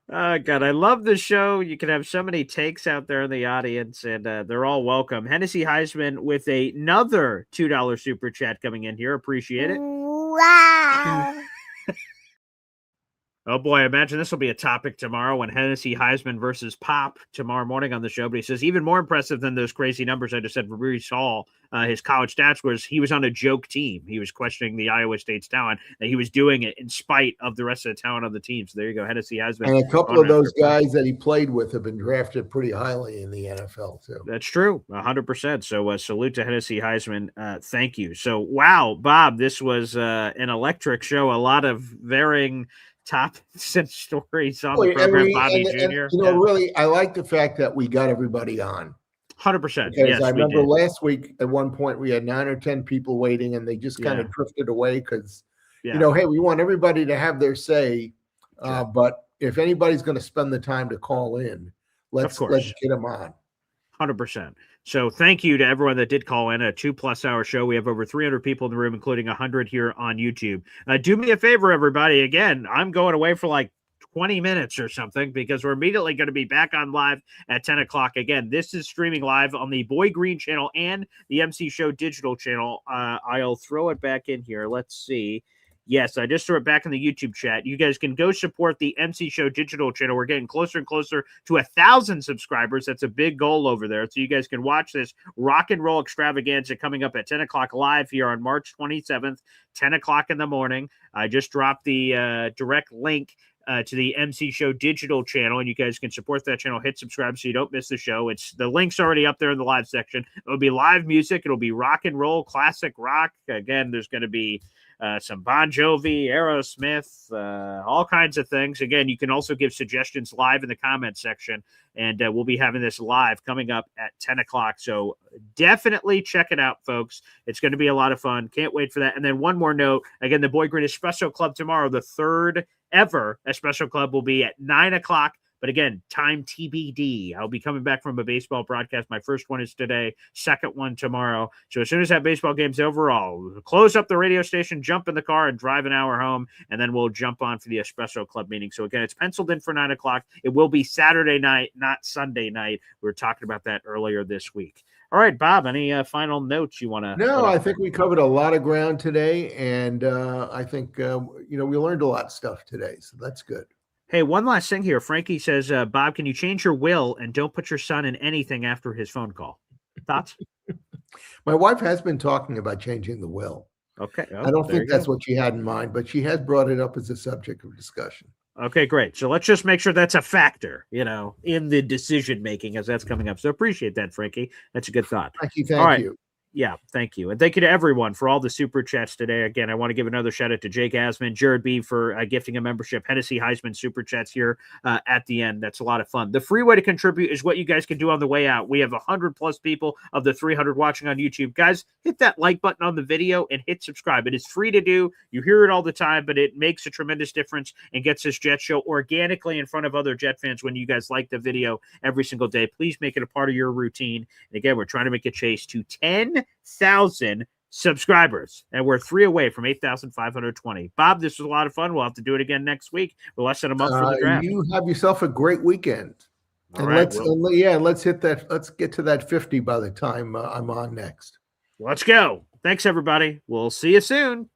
God, I love the show. You can have so many takes out there in the audience, and they're all welcome. Hennessy Heisman with another $2 super chat coming in here. Appreciate it. Wow. Oh boy, I imagine this will be a topic tomorrow when Hennessy Heisman versus Pop tomorrow morning on the show. But he says even more impressive than those crazy numbers I just said for Breece Hall, his college stats was he was on a joke team. He was questioning the Iowa State's talent, and he was doing it in spite of the rest of the talent on the team. So there you go, Hennessy Heisman. And a couple of those guys that he played with have been drafted pretty highly in the NFL too. That's true, 100%. So salute to Hennessy Heisman. Thank you. So wow, Bob, this was an electric show. A lot of varying topics and stories on the program, Bobby Jr. Really, I like the fact that we got everybody on. 100%. Yes, I remember last week at one point we had 9 or 10 people waiting, and they just kind of drifted away because, hey, we want everybody to have their say. But if anybody's going to spend the time to call in, let's get them on. 100%. So thank you to everyone that did call in. A 2+ hour show. We have over 300 people in the room, including 100 here on YouTube. Do me a favor, everybody. Again, I'm going away for like 20 minutes or something because we're immediately going to be back on live at 10 o'clock. Again, this is streaming live on the Boy Green channel and the MC Show digital channel. I'll throw it back in here. Let's see. Yes, I just threw it back in the YouTube chat. You guys can go support the MC Show digital channel. We're getting closer and closer to 1,000 subscribers. That's a big goal over there. So you guys can watch this rock and roll extravaganza coming up at 10 o'clock live here on March 27th, 10 o'clock in the morning. I just dropped the direct link to the MC Show digital channel, and you guys can support that channel. Hit subscribe so you don't miss the show. It's the link's already up there in the live section. It'll be live music. It'll be rock and roll, classic rock. Again, there's going to be some Bon Jovi, Aerosmith, all kinds of things. Again, you can also give suggestions live in the comments section, and we'll be having this live coming up at 10 o'clock. So definitely check it out, folks. It's going to be a lot of fun. Can't wait for that. And then one more note. Again, the Boy Green Espresso Club tomorrow, the third ever Espresso Club, will be at 9 o'clock. But again, time TBD. I'll be coming back from a baseball broadcast. My first one is today, second one tomorrow. So as soon as that baseball game's over, I'll close up the radio station, jump in the car, and drive an hour home, and then we'll jump on for the Espresso Club meeting. So again, it's penciled in for 9 o'clock. It will be Saturday night, not Sunday night. We were talking about that earlier this week. All right, Bob, any final notes you want to? No, I think we covered a lot of ground today, and I think, we learned a lot of stuff today, so that's good. Hey, one last thing here. Frankie says, Bob, can you change your will and don't put your son in anything after his phone call? Thoughts? My wife has been talking about changing the will. Okay. Oh, I don't think that's what she had in mind, but she has brought it up as a subject of discussion. Okay, great. So let's just make sure that's a factor, in the decision-making as that's coming up. So appreciate that, Frankie. That's a good thought. Thank you. Thank you. Yeah, thank you. And thank you to everyone for all the super chats today. Again, I want to give another shout out to Jake Asman, Jared B for gifting a membership, Hennessy Heisman super chats here at the end. That's a lot of fun. The free way to contribute is what you guys can do on the way out. We have 100+ people of the 300 watching on YouTube. Guys, hit that like button on the video and hit subscribe. It is free to do. You hear it all the time, but it makes a tremendous difference and gets this Jet show organically in front of other Jet fans when you guys like the video every single day. Please make it a part of your routine. And again, we're trying to make a chase to 10,000 subscribers, and we're 3 away from 8,520. Bob, this was a lot of fun. We'll have to do it again next week. We're less than a month for the draft. You have yourself a great weekend. All and right, let's hit that. Let's get to that 50 by the time I'm on next. Let's go. Thanks, everybody. We'll see you soon.